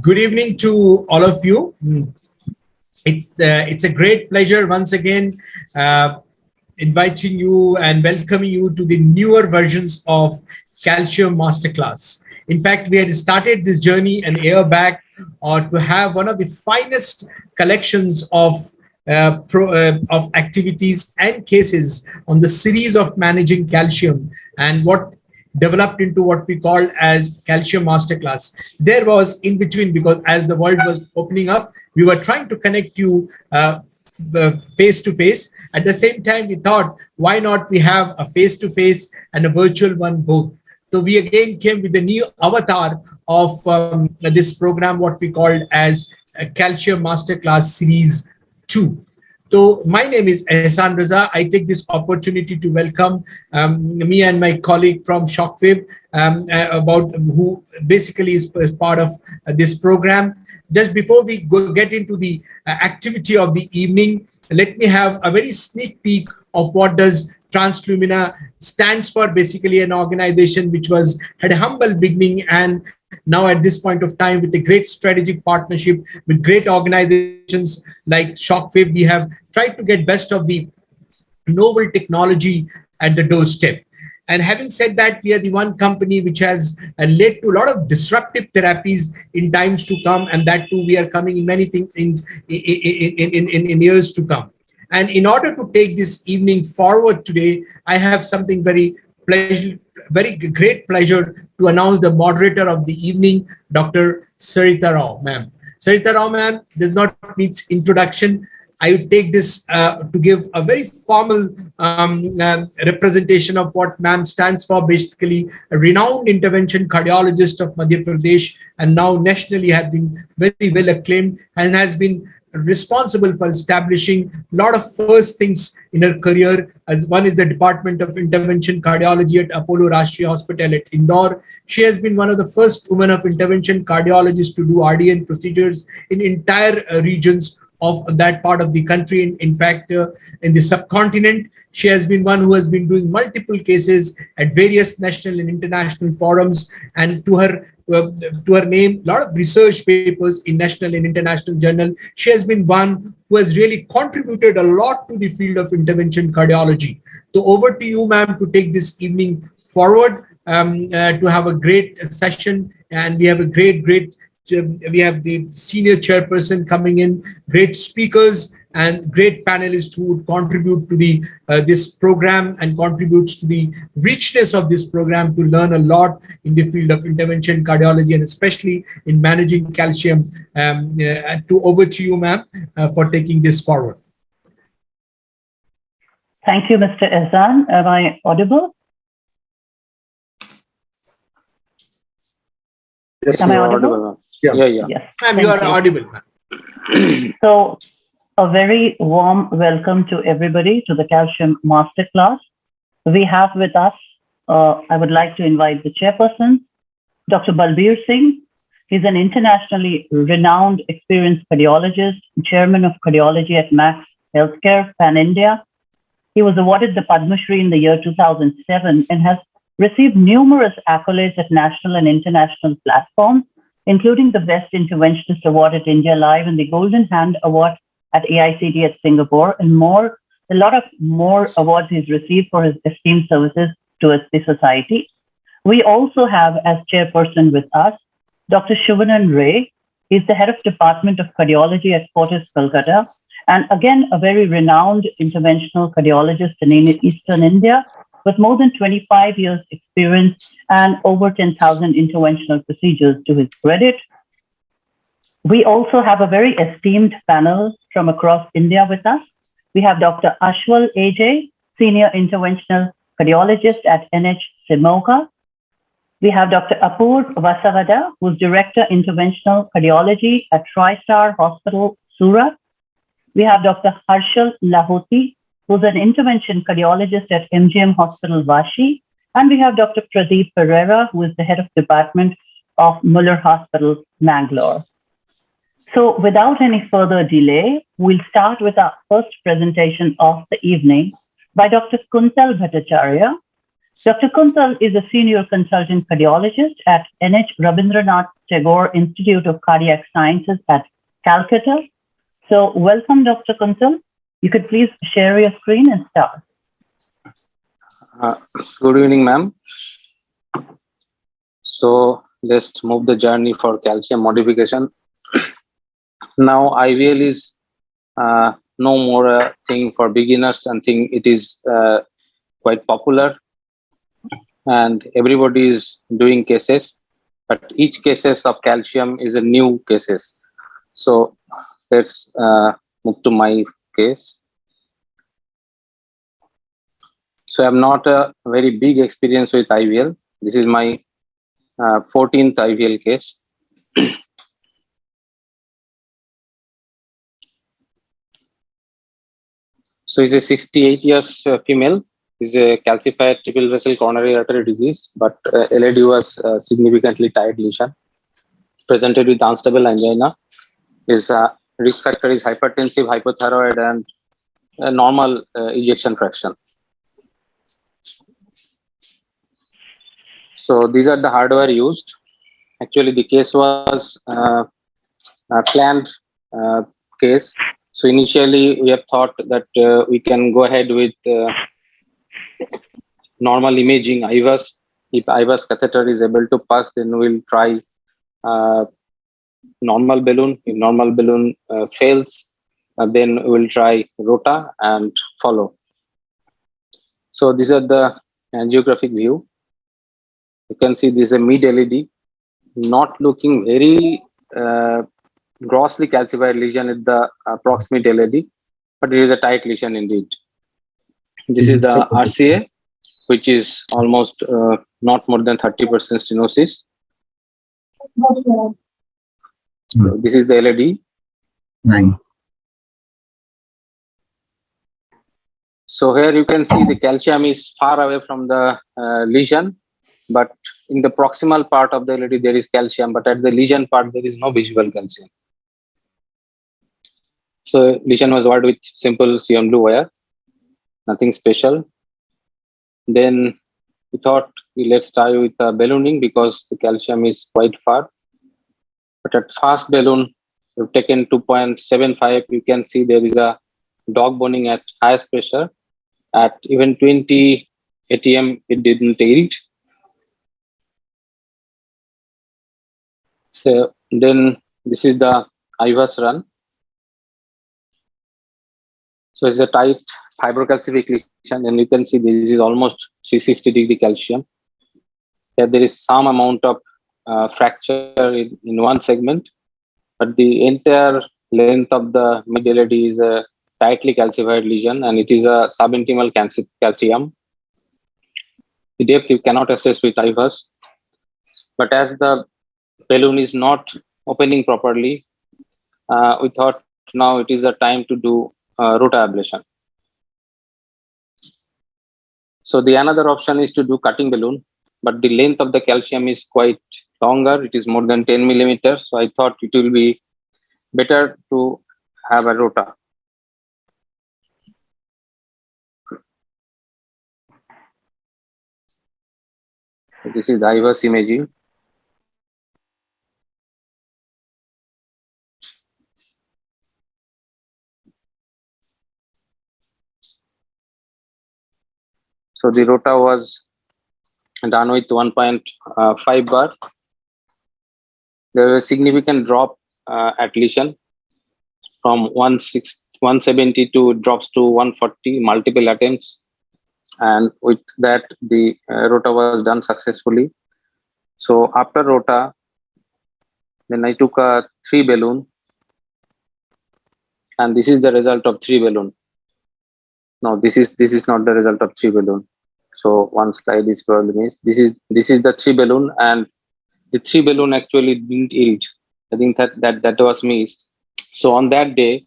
Good evening to all of you. It's a great pleasure once again inviting you and welcoming you to the newer versions of Calcium Masterclass. In fact, we had started this journey an year back to have one of the finest collections of activities and cases on the series of managing calcium and what developed into what we call as Calcium Masterclass. There was in between, because as the world was opening up, we were trying to connect you face to face. At the same time, we thought, why not we have a face to face and a virtual one both? So we again came with the new avatar of this program, what we called as Calcium Masterclass Series 2. So my name is Ehsan Raza. I take this opportunity to welcome me and my colleague from Shockwave, about who basically is part of this program. Just before we get into the activity of the evening, let me have a very sneak peek of what does Translumina stands for. Basically an organization which had a humble beginning, and now at this point of time, with a great strategic partnership with great organizations like Shockwave, we have tried to get best of the novel technology at the doorstep. And having said that, we are the one company which has led to a lot of disruptive therapies in times to come, and that too we are coming in many things in years to come. And in order to take this evening forward today, I have something very great pleasure to announce the moderator of the evening, Dr. Sarita Rao, ma'am. Sarita Rao, ma'am, does not need introduction. I would take this to give a very formal representation of what ma'am stands for. Basically, a renowned intervention cardiologist of Madhya Pradesh, and now nationally has been very well acclaimed and has been responsible for establishing a lot of first things in her career. As one is the Department of Intervention Cardiology at Apollo Rashtriya Hospital at Indore. She has been one of the first women of intervention cardiologists to do RDN procedures in entire regions of that part of the country. In fact, in the subcontinent, she has been one who has been doing multiple cases at various national and international forums, and to her name, a lot of research papers in national and international journal. She has been one who has really contributed a lot to the field of intervention cardiology. So over to you, ma'am, to take this evening forward, to have a great session. And we have a great we have the senior chairperson coming in, great speakers and great panelists who would contribute to the this program and contributes to the richness of this program to learn a lot in the field of intervention cardiology and especially in managing calcium. Over to you, ma'am, for taking this forward. Thank you, Mr. Ehsan. Am I audible? Yes, am I audible? Yeah. Yes. Ma'am, you are audible, ma'am. So, a very warm welcome to everybody to the Calcium Masterclass. We have with us, I would like to invite the chairperson, Dr. Balbir Singh. He's an internationally renowned, experienced cardiologist, chairman of cardiology at Max Healthcare, Pan India. He was awarded the Padma Shri in the year 2007 and has received numerous accolades at national and international platforms, including the Best Interventionist Award at India Live and the Golden Hand Award at AICD at Singapore, and a lot of more awards he's received for his esteemed services to the society. We also have as chairperson with us, Dr. Shivanan Ray. He's the head of Department of Cardiology at Fortis, Kolkata, and again, a very renowned interventional cardiologist in Eastern India, with more than 25 years experience and over 10,000 interventional procedures to his credit. We also have a very esteemed panel from across India with us. We have Dr. Ashwal AJ, Senior Interventional Cardiologist at NH Shimoga. We have Dr. Apurv Vasavada, who's Director Interventional Cardiology at TriStar Hospital, Surat. We have Dr. Harshal Lahoti, who's an intervention cardiologist at MGM Hospital, Vashi. And we have Dr. Pradeep Pereira, who is the head of department of Muller Hospital, Mangalore. So without any further delay, we'll start with our first presentation of the evening by Dr. Kuntal Bhattacharya. Dr. Kuntal is a senior consultant cardiologist at NH Rabindranath Tagore Institute of Cardiac Sciences at Calcutta. So welcome, Dr. Kuntal. You could please share your screen and start. Good evening, ma'am. So let's move the journey for calcium modification. Now, IVL is no more a thing for beginners. I think it is quite popular, and everybody is doing cases. But each cases of calcium is a new cases. So let's move to my case. So I'm not a very big experience with IVL. This is my 14th IVL case. So he's a 68 years female. Is a calcified triple vessel coronary artery disease, but LAD was significantly tight lesion. Presented with unstable angina. His risk factor is hypertensive, hypothyroid, and a normal ejection fraction. So these are the hardware used. Actually, the case was a planned case. So initially, we have thought that we can go ahead with normal imaging IVAS. If IVAS catheter is able to pass, then we'll try normal balloon. If normal balloon fails, then we'll try rota and follow. So these are the angiographic view. You can see this is a mid LED, not looking very grossly calcified lesion at the proximate LED, but it is a tight lesion indeed. This is the RCA, which is almost not more than 30% stenosis. So this is the LED. So here you can see the calcium is far away from the lesion, but in the proximal part of the LED there is calcium, but at the lesion part there is no visual calcium. So lesion was wired with simple CM blue wire, nothing special. Then we thought let's try with ballooning because the calcium is quite far. But at fast balloon, we've taken 2.75. You can see there is a dog boning at highest pressure. At even 20 ATM, it didn't yield. So then this is the IVAS run. So it's a tight fibrocalcific lesion, and you can see this is almost 360-degree calcium. There is some amount of fracture in one segment, but the entire length of the mid LED is a tightly calcified lesion, and it is a subintimal calcium. The depth you cannot assess with IVAS, but as the balloon is not opening properly, we thought now it is the time to do rota ablation. So the another option is to do cutting balloon, but the length of the calcium is quite longer. It is more than 10 millimeters. So I thought it will be better to have a rota. This is the IVAS imaging. So the rota was done with 1.5 bar. There was a significant drop at lesion from 170 to drops to 140, multiple attempts. And with that, the rota was done successfully. So after rota, then I took a 3 balloon, and this is the result of 3 balloon. No, this is not the result of 3 balloon. So one slide is probably missed. This is the 3 balloon, and the 3 balloon actually didn't yield. I think that was missed. So on that day,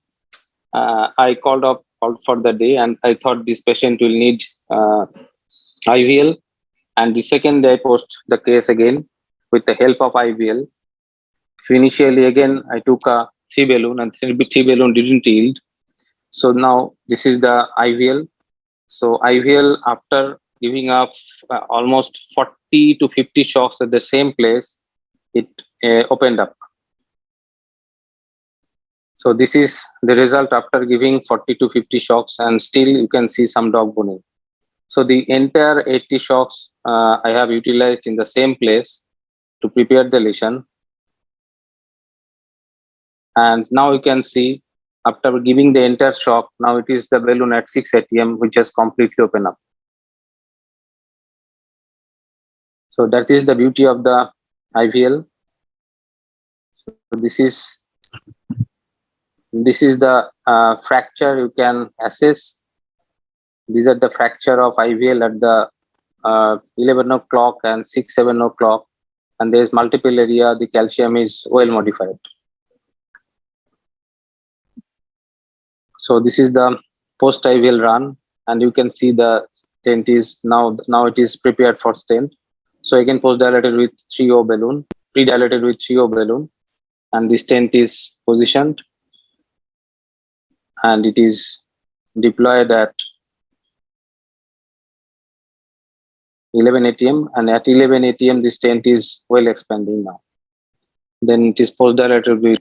I called for the day, and I thought this patient will need IVL. And the second day I post the case again with the help of IVL. So initially again I took a 3 balloon, and 3 balloon didn't yield. So now this is the IVL. So IVL after giving up almost 40 to 50 shocks at the same place, it opened up. So this is the result after giving 40 to 50 shocks, and still you can see some dog boning. So the entire 80 shocks I have utilized in the same place to prepare the lesion. And now you can see after giving the entire shock, now it is the balloon at 6 atm which has completely opened up. So that is the beauty of the IVL. So this is the fracture you can assess. These are the fracture of IVL at the 11 o'clock and 7 o'clock, and there is multiple area. The calcium is well modified. So this is the post IVL run, and you can see the stent is now it is prepared for stent. So again, post dilated with 3O balloon, pre-dilated with 3O balloon, and the stent is positioned, and it is deployed at 11 atm, and at 11 atm the stent is well expanding now. Then it is post dilated with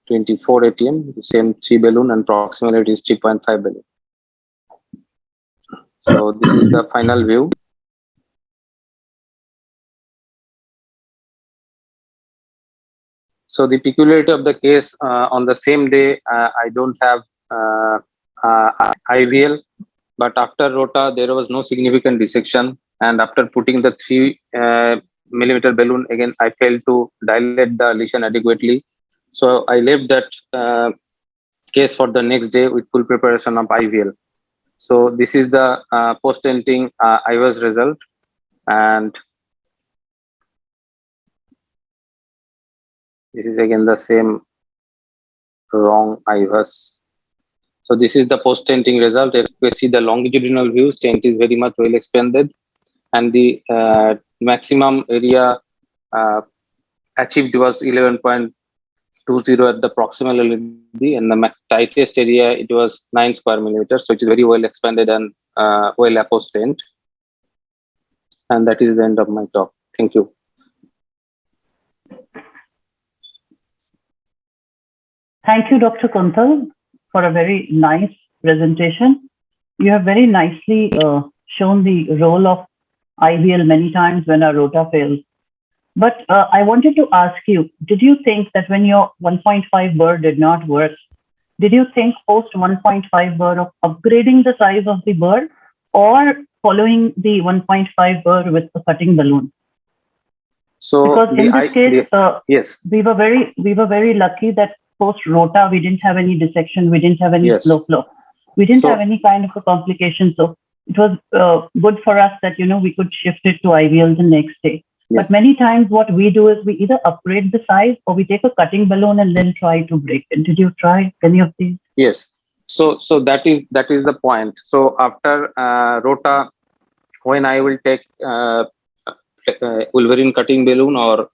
24 atm, the same 3 balloon, and proximal it is 3.5 balloon. So this is the final view. So the peculiarity of the case, on the same day, I don't have IVL, but after rota, there was no significant dissection. And after putting the 3 millimeter balloon, again, I failed to dilate the lesion adequately. So I left that case for the next day with full preparation of IVL. So this is the post-stenting IVAS result. And this is again the same wrong IVAS. So this is the post-stenting result. As we see the longitudinal view, stent is very much well expanded, and the maximum area achieved was 11.20 at the proximal LED, and the tightest area it was 9 square millimeters. So it is very well expanded and well apposed stent. And that is the end of my talk. Thank you. Thank you, Dr. Kuntal, for a very nice presentation. You have very nicely shown the role of IVL many times when our rota fails. But I wanted to ask you, did you think that when your 1.5 burr did not work, did you think post 1.5 burr of upgrading the size of the burr or following the 1.5 burr with a cutting balloon? So because in this case, yes, we were very lucky that post rota we didn't have any dissection, we didn't have any slow flow, we didn't have any kind of a complication. So it was good for us that we could shift it to IVL the next day. Yes. But many times what we do is we either upgrade the size or we take a cutting balloon and then try to break it. Did you try any of these? Yes. So that is the point. So after rota, when I will take Wolverine cutting balloon or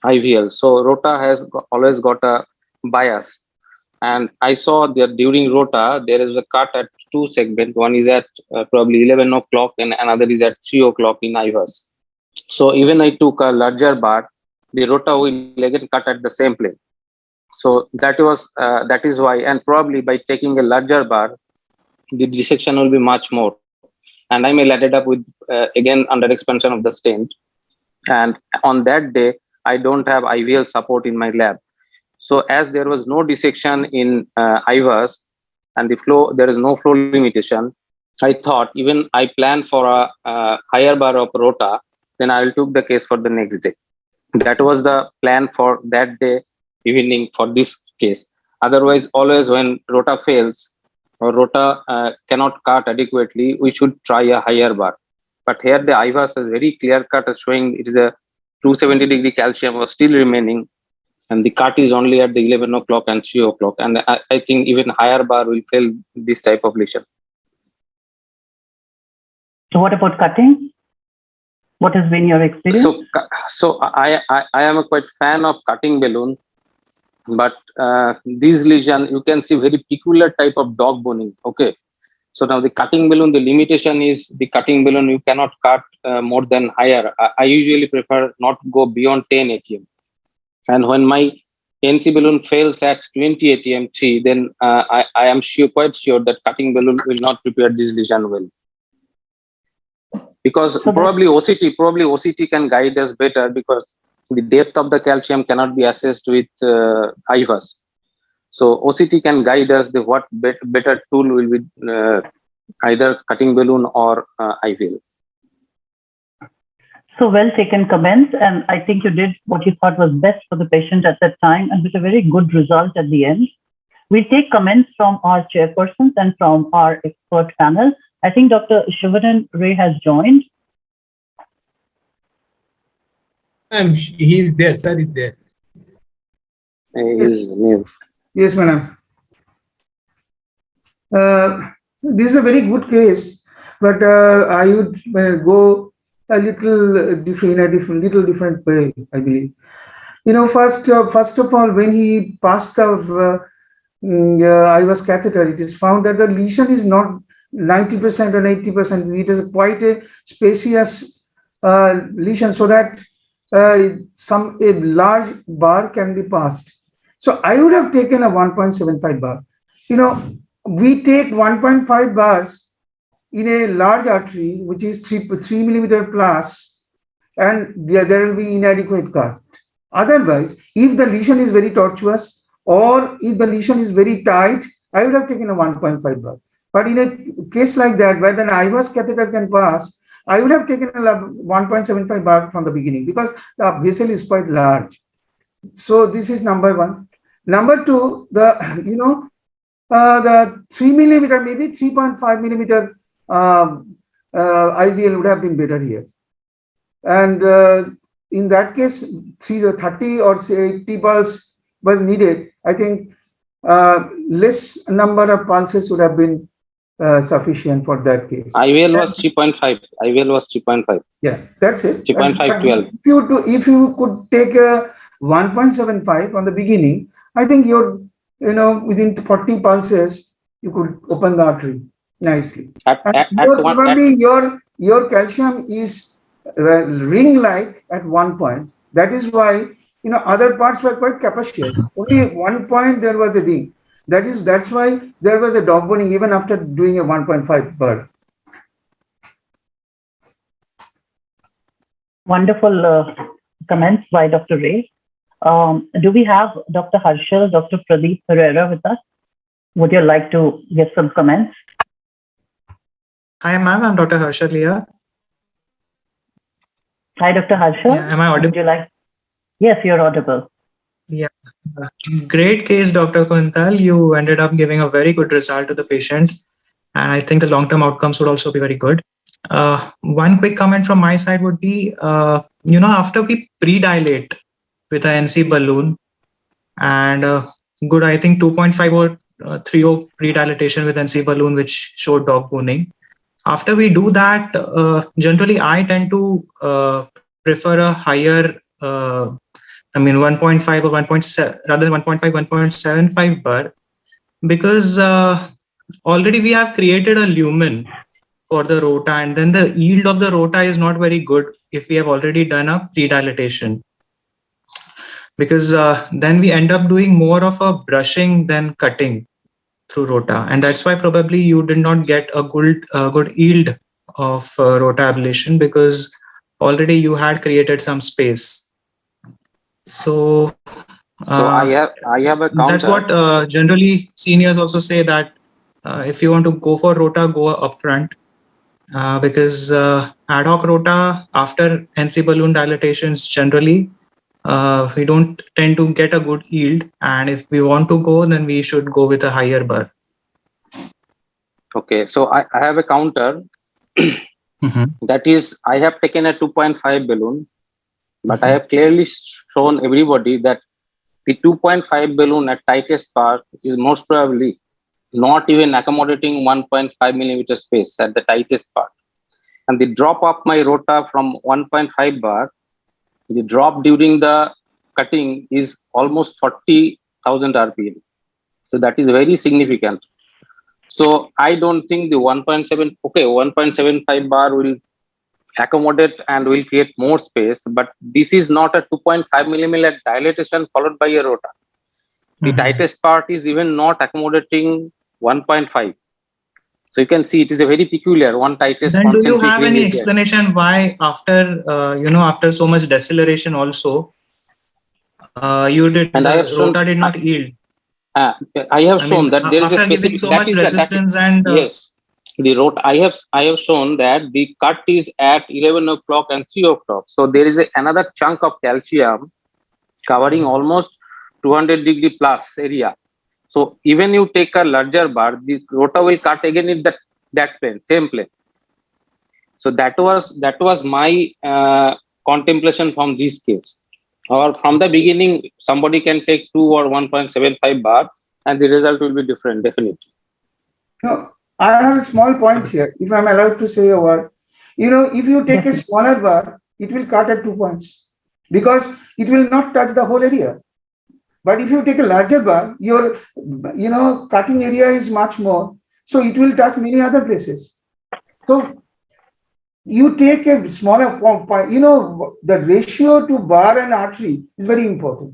IVL, so rota has always got a bias, and I saw that during rota there is a cut at 2 segments. One is at probably 11 o'clock and another is at 3 o'clock in IVAS. So even I took a larger bar, the rota will again cut at the same plane. So that is why, and probably by taking a larger bar, the dissection will be much more, and I may let it up with again under expansion of the stent. And on that day, I don't have IVL support in my lab. So as there was no dissection in IVAS and the flow, there is no flow limitation, I thought even I plan for a higher bar of rota, then I will took the case for the next day. That was the plan for that day evening for this case. Otherwise, always when rota fails or rota cannot cut adequately, we should try a higher bar. But here the IVAS is very clear cut, showing it is a 270-degree calcium was still remaining, and the cut is only at the 11 o'clock and 3 o'clock. And I think even higher bar will fail this type of lesion. So what about cutting? What has been your experience? So I am a quite fan of cutting balloon, but these lesion you can see very peculiar type of dog boning. Okay, So now the cutting balloon, the limitation is the cutting balloon, you cannot cut more than higher. I usually prefer not go beyond 10 atm. And when my NC balloon fails at 20 atm3, then I am quite sure that cutting balloon will not prepare this lesion well. Because probably OCT can guide us better, because the depth of the calcium cannot be assessed with IVAS. So OCT can guide us the what better tool will be, either cutting balloon or IVL. So well taken comments, and I think you did what you thought was best for the patient at that time, and with a very good result at the end. We'll take comments from our chairpersons and from our expert panel. I think Dr. Shivanan Ray has joined. He's there, sir, is there. Yes, madam. This is a very good case, but I would go a little different way, I believe. You know, first of all, when he passed out IVAS catheter, it is found that the lesion is not 90% or 80%. It is quite a spacious lesion, so that a large bar can be passed. So I would have taken a 1.75 bar. You know, we take 1.5 bars in a large artery, which is 3 millimeter plus, and there will be inadequate cut. Otherwise, if the lesion is very tortuous or if the lesion is very tight, I would have taken a 1.5 bar. But in a case like that, where the IVAS catheter can pass, I would have taken a 1.75 bar from the beginning, because the vessel is quite large. So this is number one. Number two, the 3 millimeter, maybe 3.5 millimeter IVL would have been better here. And in that case, 30 or say 80 pulse was needed. I think less number of pulses would have been sufficient for that case. IVL was 3.5. IVL was 3.5. Yeah, that's it. 3.5, 12. If you could take a 1.75 on the beginning, I think within 40 pulses, you could open the artery nicely. Your calcium is ring-like at one point. That is why other parts were quite capacious. Only at one point there was a ring. That's why there was a dog boning even after doing a 1.5 bar. Wonderful comments by Dr. Ray. Do we have Dr. Harshal, Dr. Pradeep Pereira with us? Would you like to give some comments? Hi, ma'am. I'm Dr. Harshal here. Hi, Dr. Harshal. Yeah, am I audible? Would you like? Yes, you're audible. Yeah. Great case, Dr. Kuntal. You ended up giving a very good result to the patient. And I think the long-term outcomes would also be very good. One quick comment from my side would be, after we pre-dilate with an NC balloon and good, I think 2.5 or 3.0 pre-dilatation with NC balloon, which showed dog boning. After we do that, generally I tend to prefer a higher, 1.5 or 1.7, rather than 1.5, 1.75 bar, because already we have created a lumen for the rota, and then the yield of the rota is not very good if we have already done a pre-dilatation, because then we end up doing more of a brushing than cutting through rota, and that's why probably you did not get a good yield of rota ablation, because already you had created some space. So I have a counter. That's what generally seniors also say, that if you want to go for rota, go upfront, because ad hoc rota after NC balloon dilatations, generally we don't tend to get a good yield, and if we want to go, then we should go with a higher bar. Okay, so I have a counter. That is, I have taken a 2.5 balloon, but I have clearly shown everybody that the 2.5 balloon at tightest part is most probably not even accommodating 1.5 millimeter space at the tightest part. And the drop of my rota from 1.5 bar, the drop during the cutting is almost 40,000 RPM. So that is very significant. So I don't think the 1.7, okay, 1.75 bar will accommodate and will create more space, but this is not a 2.5 millimeter dilatation followed by a rota. The tightest part is even not accommodating 1.5. So you can see it is a very peculiar one tightest Then do you concentric have ring any is there. explanation why after, after so much deceleration also, And I have the shown, rota did not yield? I have I shown mean, that there is a after giving specific, so that much is that resistance and yes, the road I have shown that the cut is at 11 o'clock and 3 o'clock. So there is another chunk of calcium covering almost 200-degree plus area. So even you take a larger bar, the rota will cut again in that plane, same plane. So that was my contemplation from this case. Or from the beginning, somebody can take 2 or 1.75 bar, and the result will be different, definitely. No, I have a small point here, if I'm allowed to say a word. If you take a smaller bar, it will cut at 2 points because it will not touch the whole area. But if you take a larger bar, your cutting area is much more, so it will touch many other places. So you take a smaller, the ratio to bar and artery is very important.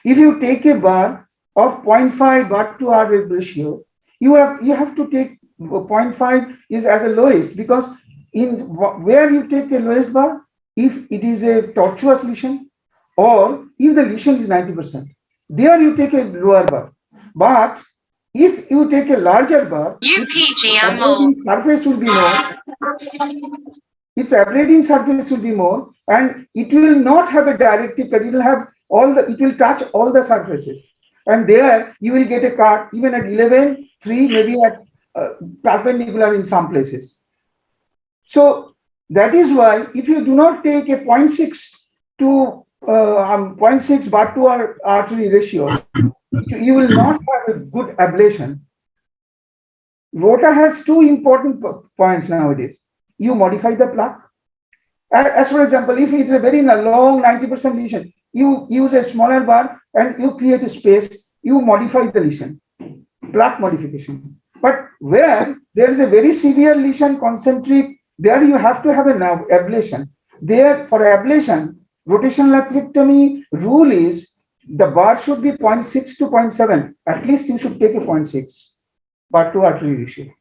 If you take a bar of 0.5 bar to artery ratio, you have to take 0.5 is as a lowest, because in where you take a lowest bar, if it is a tortuous lesion or if the lesion is 90%, there you take a lower bar. But if you take a larger bar, its surface will be more. Its abrading surface will be more, and it will not have a directive cut. It will have it will touch all the surfaces, and there you will get a cut even at 11, 3, maybe at perpendicular in some places. So that is why if you do not take a 0.6 to 0.6 bar to artery ratio, you will not have a good ablation. Rota has two important points nowadays. You modify the plaque. As for example, if it's a very long 90% lesion, you use a smaller bar and you create a space, you modify the lesion, plaque modification. But where there is a very severe lesion, concentric, there you have to have an ablation. There, for ablation, rotational atherectomy rule is the bar should be 0.6 to 0.7. At least you should take a 0.6 bar to artery ratio.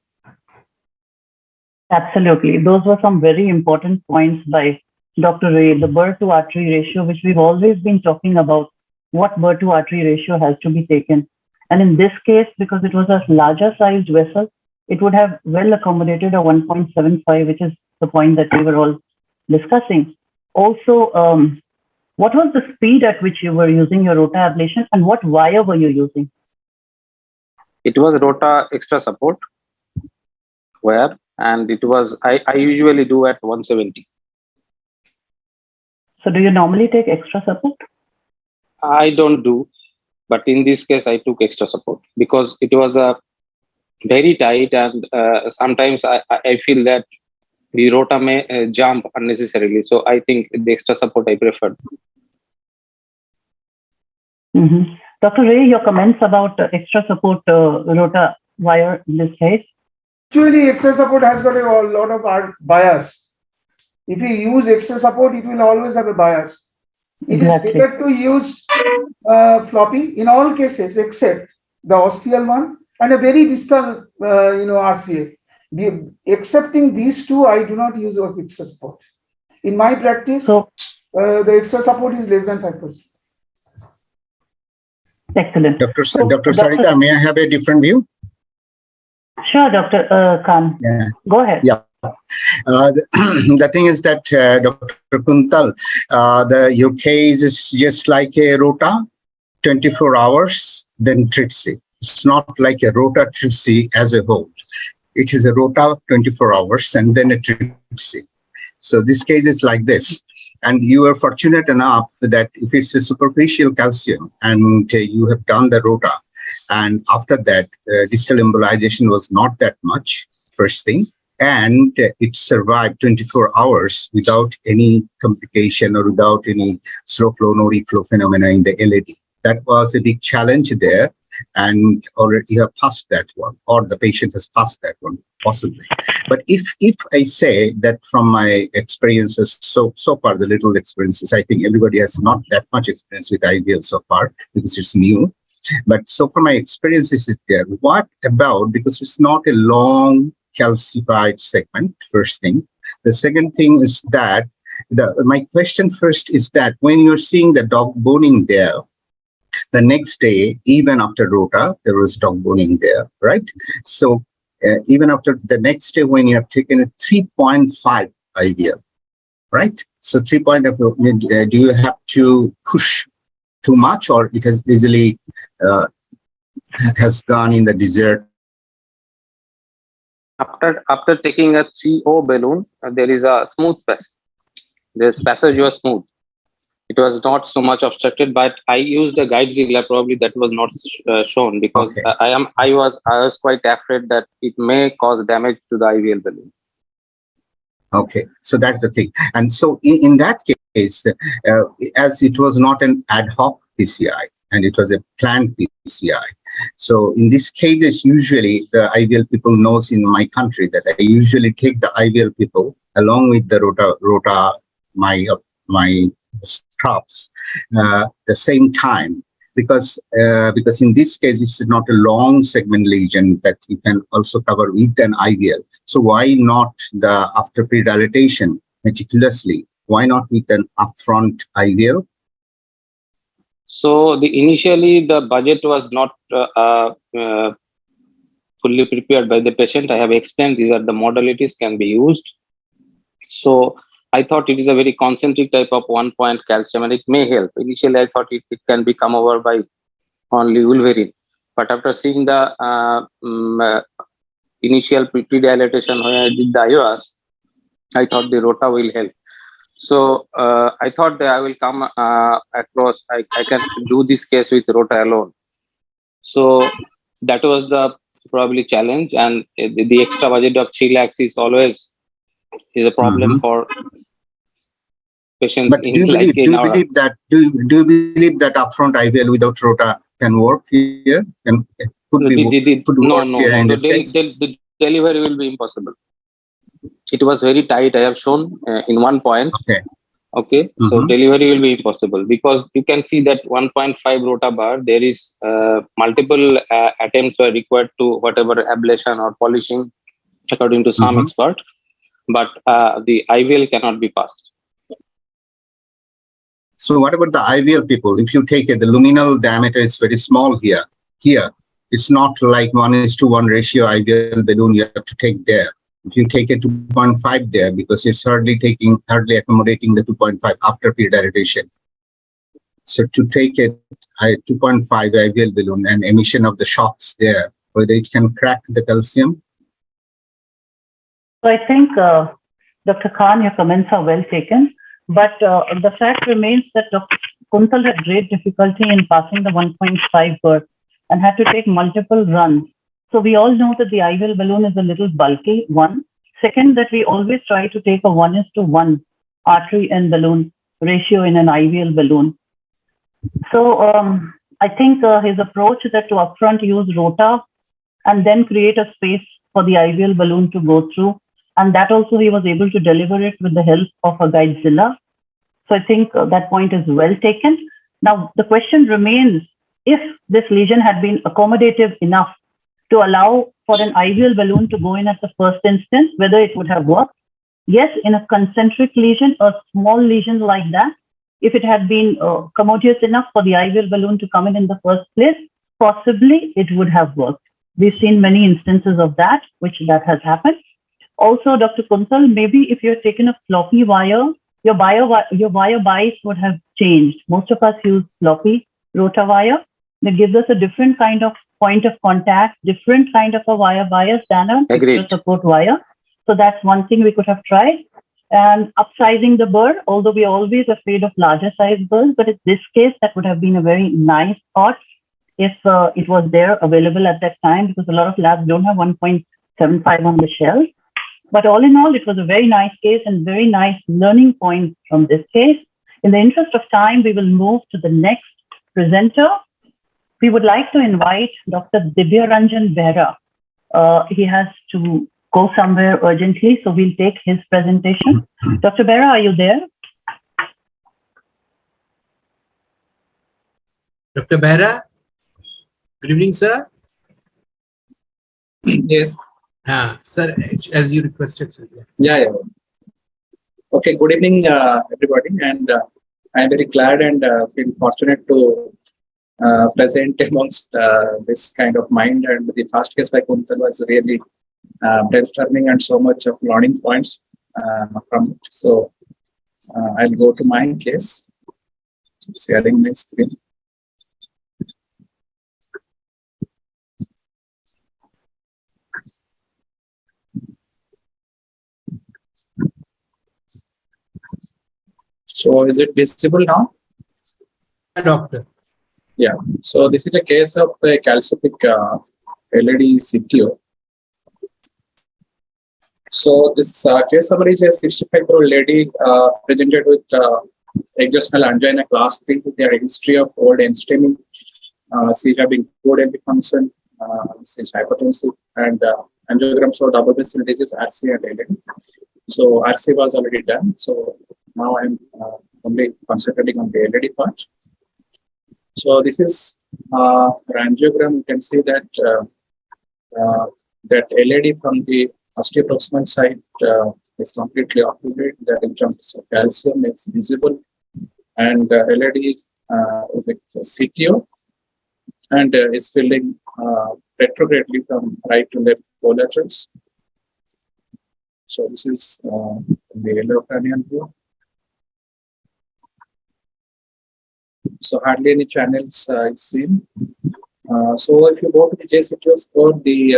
Absolutely. Those were some very important points by Dr. Ray. The burr to artery ratio, which we've always been talking about, what burr to artery ratio has to be taken. And in this case, because it was a larger sized vessel, it would have well accommodated a 1.75, which is the point that we were all discussing. Also, what was the speed at which you were using your rota ablation, and what wire were you using? It was rota extra support wire, and it was I usually do at 170. So do you normally take extra support? I don't do, but in this case I took extra support because it was very tight, and sometimes I feel that the rota may jump unnecessarily. So I think the extra support I preferred. Mm-hmm. Dr. Ray, your comments about extra support rota wire in this case? Actually, extra support has got a lot of bias. If you use extra support, it will always have a bias. It is better to use floppy in all cases except the ostial one and a very distal, RCA. Excepting these two, I do not use extra support. In my practice, the extra support is less than 5%. Excellent. Dr. Sarita, may I have a different view? Sure, Dr. Khan. Yeah. Go ahead. Yeah. The thing is that, Dr. Kuntal, your case is just like a rota, 24 hours, then TRIPSY. It's not like a rota TRIPSY as a whole. It is a rota 24 hours and then a TRIPSY. So this case is like this. And you are fortunate enough that if it's a superficial calcium and you have done the rota, and after that, distal embolization was not that much, first thing, and it survived 24 hours without any complication or without any slow flow, no reflow phenomena in the LAD. That was a big challenge there. and already you have passed that one, or the patient has passed that one, possibly. But if I say that from my experiences so far, the little experiences, I think everybody has not that much experience with IVL so far because it's new. But so far my experiences is there. What about, because it's not a long calcified segment, first thing. The second thing is that my question first is that when you're seeing the dog boning there, the next day, even after rota, there was dog boning there, right? So even after the next day, when you have taken a 3.5 IVL, right? So 3.5, do you have to push too much, or it has easily has gone in the desert? After taking a 3O balloon, there is a smooth passage. This passage was smooth. It was not so much obstructed, but I used a guide ziegler. Probably that was not shown because Okay. I was quite afraid that it may cause damage to the IVL balloon. Okay, so that's the thing. And so in that case, as it was not an ad hoc PCI and it was a planned PCI, so in this case, it's usually the IVL people knows in my country that I usually take the IVL people along with the rota my crops the same time, because in this case it's not a long segment lesion that you can also cover with an IVL. So why not the after pre-dilatation meticulously? Why not with an upfront IVL? So initially the budget was not fully prepared by the patient. I have explained these are the modalities can be used. So I thought it is a very concentric type of 1-point calcium and it may help. Initially, I thought it can be come over by only Wolverine. But after seeing the initial pre-dilatation when I did the IOS, I thought the rota will help. So I thought that I will come across, I can do this case with rota alone. So that was the probably challenge, and the extra budget of 3 lakhs is always a problem for patients. But do you believe that upfront IVL without rota can work here? And could work here in this case? The delivery will be impossible. It was very tight. I have shown in 1 point. Okay. So delivery will be impossible because you can see that 1.5 rota bar. There is multiple attempts were required to whatever ablation or polishing, according to some expert. But the IVL cannot be passed. So what about the IVL people? If you take it, the luminal diameter is very small here. Here, it's not like 1:1 ratio IVL balloon you have to take there. If you take a 2.5 there, because it's hardly accommodating the 2.5 after pre-dilatation. So to take a 2.5 IVL balloon and emission of the shocks there, whether it can crack the calcium? So I think, Dr. Khan, your comments are well taken. But the fact remains that Dr. Kuntal had great difficulty in passing the 1.5 birth and had to take multiple runs. So we all know that the IVL balloon is a little bulky, one. Second, that we always try to take a 1:1 artery and balloon ratio in an IVL balloon. So I think his approach that to upfront use rota and then create a space for the IVL balloon to go through, and that also he was able to deliver it with the help of a guidezilla. So I think that point is well taken. Now, the question remains, if this lesion had been accommodative enough to allow for an IVL balloon to go in at the first instance, whether it would have worked. Yes, in a concentric lesion, a small lesion like that, if it had been commodious enough for the IVL balloon to come in the first place, possibly it would have worked. We've seen many instances of that, that has happened. Also, Dr. Kuntal, maybe if you're taken a floppy wire, your wire bias would have changed. Most of us use floppy rota wire. That gives us a different kind of point of contact, different kind of a wire bias than a extra support wire. So that's one thing we could have tried. And upsizing the bird, although we're always afraid of larger size birds, but in this case, that would have been a very nice thought if it was there available at that time, because a lot of labs don't have 1.75 on the shelf. But all in all, it was a very nice case and very nice learning point from this case. In the interest of time, we will move to the next presenter. we would like to invite Dr. Divya Ranjan Behra. He has to go somewhere urgently, so we'll take his presentation. Dr. Behra, are you there? Dr. Behra, good evening, sir. Yes. Sir, as you requested, sir. Yeah. Okay, good evening, everybody. And I am very glad and feel fortunate to present amongst this kind of mind. And the first case by Kuntal was really brainstorming and so much of learning points from it. So I'll go to my case, sharing my screen. So is it visible now? Doctor. Yeah. So this is a case of a calcific LED CTO. So this case summary is a 65-year-old lady presented with exhaustional angina class 3 with a history of old end-stemming. She having good LV function, she's hypertensive, and angiogram showed double vessel disease, RC and LED. So RC was already done. So now I'm only concentrating on the LED part. So this is angiogram. You can see that that LED from the osteoproximal side is completely occluded. That in terms of calcium is visible, and LED is a CTO and is filling retrogradely from right to left collaterals. So this is the yellow cranial view. So hardly any channels is seen. So if you go to the JCTO score, the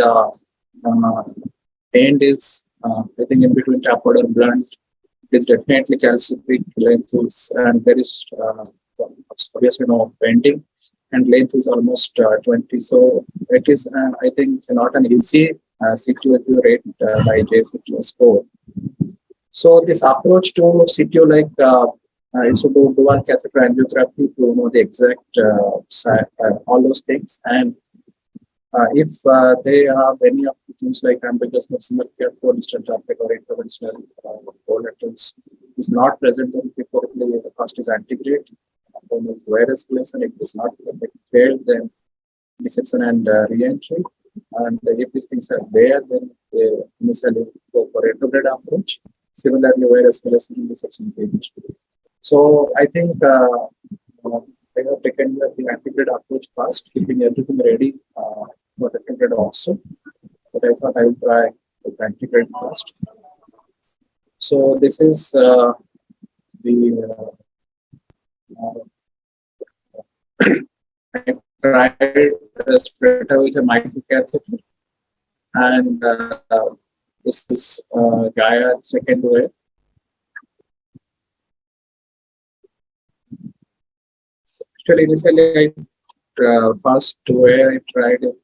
end is I think in between tapered and blunt. It is definitely calcific. Length is, and there is obviously no bending, and length is almost 20. So it is I think not an easy CTO rate by JCTO score. So this approach to CTO is to do dual catheter angiography to know the exact all those things, and if they have any of the things like ambiguous maximal care, distant traffic or interventional collaterals is not present, then preferably the first is antigrade, then is virus place, and if it is not failed, then dissection and re-entry. And if these things are there, then they initially go for retrograde approach. Similarly, virus place and dissection page. So I think they have taken the antigrade approach first, keeping everything ready for retrograde also. But I thought I would try the antigrade first. So this is the I tried straight away with a microcatheter, and this is Gaia second wave. Actually, initially, first where I tried it,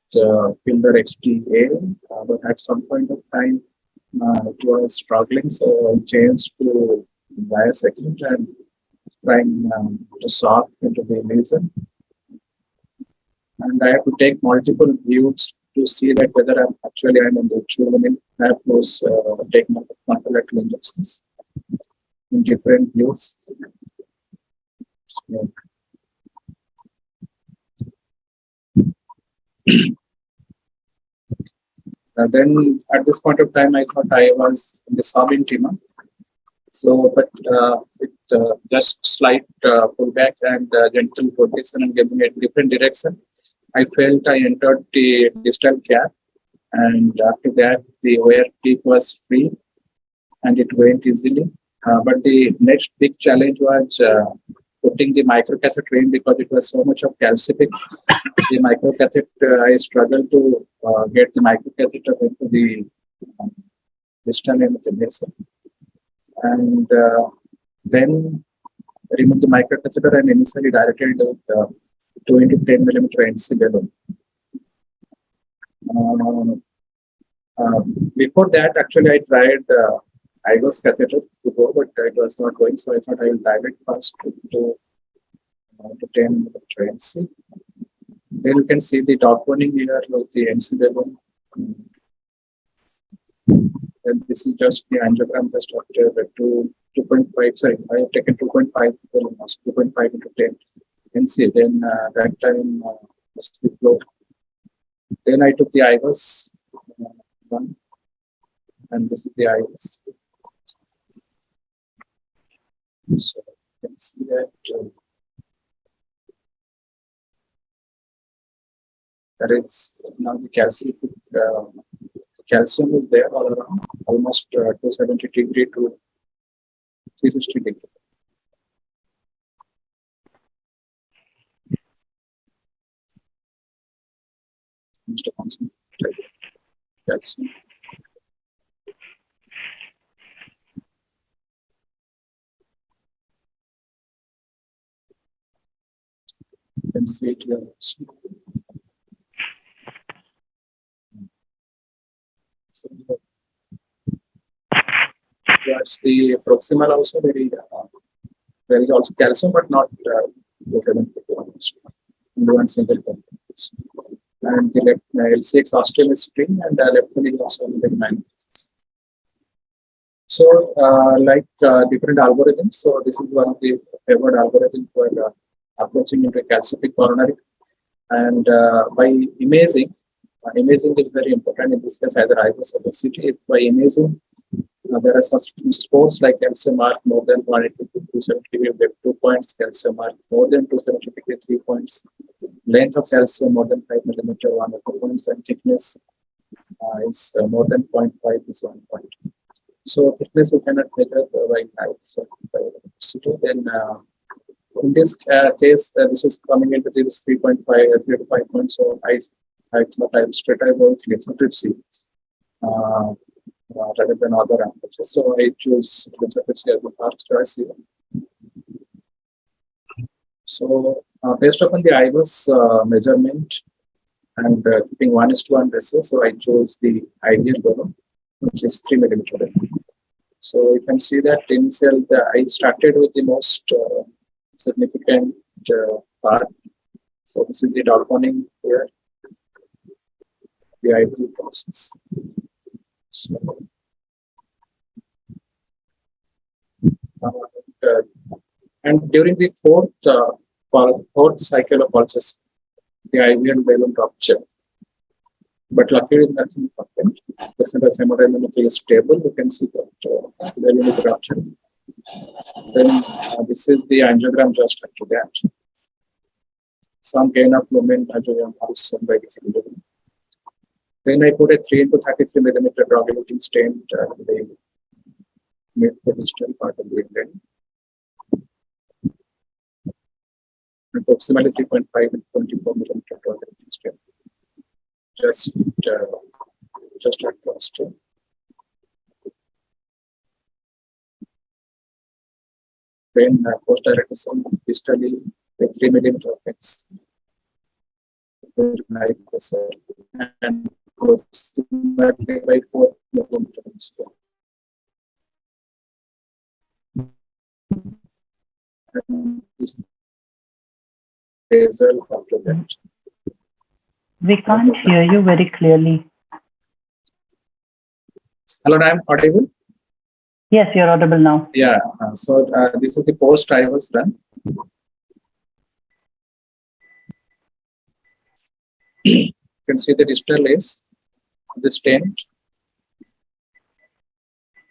Fielder XTA, but at some point of time, it was struggling, so I changed to Gaia second and trying to solve into the lesion. And I have to take multiple views to see that whether I'm in the tube. I have to take multiple injections in different views. Yeah. Then at this point of time, I thought I was in the sub-intima. So, but with just slight pullback and gentle rotation and giving a different direction, I felt I entered the distal cap. And after that, the OR peak was free and it went easily. But the next big challenge was putting the microcatheter in, because it was so much of calcific. The microcatheter, I struggled to get the microcatheter into the distal end of the vessel. And then remove the microcatheter and initially directed with 2 into 10 millimeter NC balloon. Before that, actually, I tried IGOS catheter to go, but it was not going. So I thought I will dilate first to 10 millimeter NC. Then you can see the top warning here with the NC level. And this is just the angiogram just after the 2.5. Sorry, I have taken 2.5 almost 2.5 into 10. You can see then that time the flow. Then I took the IVUS one, and this is the IVUS. So you can see that there is now the calcium is there all around, almost 270 degree to 360 degree. Mr. Concentrate calcium. You can see it here also. So that's the proximal also very there is also calcium, but not only one single component. And the left L6 ostium is free, and the left one is also the magnesis. So, different algorithms. So, this is one of the favored algorithms for approaching into a calcific coronary. And by imaging, imaging is very important. In this case, either IVUS or CT. If by imaging, there are such scores like calcium mark more than 180 to 270 degree, we have 2 points, calcium mark more than 270 degree, 3 points, length of calcium more than 5 millimeter, 1 or 2 points, and thickness is more than 0.5 is 1 point. So thickness we cannot measure by electricity. Then in this case, this is coming into this 3.5, 3 to 5 points. So I straight away go with lithotripsy rather than other approaches. So I choose lithotripsy as the first choice here. So based upon the IVUS measurement and keeping 1:1 ratio, so I chose the ideal balloon, which is 3 millimeter. So you can see that initial I started with the most significant part. So this is the daltoning here, the ideal process. So, and during the fourth cycle of pulses, the IVN balloon rupture. But luckily, nothing happened. The center hemodynamically is stable. You can see that the balloon is ruptured. Then this is the angiogram just after that. Some gain of movement angiogram also by this angiogram. Then I put a 3 into 33 millimeter drug-eluting stent in the mid-distal part of the brain. Approximately 3.5 and 24 millimeter drug-eluting stent. Just across to. Then post-direction distally with 3 millimeter of X. And approximately by 4 millimeters. Result after that. We can't hear you very clearly. Hello, I am audible? Yes, you're audible now. Yeah, so this is the post I was done. You can see the distal lace, the stent,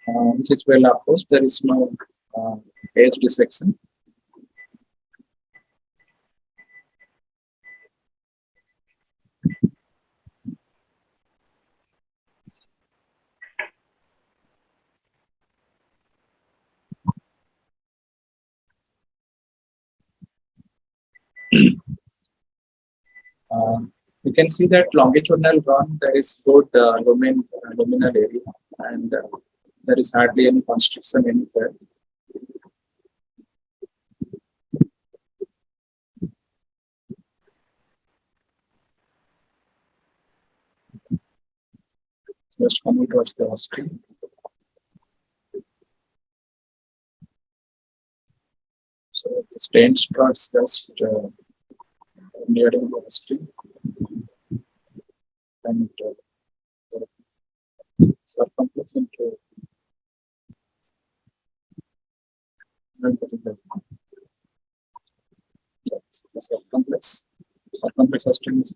which is well approached. There is no edge dissection. You can see that longitudinal run, there is good luminal area, and there is hardly any constriction anywhere. Just coming towards the osteo. So the stent starts just nearing the osteo. and circumflex into circumflex strings.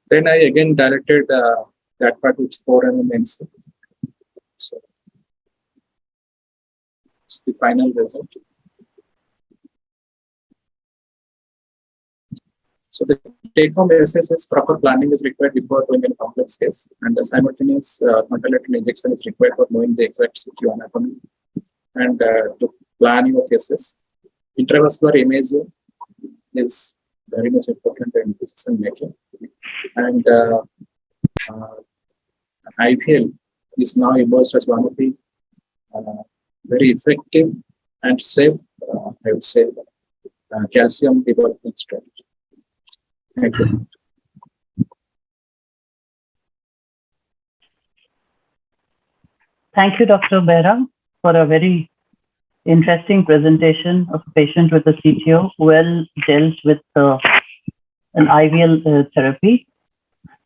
Then I again directed that part with 4 mm NC. So it's the final result. So the take-home SSS proper planning is required before doing any complex case, and the simultaneous concomitant injection is required for knowing the exact CTO anatomy and to plan your cases. Intravascular imaging is very much important in decision making, and IVL is now emerged as one of the very effective and safe, I would say, calcium development strategy. Thank you. Thank you, Dr. Behra, for a very interesting presentation of a patient with a CTO well dealt with an IVL therapy.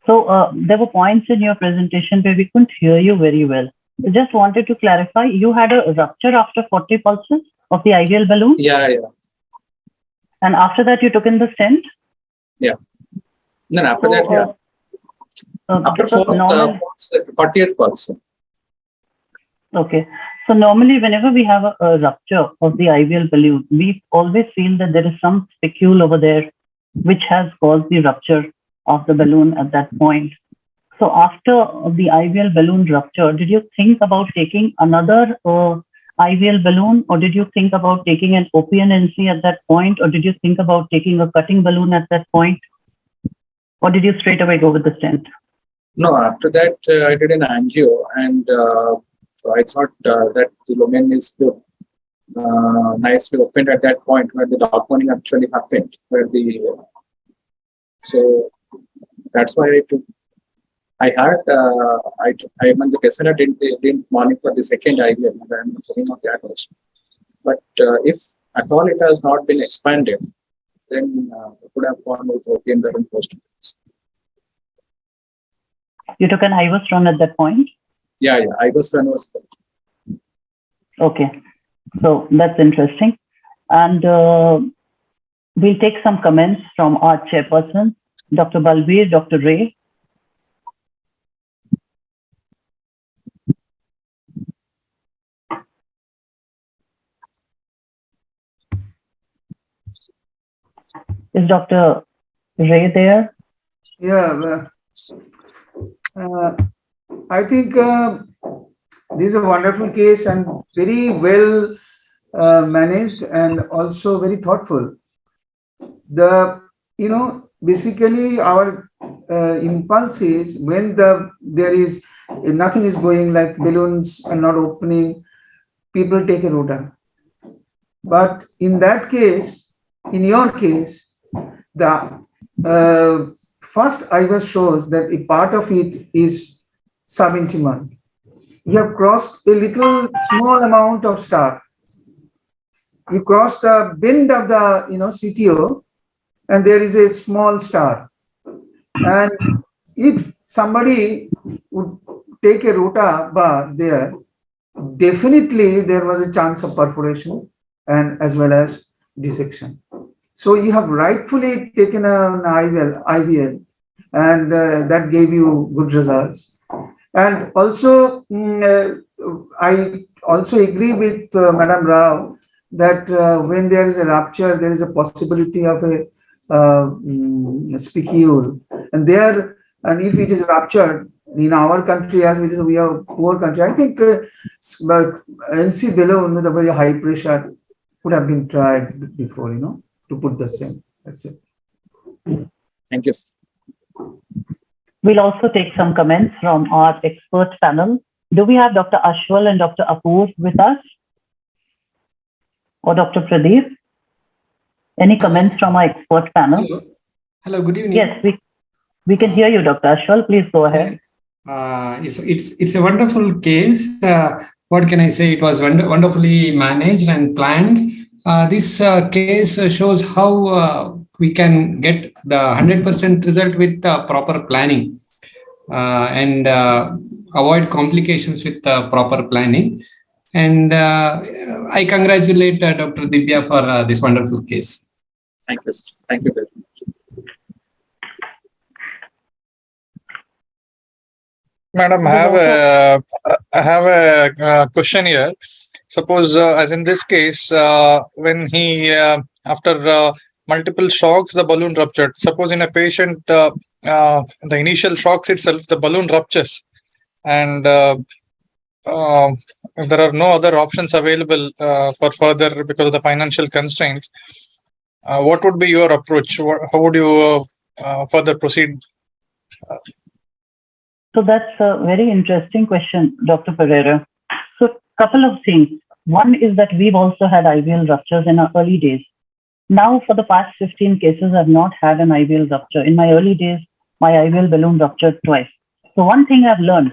So there were points in your presentation where we couldn't hear you very well. I just wanted to clarify, you had a rupture after 40 pulses of the IVL balloon? Yeah. And after that, you took in the stent? Yeah. Then after that, yeah. After 40th pulse. Okay. So normally, whenever we have a rupture of the IVL balloon, we always feel that there is some spicule over there which has caused the rupture of the balloon at that point. So after the IVL balloon rupture, did you think about taking another IVL balloon, or did you think about taking an OPNNC at that point, or did you think about taking a cutting balloon at that point, or did you straight away go with the stent? No, after that I did an angio, and I thought that the lumen is good, nicely opened at that point where the dogmoning actually happened, where the so that's why I took. I had when the patient didn't monitor the second IVL, and I'm saying of that also. But if at all it has not been expanded, then I could have gone with OPN balloon post. You took an Ivostron at that point? Yeah, Ivostron was good. Okay, so that's interesting. And we'll take some comments from our chairperson, Dr. Balbir, Dr. Ray. Is Dr. Ray there? Yeah, I think this is a wonderful case and very well managed and also very thoughtful. Basically our impulse is when there is nothing is going, like balloons are not opening, people take a rota. But in that case, in your case, the first IVUS shows that a part of it is subintimal. You have crossed a little small amount of star. You cross the bend of the CTO, and there is a small star. And if somebody would take a rota bar there, definitely there was a chance of perforation and as well as dissection. So you have rightfully taken an IVL, and that gave you good results. And also, I also agree with Madam Rao that when there is a rupture, there is a possibility of a spicule. And if it is ruptured in our country, as we are a poor country, I think NC balloon with a very high pressure would have been tried before, to put the same. That's it. Thank you. We'll also take some comments from our expert panel. Do we have Dr. Ashwal and Dr. Apoor with us? Or Dr. Pradeep? Any comments from our expert panel? Hello, good evening. Yes, we can hear you, Dr. Ashwal. Please go ahead. It's a wonderful case. What can I say? It was wonderfully managed and planned. This case shows how we can get the 100% result with proper planning and avoid complications with proper planning. And I congratulate Dr. Divya for this wonderful case. Thank you. Thank you very much. Madam, I have a question here. Suppose, as in this case, when he after multiple shocks, the balloon ruptured. Suppose in a patient, the initial shocks itself, the balloon ruptures, and there are no other options available for further because of the financial constraints. What would be your approach? How would you further proceed? So that's a very interesting question, Dr. Pereira. So couple of things. One is that we've also had IVL ruptures in our early days. Now, for the past 15 cases, I've not had an IVL rupture. In my early days, my IVL balloon ruptured twice. So one thing I've learned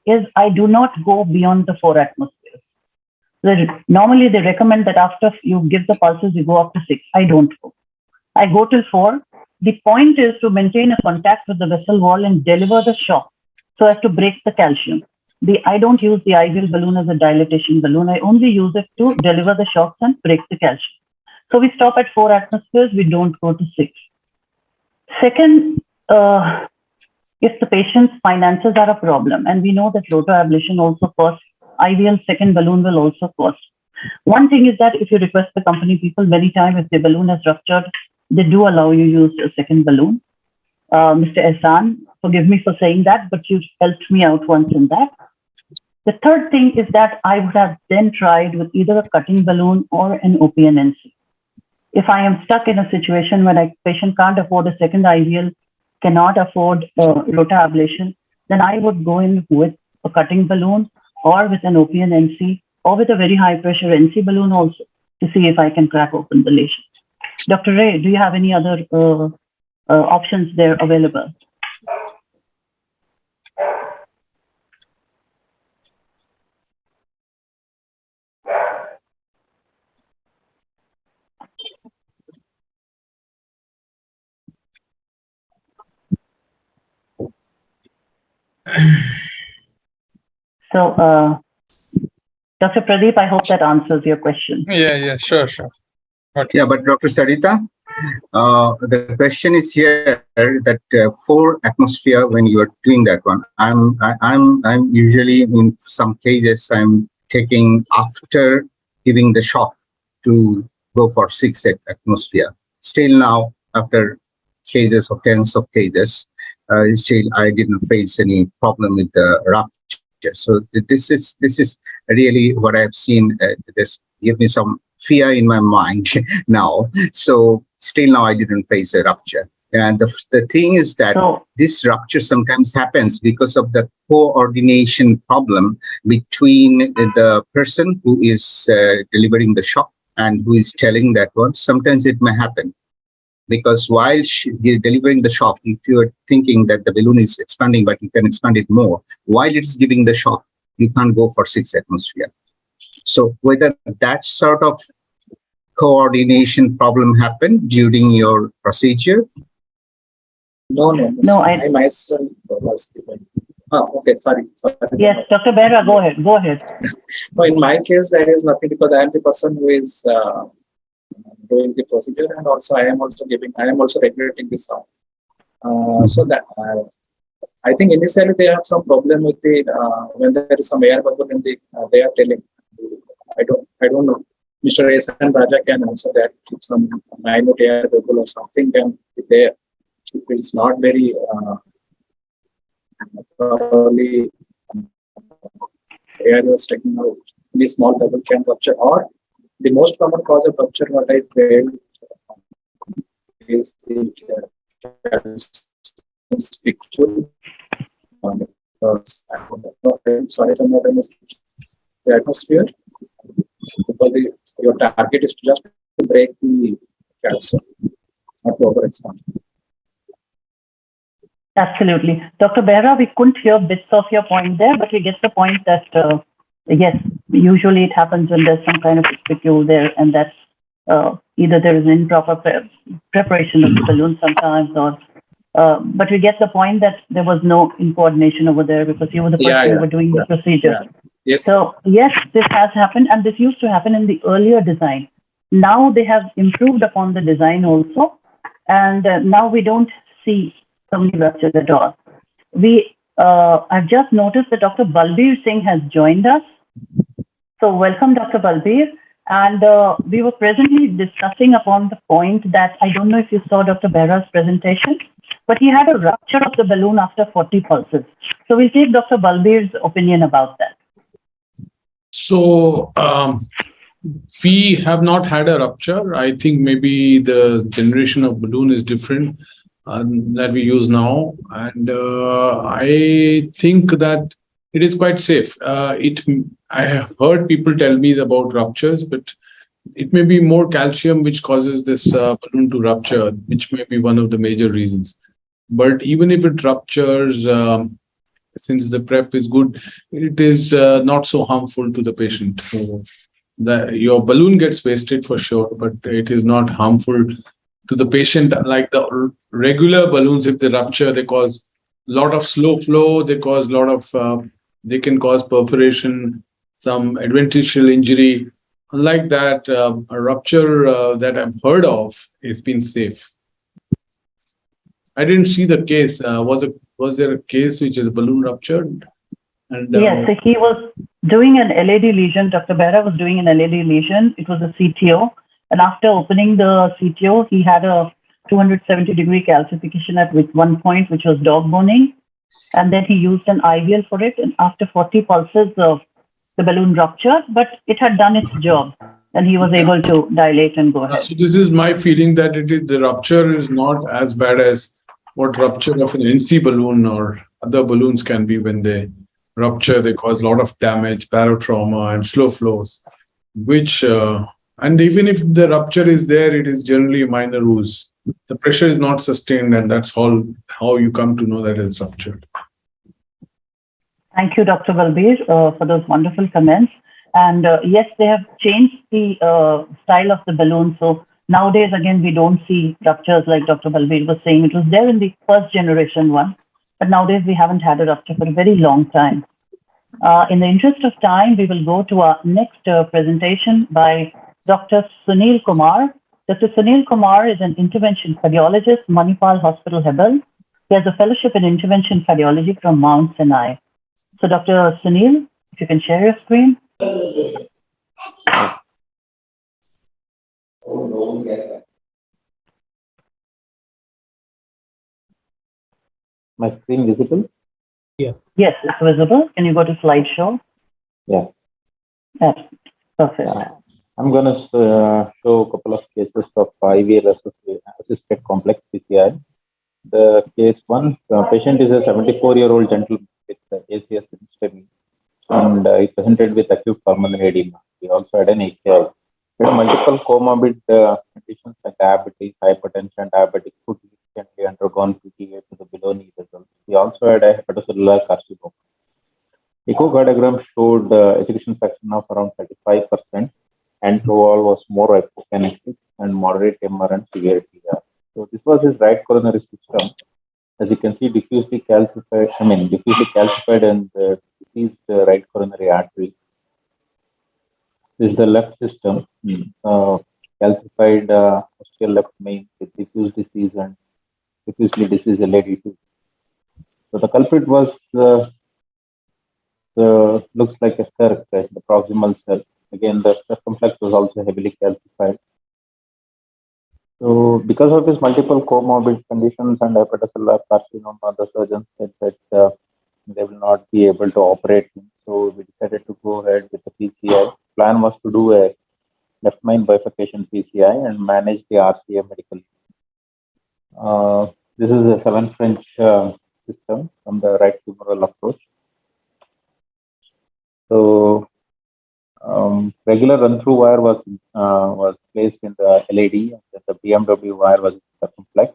is I do not go beyond the 4 atmospheres. Normally, they recommend that after you give the pulses, you go up to 6. I don't go. I go till 4. The point is to maintain a contact with the vessel wall and deliver the shock so as to break the calcium. I don't use the IVL balloon as a dilatation balloon. I only use it to deliver the shocks and break the calcium. So we stop at 4 atmospheres. We don't go to 6. Second, if the patient's finances are a problem, and we know that rotoablation also costs, IVL second balloon will also cost. One thing is that if you request the company people, many times if the balloon has ruptured, they do allow you use a second balloon. Mr. Ehsan, forgive me for saying that, but you helped me out once in that. The third thing is that I would have then tried with either a cutting balloon or an OPNNC. If I am stuck in a situation where a patient can't afford a second IVL, cannot afford rotoablation, then I would go in with a cutting balloon or with an OPNNC or with a very high pressure NC balloon also to see if I can crack open the lesion. Dr. Ray, do you have any other options there available? So, Dr. Pradeep, I hope that answers your question. Yeah, sure. Yeah, but Dr. Sarita, the question is here that 4 atmosphere when you are doing that one. I'm usually in some cases I'm taking after giving the shock to go for 6 atmosphere. Still now, after cases or tens of cases, still I didn't face any problem with the rupture. So this is really what I've seen. This give me some fear in my mind now. So still now I didn't face a rupture. And the thing is that this rupture sometimes happens because of the coordination problem between the person who is delivering the shock and who is telling that one. Sometimes it may happen because while you're delivering the shock, if you're thinking that the balloon is expanding, but you can expand it more, while it is giving the shock, you can't go for 6 atmosphere. So whether that sort of coordination problem happened during your procedure? No, I myself was given. Okay, sorry. Yes, Dr. Behra, go ahead. No, in my case, there is nothing because I am the person who is doing the procedure, and also I am also regulating the sound. So that I think initially they have some problem with the when there is some air bubble in the they are telling. I don't know. Mr. Ehsan Raja can answer that. If some minute air bubble or something can be there. If it's not very thoroughly air is taking out, any small bubble can rupture. Or the most common cause of rupture, what I felt, is the picture. Sorry, I'm not in the atmosphere. Because your target is just to break the calcium, not to overexpand. Absolutely. Dr. Behra, we couldn't hear bits of your point there, but we get the point that, yes, usually it happens when there's some kind of spicule there, and that's either there is improper preparation of the balloon sometimes, or but we get the point that there was no coordination over there because you were the person who were doing the procedure. Yes. So yes, this has happened, and this used to happen in the earlier design. Now they have improved upon the design also, and now we don't see so many ruptures at all. I've just noticed that Dr. Balbir Singh has joined us. So welcome, Dr. Balbir. And we were presently discussing upon the point that I don't know if you saw Dr. Behra's presentation, but he had a rupture of the balloon after 40 pulses. So we'll take Dr. Balbir's opinion about that. So we have not had a rupture. I think maybe the generation of balloon is different that we use now. And I think that it is quite safe. I have heard people tell me about ruptures, but it may be more calcium which causes this balloon to rupture, which may be one of the major reasons. But even if it ruptures, since the prep is good, it is not so harmful to the patient. So your balloon gets wasted for sure, but it is not harmful to the patient. Like the regular balloons, if they rupture, they cause a lot of slow flow. They cause a lot of, they can cause perforation, some adventitial injury. Unlike that, a rupture that I've heard of has been safe. I didn't see the case. Was there a case which is a balloon ruptured? And yes, so he was doing an LAD lesion. Dr. Behra was doing an LAD lesion. It was a CTO. And after opening the CTO, he had a 270-degree calcification at one point, which was dog boning. And then he used an IVL for it. And after 40 pulses, the balloon ruptured, but it had done its job. And he was able to dilate and go ahead. So this is my feeling that the rupture is not as bad as what rupture of an NC balloon or other balloons can be. When they rupture, they cause a lot of damage, barotrauma, and slow flows, which, and even if the rupture is there, it is generally a minor ooze. The pressure is not sustained, and that's all how you come to know that it's ruptured. Thank you, Dr. Balbir, for those wonderful comments. And yes, they have changed the style of the balloon. So nowadays, again, we don't see ruptures like Dr. Balbir was saying. It was there in the first generation one, but nowadays we haven't had a rupture for a very long time. In the interest of time, we will go to our next presentation by Dr. Sunil Kumar. Dr. Sunil Kumar is an intervention cardiologist, Manipal Hospital, Hebel. He has a fellowship in intervention cardiology from Mount Sinai. So Dr. Sunil, if you can share your screen. My screen visible? Yeah. Yes, it's visible. Can you go to slideshow? Yeah. Yes, perfect. I'm going to show a couple of cases of IVL assisted complex PCI. The case one, the patient is a 74-year-old gentleman with ACS instability, and he presented with acute pulmonary edema. He also had an AKI. He had multiple comorbid conditions like diabetes, hypertension, diabetic foot, recently undergone PTA to the below knee results. He also had a hepatocellular carcinoma. Echocardiogram showed ejection fraction of around 35%, and overall was more hypokinetic and moderate MR and severe TR. So this was his right coronary system. As you can see, diffusely calcified and diseased right coronary artery. This is the left system, calcified ostial left main with diffuse disease and diffusely diseased LAD2. So the culprit was looks like a circ, the proximal circ. Again, the circumflex was also heavily calcified. So, because of his multiple comorbid conditions and hepatocellular carcinoma, the surgeons said that they will not be able to operate him. So, we decided to go ahead with the PCI. Plan was to do a left main bifurcation PCI and manage the RCA medically. This is a 7 French system from the right femoral approach. So, regular run-through wire was placed in the LAD, and then the BMW wire was in the circumflex.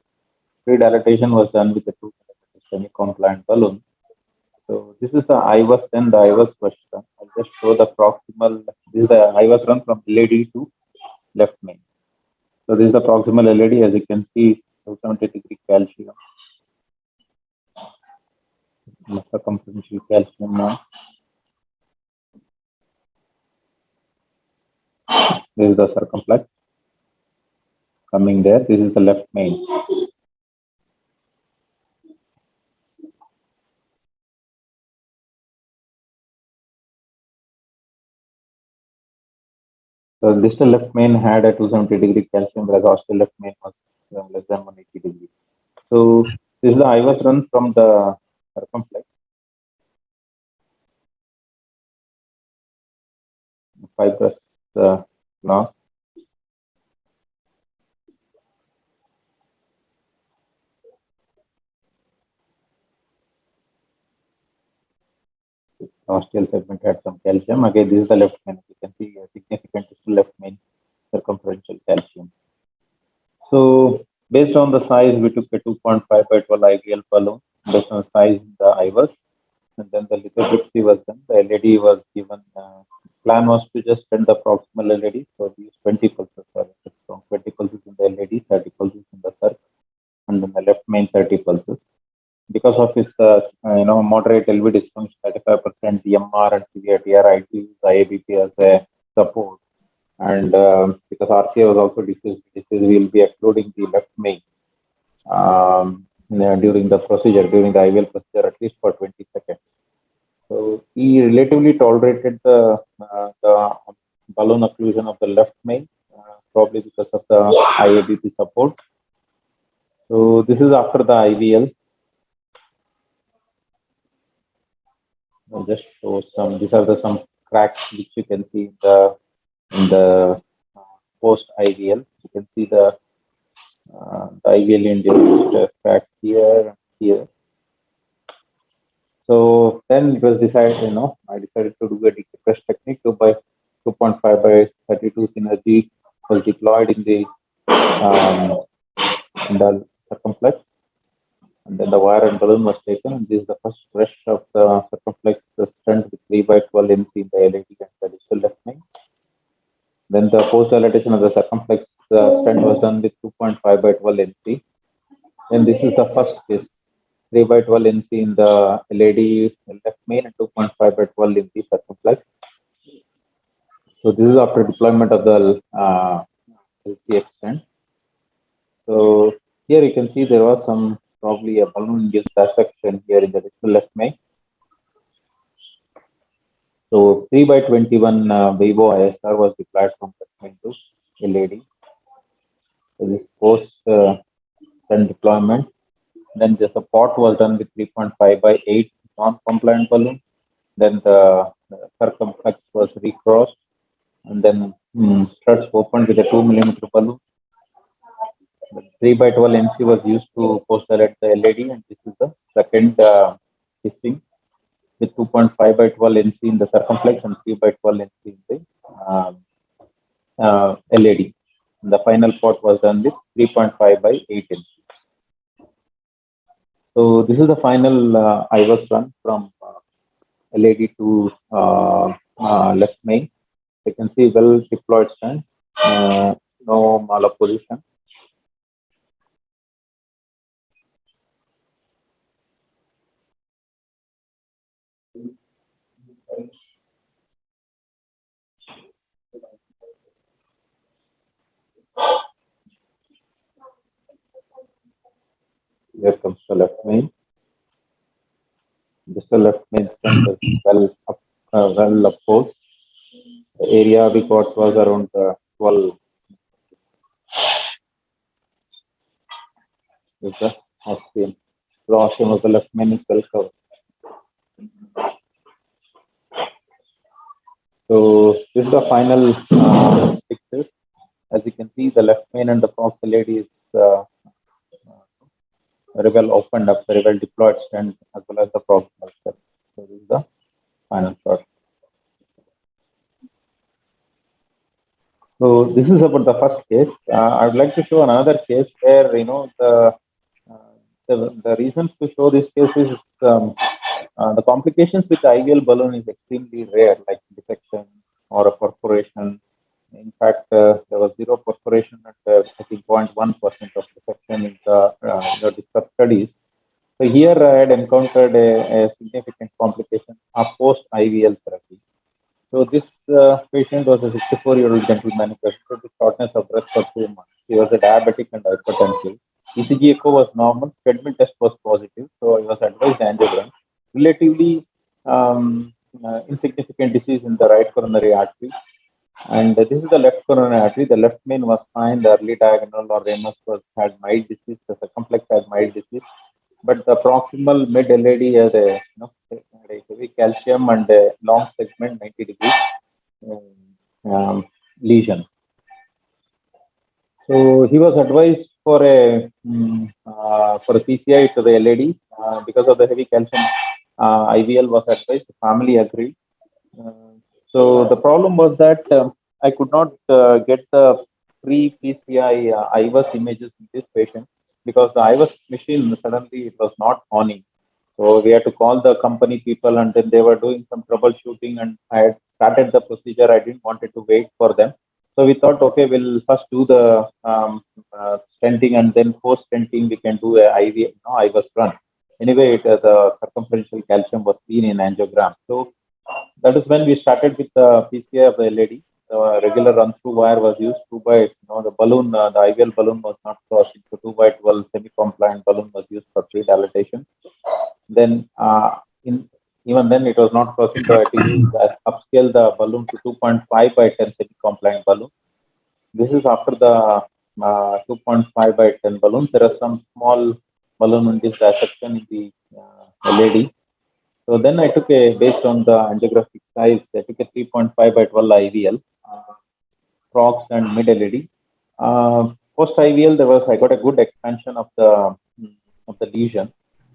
Pre-dilatation was done with the 2 mm semi-compliant balloon. So this is the IVUS, then the IVUS was done. I'll just show the proximal. This is the IVUS run from LAD to left main. So this is the proximal LED, as you can see, 270-degree calcium, circumferential calcium now. This is the circumflex coming there. This is the left main. So distal left main had a 270-degree calcium, whereas ostal left main was less than 180 degrees. So this is the IVUS run from the circumflex. Fibrous block. Ostial segment had some calcium. Again, this is the left main. You can see a significant left main circumferential calcium. So based on the size, we took a 2.5 by 12 IVL balloon based on size in the IVUS, and then the lithotripsy was done. The LED was given. Plan was to just send the proximal LED. So these 20 pulses are 20 pulses in the LED, 30 pulses in the circ, and then the left main 30 pulses. Because of his moderate LV dysfunction, 35% MR and severe TR, IABP as a support. And because RCA was also decreased, we will be excluding the left main during the procedure, during the IVL procedure, at least for 20 seconds. So he relatively tolerated the balloon occlusion of the left main, probably because of the IABP support. So this is after the IVL. I'll just show some. These are some cracks which you can see in the post IVL. You can see the IVL induced cracks here and here. So then it was decided, I decided to do a decompress technique. 2.5 by 32 synergy was deployed in the circumflex, and then the wire and balloon was taken. And this is the first brush of the circumflex stent with 3 by 12 NC in the LED and the distal left main. Then the post dilatation of the circumflex stent was done with 2.5 by 12 NC. And this is the first case. 3 by 12 NC in the LED left main and 2.5 by 12 in the circumflex. So this is after deployment of the LC extent. So here you can see there was probably a balloon-induced dissection here in the distal left main. So 3 by 21 Vivo ISR was deployed from left main to LED. So this post deployment. Then just a pot was done with 3.5 by 8 non-compliant balloon. Then the circumflex was recrossed, and then struts opened with a 2 millimeter balloon. The 3 by 12 NC was used to post dilate the LED, and this is the second testing with 2.5 by 12 NC in the circumflex and 3 by 12 NC in the LED. And the final pot was done with 3.5 by 8 NC. So this is the final IVUS run from LED to left main. You can see well deployed stand, no malopposition. Here comes the left main. This is the left main stand is well opposed. The area we got was around 12. This is the ostium. The ostium of the left main is well covered. So this is the final picture. As you can see, the left main and the prox LED is very well opened up, very well deployed stand, as well as the proximal step. So this is the final shot. So this is about the first case. I would like to show another case where the reasons to show this case is the complications with the IVL balloon is extremely rare, like dissection or a perforation In fact, there was zero perforation at I think 0.1% of dissection in the disturbed studies. So here I had encountered a significant complication of post-IVL therapy. So this patient was a 64-year-old gentleman who presented with shortness of breath for 2 months. He was a diabetic and hypertensive. ECG echo was normal. Treadmill test was positive. So I was advised angiogram. Relatively insignificant disease in the right coronary artery. And this is the left coronary artery. The left main was fine. The early diagonal or ramus had mild disease. The circumflex had mild disease. But the proximal mid LAD had had a heavy calcium and a long segment 90 degrees lesion. So he was advised for a PCI to the LAD because of the heavy calcium. IVL was advised. The family agreed. So the problem was that I could not get the pre-PCI IVUS images in this patient because the IVUS machine suddenly it was not on. So we had to call the company people, and then they were doing some troubleshooting, and I had started the procedure. I didn't wanted to wait for them. So we thought, okay, we'll first do the stenting, and then post stenting we can do a IVUS run. Anyway, the circumferential calcium was seen in angiogram. So that is when we started with the PCI of the LAD. The regular run-through wire was used. 2 by the balloon, the IVL balloon was not crossing. So 2 by 12 semi-compliant balloon was used for pre-dilatation. Then even then it was not crossing. So I had to use upscale the balloon to 2.5 by 10 semi-compliant balloon. This is after the 2.5 by 10 balloons. There are some small balloon in this dissection in the LAD. So then I took based on the angiographic size, I took a 3.5 by 12 IVL, prox and mid LED. Post IVL, I got a good expansion of the lesion.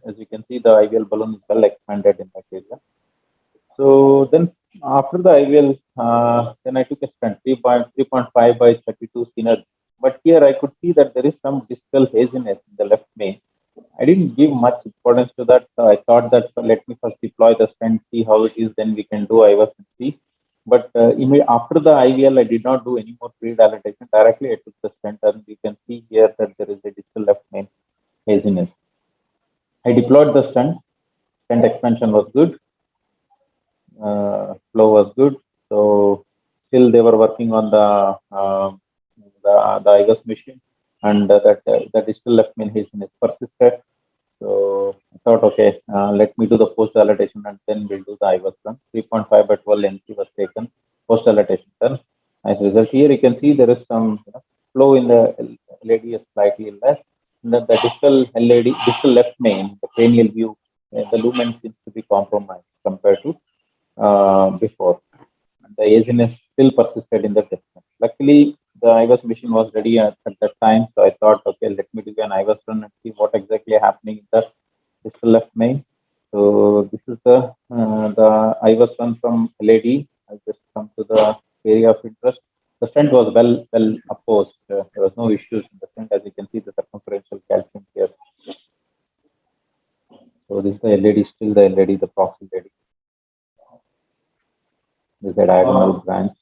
As you can see, the IVL balloon is well expanded in that area. So then after the IVL, then I took a stent 3.5 by 32 synergy. But here I could see that there is some distal haziness in the left main. I didn't give much importance to that. I thought that let me first deploy the stent, see how it is, then we can do IVUS and see. But after the IVL, I did not do any more pre-dilatation. Directly, I took the stent, and you can see here that there is a distal left main haziness. I deployed the stent. Stent expansion was good. Flow was good. So still they were working on the IVUS machine, and that distal left main haziness persisted. So I thought, okay, let me do the post dilatation, and then we'll do the IVUS run. 3.5 by 12 NC was taken post dilatation. Then, as a result, here you can see there is some flow in the LAD is slightly less. And then the distal left main, the cranial view, the lumen seems to be compromised compared to before. And the haziness still persisted in the distance. Luckily, the IVUS machine was ready at that time, so I thought, okay, let me do an IVUS run and see what exactly happening in the distal left main. So this is the IVUS run from LAD. I just come to the area of interest. The stent was well opposed. There was no issues in the stent, as you can see the circumferential calcium here. So this is the LAD, still the LAD, the proxy LAD. This is the diagonal branch.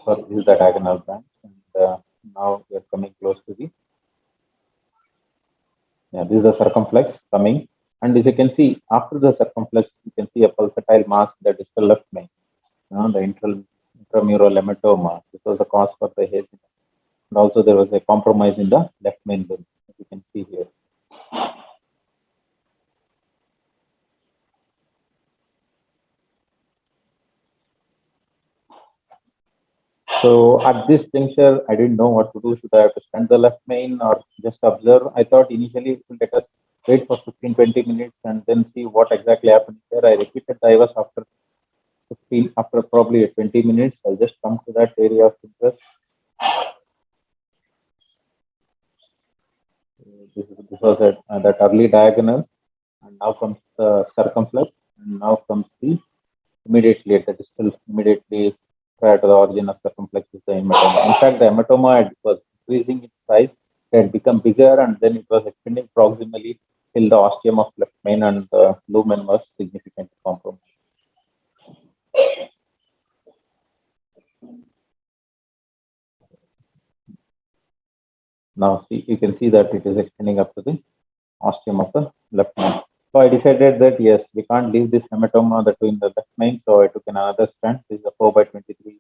Sorry, this is the diagonal branch, and now we are coming close to the. Yeah, this is the circumflex coming, and as you can see, after the circumflex, you can see a pulsatile mass that is the left main. The intramural hematoma. This was the cause for the haziness. And also there was a compromise in the left main limb, as you can see here. So at this juncture, I didn't know what to do. Should I have to stent the left main or just observe? I thought initially it will let us wait for 15-20 minutes and then see what exactly happened here. I repeated the IVUS after probably 20 minutes. I'll just come to that area of interest. This was that early diagonal, and now comes the circumflex, and now comes the immediately at the distal, immediately prior to the origin of circumflex is the hematoma. In fact, the hematoma was increasing its size had become bigger, and then it was extending proximally till the ostium of left main, and the lumen was significantly compromised. Now see, you can see that it is extending up to the ostium of the left main. So I decided that yes, we can't leave this hematoma between the left main. So I took another stent. This is a 4x23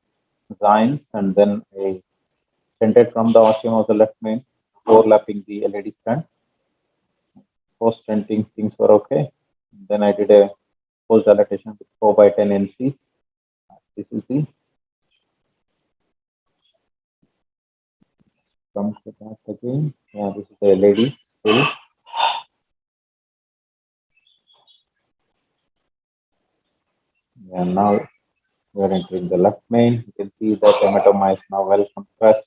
Zions, and then I stented from the ostium of the left main, overlapping the LED stent. Post stenting, things were okay. Then I did a post dilatation with 4x10 NC. This is the come to that again. Yeah, this is the LED still. And now we are entering the left main. You can see that hematoma is now well compressed,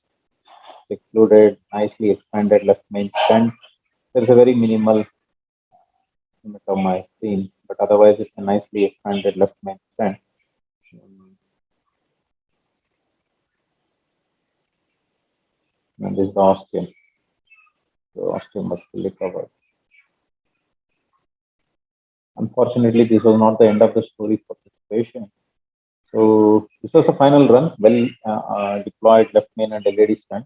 excluded, nicely expanded left main stent. There's a very minimal hematoma is seen, but otherwise it's a nicely expanded left main stent. And this is the ostium. The ostium was fully covered. Unfortunately, this was not the end of the story for this patient. So this was the final run, well deployed left main and LED stent.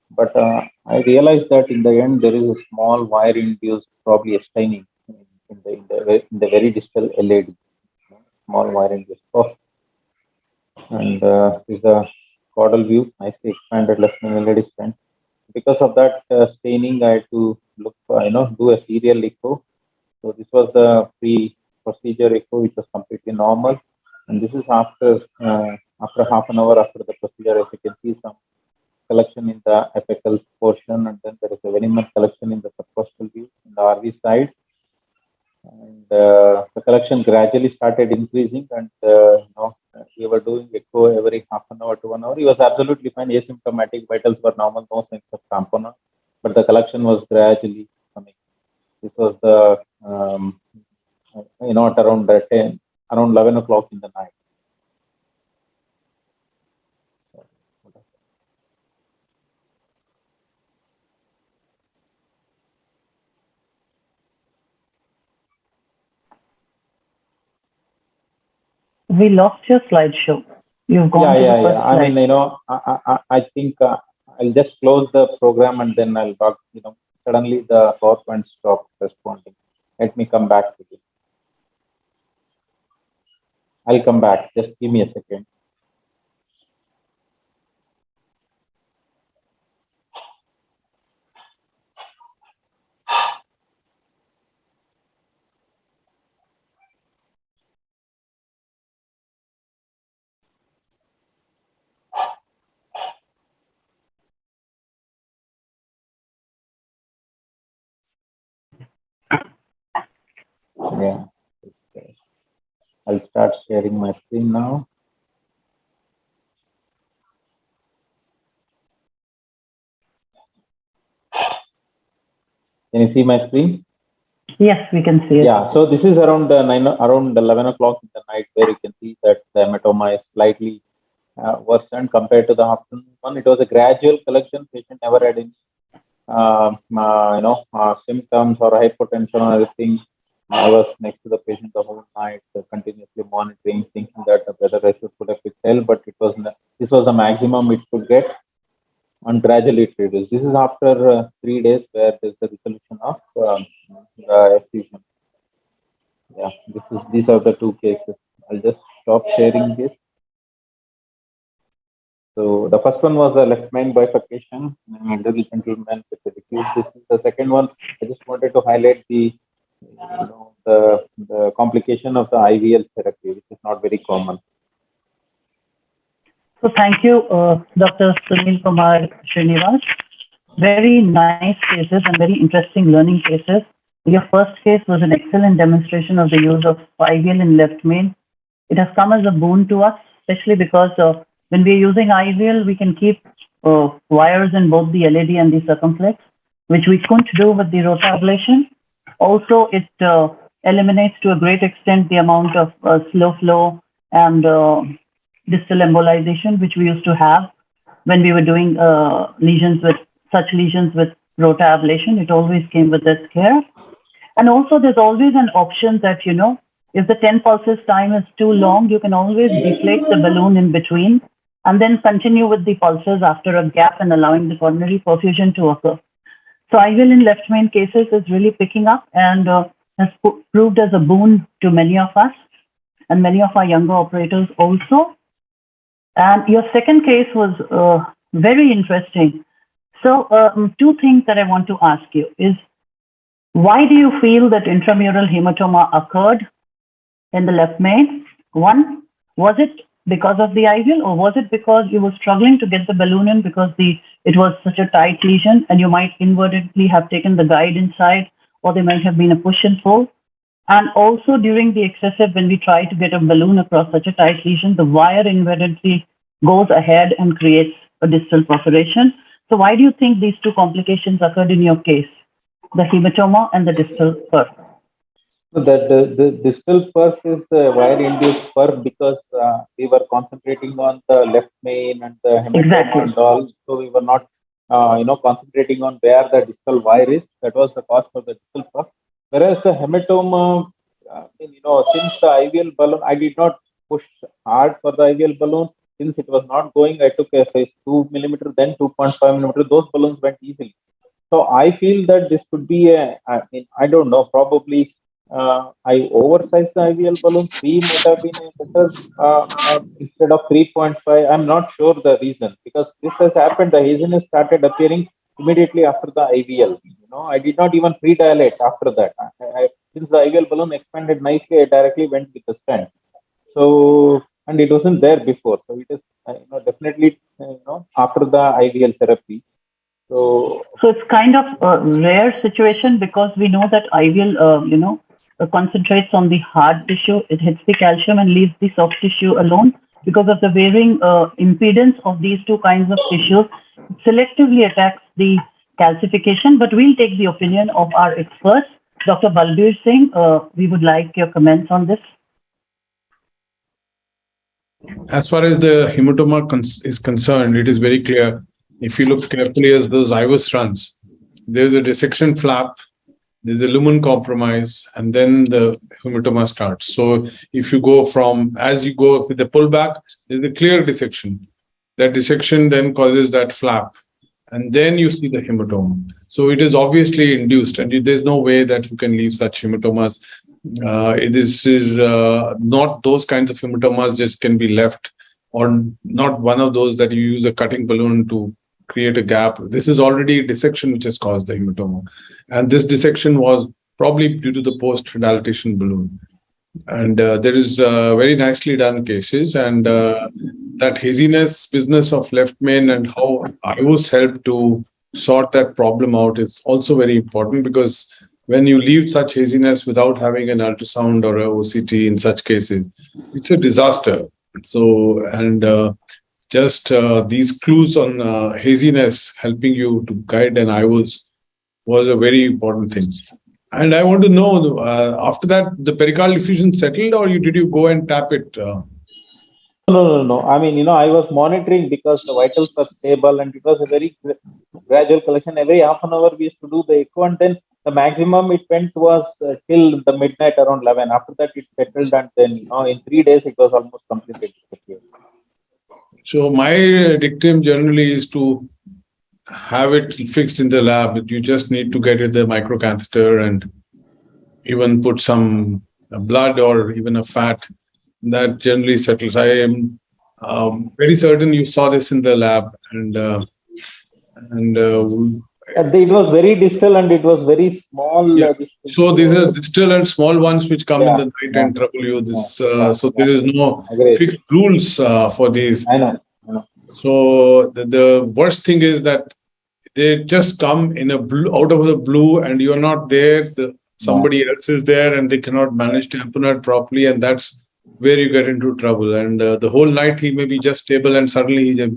But I realized that in the end there is a small wire-induced probably staining in the very distal LED, small wire-induced. And this is the caudal view, nicely expanded left main LED stent. Because of that staining, I had to look, do a serial echo. So this was the pre-procedure echo, which was completely normal. And this is after half an hour after the procedure, as you can see some collection in the apical portion, and then there is a very much collection in the subcostal view in the RV side. And the collection gradually started increasing, and we were doing echo every half an hour to 1 hour. He was absolutely fine, asymptomatic, vitals were normal, no signs of tamponade, but the collection was gradually coming. This was the at around 11 o'clock in the night. We lost your slideshow. You've gone to the first slide. I mean, I think I'll just close the program and then I'll talk. Suddenly the PowerPoint stopped responding. Let me come back to it. I'll come back. Just give me a second. Yeah. I'll start sharing my screen now. Can you see my screen? Yes, we can see it. Yeah, so this is around 11 o'clock in the night, where you can see that the hematoma is slightly worsened compared to the afternoon one. It was a gradual collection. Patient never had any symptoms or hypotension or anything. I was next to the patient the whole night, continuously monitoring, thinking that the better result could have tell, but this was the maximum it could get, and gradually it reduced. This is after 3 days where there's the resolution of the effusion. Yeah, these are the two cases. I'll just stop sharing this. So the first one was the left main bifurcation, elderly gentleman with the diffuse. This is the second one. I just wanted to highlight the complication of the IVL therapy, which is not very common. So thank you, Dr. Sunil Kumar Srinivas. Very nice cases and very interesting learning cases. Your first case was an excellent demonstration of the use of IVL in left main. It has come as a boon to us, especially because when we're using IVL, we can keep wires in both the LED and the circumflex, which we couldn't do with the rotablation. Also, it eliminates to a great extent the amount of slow flow and distal embolization, which we used to have when we were doing lesions with rota ablation. It always came with that scare. And also, there's always an option that, if the 10 pulses time is too long, you can always deflate the balloon in between and then continue with the pulses after a gap and allowing the coronary perfusion to occur. So IVL in left main cases is really picking up and has proved as a boon to many of us and many of our younger operators also. And your second case was very interesting. So two things that I want to ask you is, why do you feel that intramural hematoma occurred in the left main? One, was it because of the IVL, or was it because you were struggling to get the balloon in because it was such a tight lesion and you might inadvertently have taken the guide inside, or there might have been a push and pull? And also during the excessive, when we try to get a balloon across such a tight lesion, the wire inadvertently goes ahead and creates a distal perforation. So why do you think these two complications occurred in your case, the hematoma and the distal perf? So the distal perf is wire-induced perf because we were concentrating on the left main and the hematoma and all. So we were not, concentrating on where the distal wire is. That was the cause for the distal perf. Whereas the hematoma, since the IVL balloon, I did not push hard for the IVL balloon. Since it was not going, I took a 2 millimeter, then 2.5 millimeter. Those balloons went easily. So I feel that this could be I don't know, probably I oversized the IVL balloon. 3 might have been better instead of 3.5. I'm not sure the reason, because this has happened. The haziness started appearing immediately after the IVL. I did not even pre-dilate after that. Since the IVL balloon expanded nicely, I directly went with the stent. So, and it wasn't there before. So it is definitely after the IVL therapy. So it's kind of a rare situation because we know that IVL, concentrates on the hard tissue. It hits the calcium and leaves the soft tissue alone. Because of the varying impedance of these two kinds of tissues, it selectively attacks the calcification. But we'll take the opinion of our experts. Dr. Balbir Singh, we would like your comments on this. As far as the hematoma is concerned, it is very clear. If you look carefully at those IVUS runs, there's a dissection flap, there's a lumen compromise, and then the hematoma starts. So if you go as you go with the pullback, there's a clear dissection. That dissection then causes that flap, and then you see the hematoma. So it is obviously induced, and there's no way that you can leave such hematomas. This is not those kinds of hematomas just can be left, or not one of those that you use a cutting balloon to create a gap. This is already a dissection which has caused the hematoma. And this dissection was probably due to the post-dilatation balloon. And there is very nicely done cases. And that haziness business of left main and how IVUS helped to sort that problem out is also very important, because when you leave such haziness without having an ultrasound or a OCT in such cases, it's a disaster. So, and just these clues on haziness helping you to guide an IVUS was a very important thing. And I want to know, after that, the pericardial effusion settled, or did you go and tap it? No. I mean, I was monitoring because the vitals were stable and it was a very gradual collection. Every half an hour we used to do the echo, and then the maximum it went was till the midnight around 11. After that, it settled, and then in 3 days it was almost completely disappeared. So my dictum generally is to have it fixed in the lab. You just need to get it the microcatheter and even put some blood or even a fat. That generally settles. I am very certain you saw this in the lab, and it was very distal and it was very small. Yeah. So these are distal and small ones which come in the night and trouble you. So there is no fixed rules for these. I know. So the worst thing is that they just come in out of the blue, and you're not there. Somebody else is there, and they cannot manage tamponade properly, and that's where you get into trouble. And the whole night he may be just stable, and suddenly he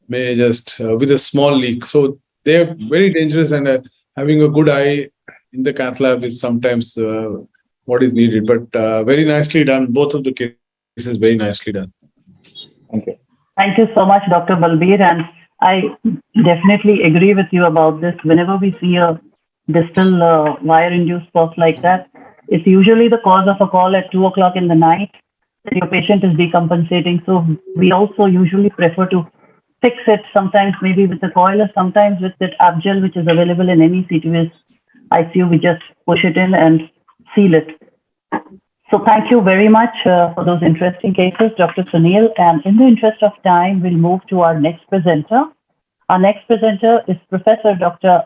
may just with a small leak. So they're very dangerous, and having a good eye in the cath lab is sometimes what is needed. But very nicely done. Both of the cases very nicely done. Thank you. Thank you so much, Dr. Balbir. And I definitely agree with you about this. Whenever we see a distal wire-induced cough like that, it's usually the cause of a call at 2 o'clock in the night that your patient is decompensating. So we also usually prefer to fix it, sometimes maybe with a coil or sometimes with that Abgel, which is available in any CTS ICU. We just push it in and seal it. So thank you very much for those interesting cases, Dr. Sunil. And in the interest of time, we'll move to our next presenter. Our next presenter is Professor Dr.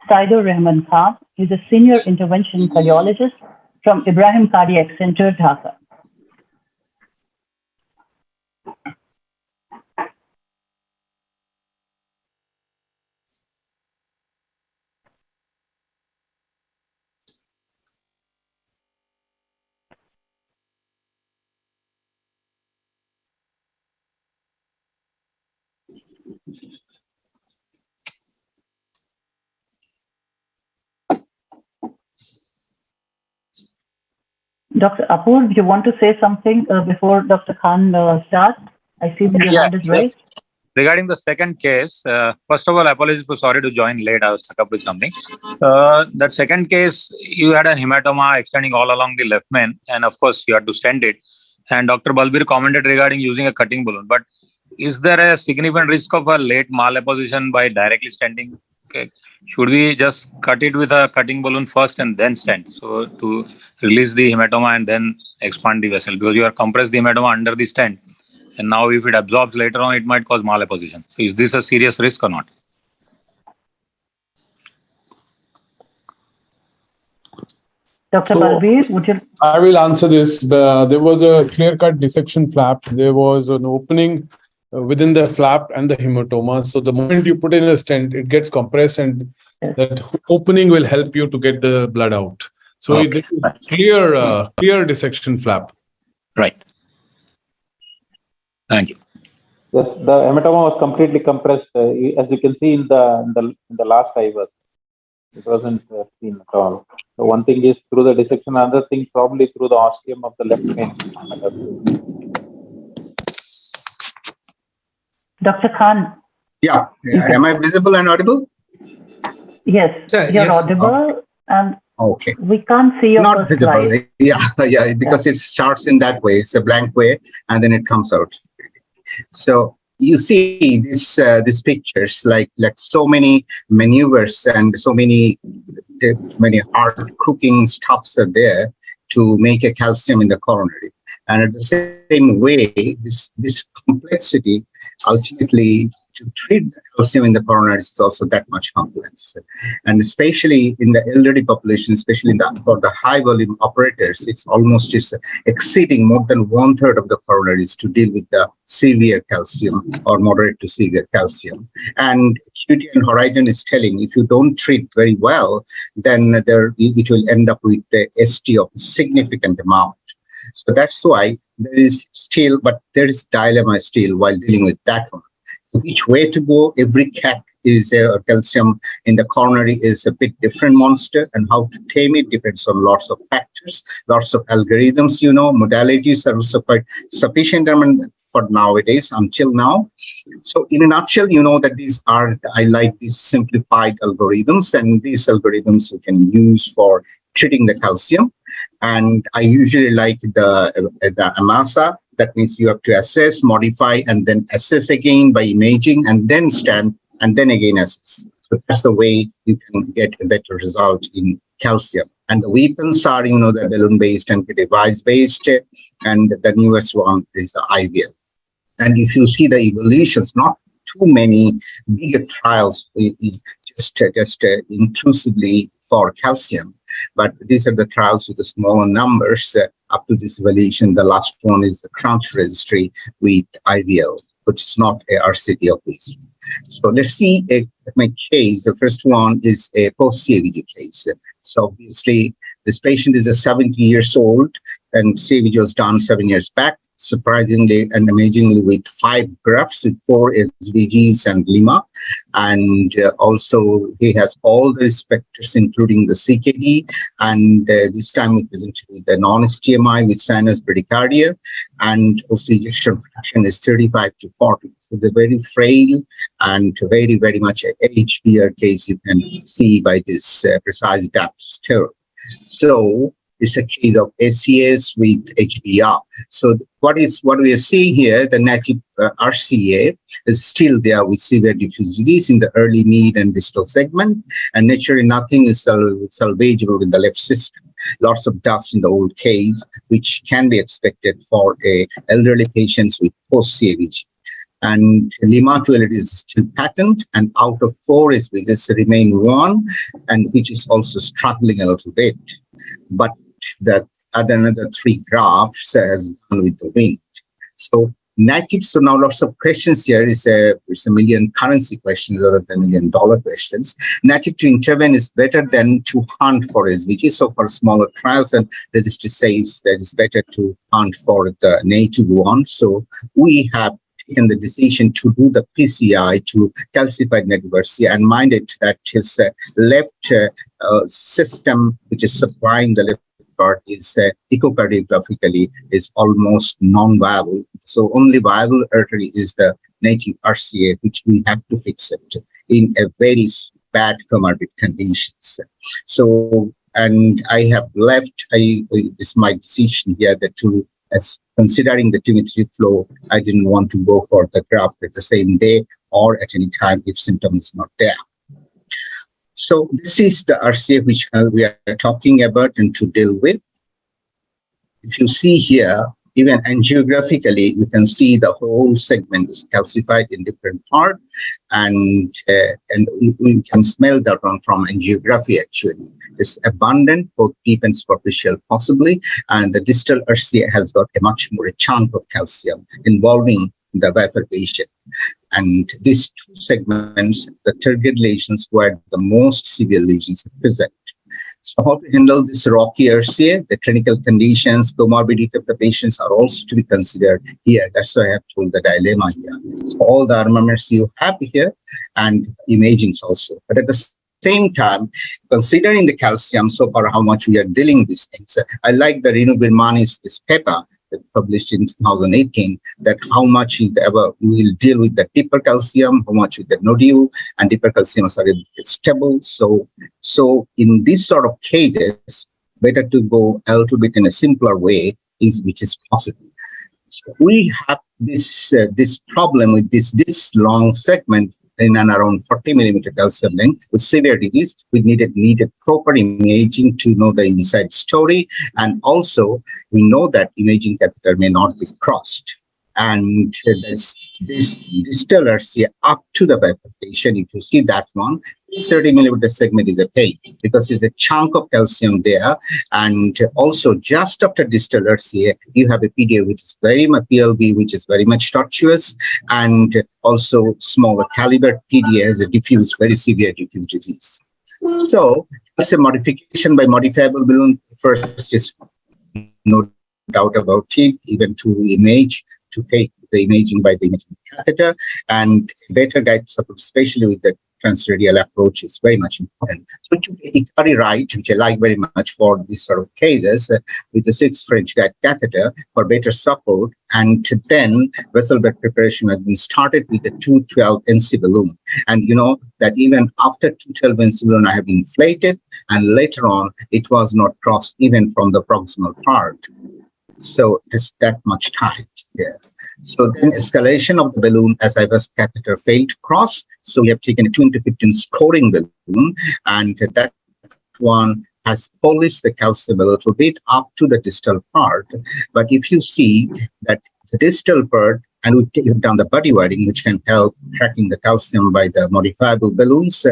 Saidur Rahman Khan. He's a senior intervention cardiologist from Ibrahim Cardiac Center, Dhaka. Dr. Apoor, you want to say something before Dr. Khan starts? I see that your hand is raised. Regarding the second case, first of all, apologies for sorry to join late. I was stuck up with something. That second case, you had a hematoma extending all along the left main, and of course, you had to stent it. And Dr. Balbir commented regarding using a cutting balloon. But is there a significant risk of a late malapposition by directly stenting? Okay. Should we just cut it with a cutting balloon first and then stent? So to release the hematoma and then expand the vessel, because you are compressed the hematoma under the stent. And now if it absorbs later on, it might cause malapposition. So is this a serious risk or not? Dr. Balbir, would you? I will answer this. There was a clear-cut dissection flap. There was an opening within the flap and the hematoma. So the moment you put in a stent, it gets compressed and that opening will help you to get the blood out. So Okay. this is clear dissection flap. Right. Thank you. Yes, the hematoma was completely compressed, as you can see in the last fibers. It wasn't seen at all. So one thing is through the dissection, another thing probably through the ostium of the left main. Dr. Khan. Yeah. Am I visible and audible? Yes, Sir, you're yes. audible and Okay. we can't see your Not first visible. slide. Yeah, because it starts in that way. It's a blank way, and then it comes out. So you see these pictures, like so many maneuvers and so many hard cooking stuffs are there to make a calcium in the coronary. And at the same way, this complexity ultimately to treat the calcium in the coronary is also that much complex. And especially in the elderly population, especially for the high volume operators, it's exceeding more than 1/3 of the coronaries to deal with the severe calcium or moderate to severe calcium. And QT and Horizon is telling if you don't treat very well, then it will end up with the ST of a significant amount. So that's why there is dilemma still while dealing with that one. Which way to go? Every cat is calcium in the coronary is a bit different monster, and how to tame it depends on lots of factors, lots of algorithms. Modalities are also quite sufficient for nowadays until now. So in a nutshell, that I like these simplified algorithms, and these algorithms you can use for treating the calcium. And I usually like the AMASA. That means you have to assess, modify, and then assess again by imaging, and then stent, and then again assess. So that's the way you can get a better result in calcium. And the weapons are, the balloon-based and device-based, and the newest one is the IVL. And if you see the evolutions, not too many bigger trials, just inclusively for calcium, but these are the trials with the smaller numbers up to this evaluation. The last one is the crunch registry with IVL, which is not a RCT obviously. So let's see my case. The first one is a post-CAVG case. So obviously this patient is 70 years old and CAVG was done 7 years back. surprisingly and amazingly, with 5 grafts with 4 SVGs and Lima. And also he has all the respectors, including the CKD. And this time we presented with the non-STMI with sinus bradycardia, and also ejection fraction is 35 to 40. So they're very frail and very, very much a HBR case you can see by this precise depth stir. So it's a case of ACS with HBR. So what we are seeing here, the native RCA is still there with severe diffuse disease in the early, mid, and distal segment, and naturally nothing is salvageable in the left system. Lots of dust in the old case, which can be expected for elderly patients with post-CABG. And Lima 12 is still patent, and out of 4 SVGs remain 1, and which is also struggling a little bit. But that another 3 grafts has gone with the wind. So native. So now lots of questions here. It's a million currency questions rather than $1 million questions. Native to intervene is better than to hunt for SVG. So for smaller trials, and registry says that it's better to hunt for the native one. So we have taken the decision to do the PCI to calcified network RCA, and minded that his left system, which is supplying the left part, is echocardiographically is almost non-viable. So only viable artery is the native RCA, which we have to fix it in a very bad comorbid conditions. So, and I have left, it's my decision here that to, as considering the telemetry flow, I didn't want to go for the graft at the same day or at any time if symptom is not there. So this is the RCA which we are talking about and to deal with. If you see here, even angiographically, you can see the whole segment is calcified in different parts, and we can smell that one from angiography actually. It's abundant, both deep and superficial possibly, and the distal RCA has got a much more a chunk of calcium involving the bifurcation. And these 2 segments, the target lesions where the most severe lesions are present. So how to handle this rocky RCA? The clinical conditions, comorbidity of the patients are also to be considered here. That's why I have told the dilemma here. So all the armaments you have here and imagings also. But at the same time, considering the calcium, so far how much we are dealing with these things. I like the Renu Birmani's this paper published in 2018, that how much we will deal with the deeper calcium, how much with the nodule, and deeper calcium are stable. So in these sort of cases, better to go a little bit in a simpler way, which is possible. So we have this problem with this long segment in and around 40 millimeter calcium length with severe disease. We needed proper imaging to know the inside story, and also we know that imaging catheter may not be crossed. And this distal RCA up to the bifurcation, if you see that one, 30 millimeter segment is a pain because there's a chunk of calcium there. And also just after distal RCA, you have a PDA which is very much PLV, which is very much tortuous, and also smaller caliber PDA has a diffuse, very severe diffuse disease. So it's a modification by modifiable balloon. First is no doubt about it, even to image, to take the imaging by the imaging catheter, and better guide support, especially with the transradial approach, is very much important. So to get Ikari right, which I like very much for these sort of cases, with the 6 French guide catheter for better support, and then vessel bed preparation has been started with the 212 NC balloon. And you know that even after 212 NC balloon, I have inflated, and later on it was not crossed even from the proximal part. So it's that much tight there. So then escalation of the balloon as IVUS catheter failed to cross. So we have taken a 2x15 scoring balloon, and that one has polished the calcium a little bit up to the distal part. But if you see that the distal part, and we take down the body wiring, which can help tracking the calcium by the modifiable balloons,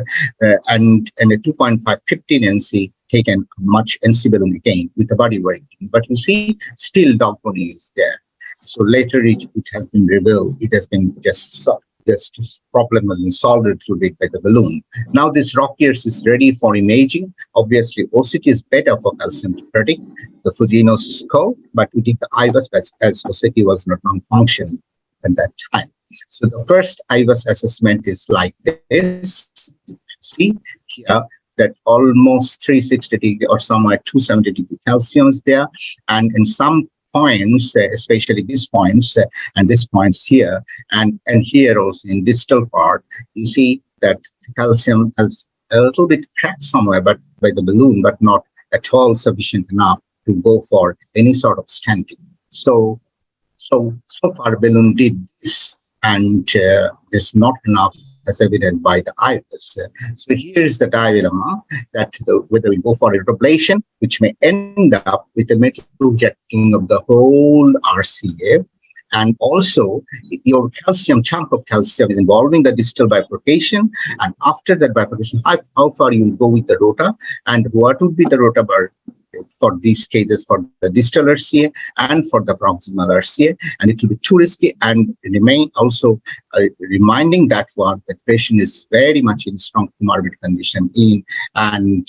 and a 2.5 15 NC taken much NC balloon again with the body wiring. But you see, still dog bony is there. So later it has been revealed, it has been just this problem has been solved a little bit by the balloon. Now this rock ears is ready for imaging. Obviously, OCT is better for calcium to predict the Fujino's score, but we did the IVUS as OCT was not non-functioning at that time. So the first IVUS assessment is like this. See here that almost 360 degree or somewhere 270 degree calcium is there, and in some points, especially these points and these points here, and here also in distal part, you see that calcium has a little bit cracked somewhere, but by the balloon, but not at all sufficient enough to go for any sort of stenting. So far balloon did this, and this is not enough as evident by the IVUS. So here is the dilemma that whether we go for ablation, which may end up with the metal jetting of the whole RCA, and also your calcium, chunk of calcium is involving the distal bifurcation, and after that bifurcation, how far you will go with the rota, and what would be the rota bar for these cases for the distal RCA and for the proximal RCA, and it will be too risky, and remain also reminding that one that patient is very much in strong comorbid condition and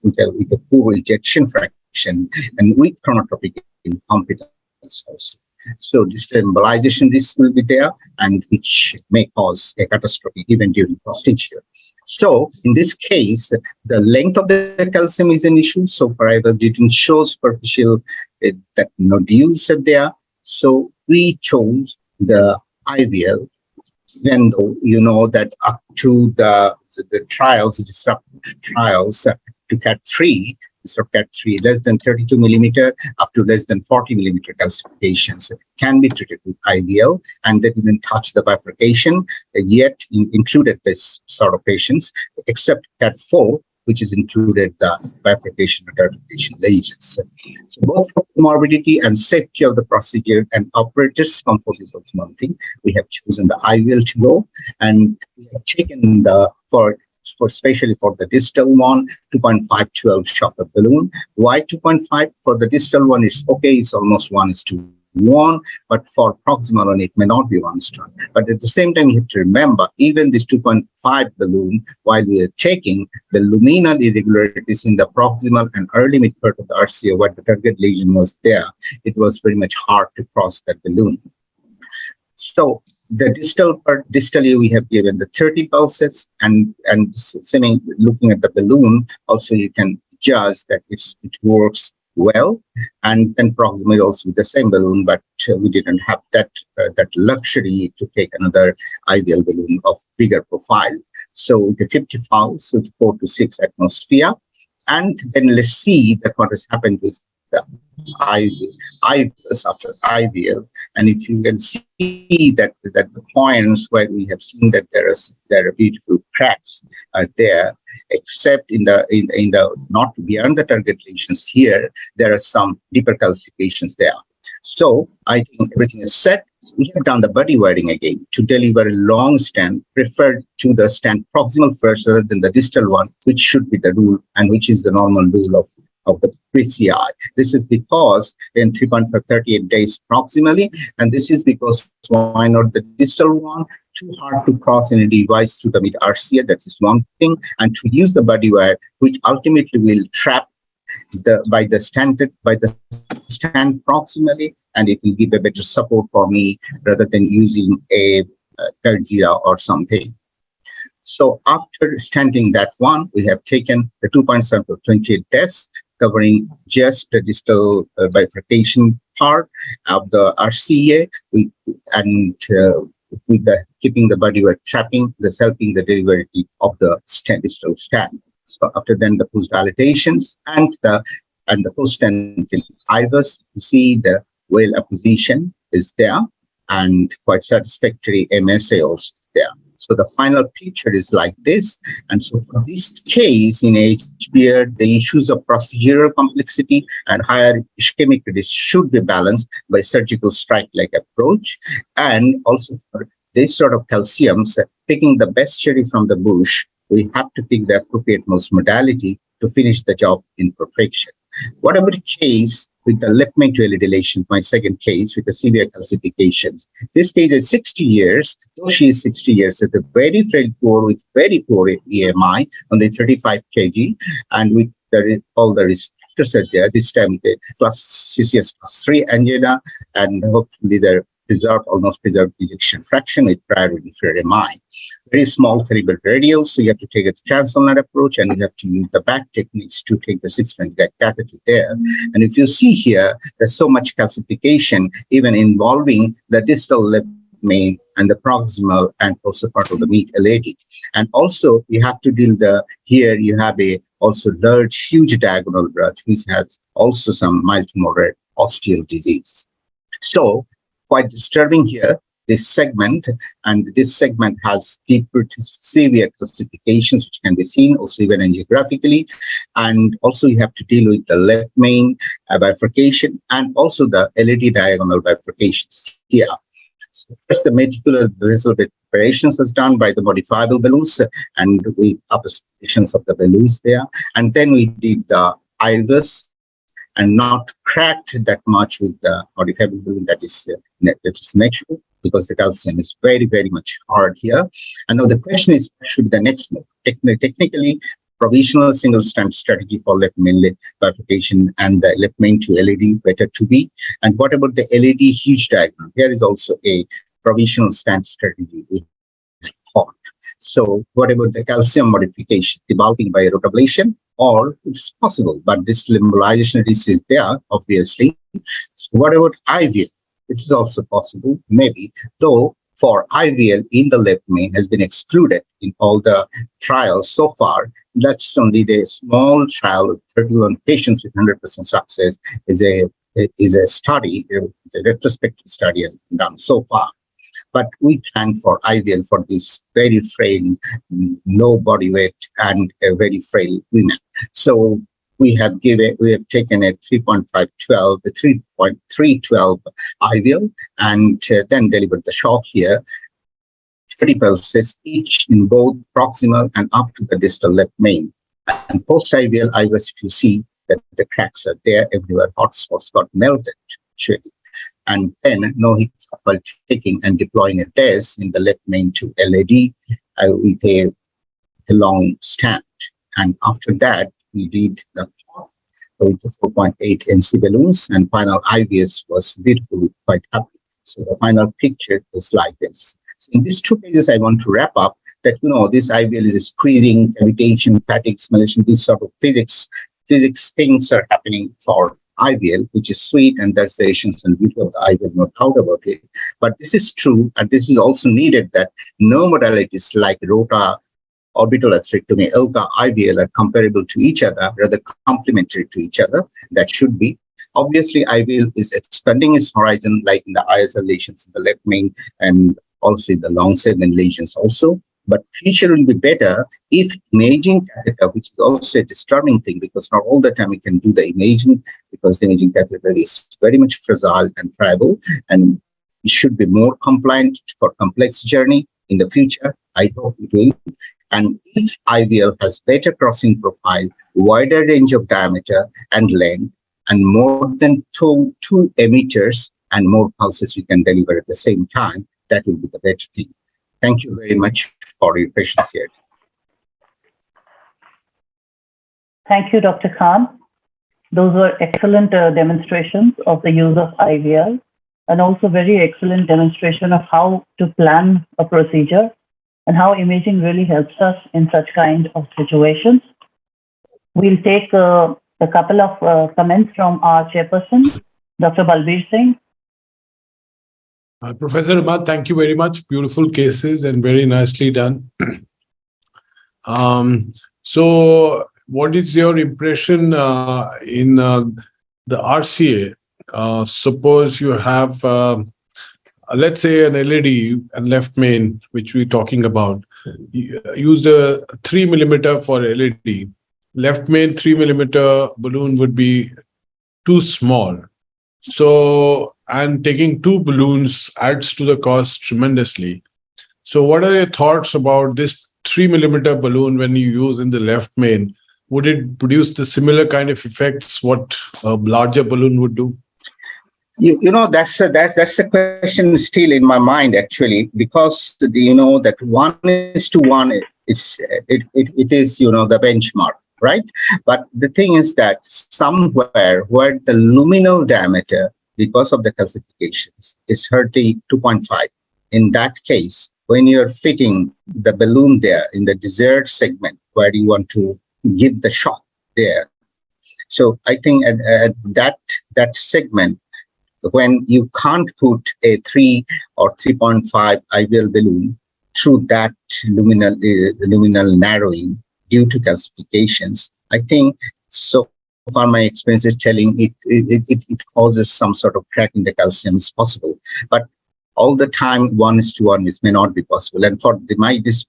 with a poor ejection fraction and with chronotropic incompetence also. So distal embolization risk will be there, and which may cause a catastrophic event during procedure. So in this case, the length of the calcium is an issue. So far, I didn't show superficial that nodules are there. So we chose the IVL, even though you know that up to the trials, disruptive trials to CAT3, CAT3 less than 32 millimeter up to less than 40 millimeter calcifications can be treated with IVL, and they didn't touch the bifurcation yet included this sort of patients, except CAT4, which is included the bifurcation and derivation lesions. So both for morbidity and safety of the procedure and operator's comfort is also one thing. We have chosen the IVL to go, and we have taken the for especially for the distal one, 2.512 shock of balloon. Why 2.5? For the distal one, it's okay, it's almost 1:1, but for proximal one, it may not be 1:1. But at the same time, you have to remember, even this 2.5 balloon, while we are taking the luminal irregularities in the proximal and early mid part of the RCA, where the target lesion was there, it was very much hard to cross that balloon. So the distal part, distally, we have given the 30 pulses, and looking at the balloon, also you can judge that it works well, and then proximally also with the same balloon, but we didn't have that luxury to take another IVL balloon of bigger profile. So the 50 fouls with 4 to 6 atmosphere, and then let's see that what has happened with the IVS after IVL, and if you can see that the points where we have seen that there are beautiful cracks there, except in the not beyond the target lesions here, there are some deeper calcifications there. So I think everything is set. We have done the body wiring again to deliver a long stand, preferred to the stand proximal first rather than the distal one, which should be the rule and which is the normal rule of the PCI. This is because in 3.538 days proximally, and this is because why not the distal one? Too hard to cross any device through the mid RCA. That is one thing, and to use the body wire, which ultimately will trap by the stand proximally, and it will give a better support for me rather than using a third zero or something. So after stenting that one, we have taken the 2.7 to 28 tests, covering just the distal bifurcation part of the RCA, with the keeping the body wire trapping, thus helping the delivery of the distal stand. So after then the post dilatations and the post stenting IVUS, you see the well apposition is there, and quite satisfactory MSA also is there. So the final picture is like this. And so for this case in HBR, the issues of procedural complexity and higher ischemic risk should be balanced by surgical strike-like approach. And also for this sort of calciums, picking the best cherry from the bush, we have to pick the appropriate most modality to finish the job in perfection. Whatever the case, with the left main to LED lesion, my second case with the severe calcifications. This case is 60 years, though she is 60 years, at a very, very poor, with very poor EMI, only 35 kg, and with all the risk factors are there. This time with the CCS plus 3 angina, and hopefully the almost preserved ejection fraction with prior inferior MI. Very small cerebral radial, so you have to take a transluminal approach, and you have to use the back techniques to take the 620 catheter there. And if you see here, there's so much calcification, even involving the distal left main and the proximal and also part of the mid LAD. And also you have to deal here you have a also large, huge diagonal branch, which has also some mild to moderate osteal disease. So quite disturbing here, this segment, and this segment has severe calcifications, which can be seen also even angiographically. And also you have to deal with the left main bifurcation and also the LED diagonal bifurcations here. So first, the meticulous vessel preparations was done by the modifiable balloons and with applications of the balloons there. And then we did the IVUS and not cracked that much with the modifiable balloon that is natural, because the calcium is very, very much hard here. And now the question is, what should be the next move? Technically, provisional single strand strategy for left main bifurcation and the left main to LED better to be. And what about the LED huge diagonal? Here is also a provisional stand strategy with hot. So what about the calcium modification, debulking by rotablation? Or it's possible, but this embolization risk is there, obviously. So what about IVL? It is also possible, maybe, though for IVL in the left main has been excluded in all the trials so far. That's only the small trial of 31 patients with 100% success is a study, a retrospective study has been done so far. But we plan for IVL for this very frail, low body weight and a very frail women. So we have taken a 3.512, the 3.312 IVL, and then delivered the shock here. 30 pulses each in both proximal and up to the distal left main. And post IVL IVUS, if you see that the cracks are there everywhere, hotspots got melted, actually. And then no heat while taking and deploying a test in the left main to LED with a long stand. And after that, we did the with the 4.8 NC balloons, and final IVS was beautiful, quite happy. So the final picture is like this. So in these 2 pages, I want to wrap up that, this IVL is squeezing, cavitation, fatigue, simulation, these sort of physics things are happening for IVL, which is sweet, and that's the essence and beauty of the IVL, no doubt about it. But this is true, and this is also needed that no modalities like rota, orbital atherectomy, ELCA, IVL are comparable to each other, rather complementary to each other. That should be. Obviously, IVL is expanding its horizon, like in the ISL lesions in the left main and also in the long segment lesions also. But future will be better if imaging catheter, which is also a disturbing thing, because not all the time we can do the imaging, because the imaging catheter is very much fragile and friable, and it should be more compliant for complex journey in the future. I hope it will. And if IVL has better crossing profile, wider range of diameter and length, and more than two emitters and more pulses you can deliver at the same time, that will be the better thing. Thank you very much for your patience here. Thank you, Dr. Khan. Those were excellent demonstrations of the use of IVL, and also very excellent demonstration of how to plan a procedure and how imaging really helps us in such kind of situations. We'll take a couple of comments from our chairperson, Dr. Balbir Singh. Professor Ahmad, thank you very much. Beautiful cases and very nicely done. So what is your impression in the RCA? Suppose you have, let's say, an LED and left main, which we're talking about. Used a 3 millimeter for LED. Left main 3 millimeter balloon would be too small. So, and taking 2 balloons adds to the cost tremendously. So what are your thoughts about this 3 millimeter balloon when you use in the left main would it produce the similar kind of effects what a larger balloon would do? That's the question still in my mind, actually, because that 1:1 it is the benchmark, right? But the thing is that somewhere where the luminal diameter, because of the calcifications, is 32.5, in that case, when you're fitting the balloon there in the desired segment where you want to give the shock there, so I think at that segment, when you can't put a 3 or 3.5 IVL balloon through that luminal narrowing due to calcifications, I think so far my experience is telling it causes some sort of crack in the calcium is possible. But all the time 1:1 this may not be possible. And for this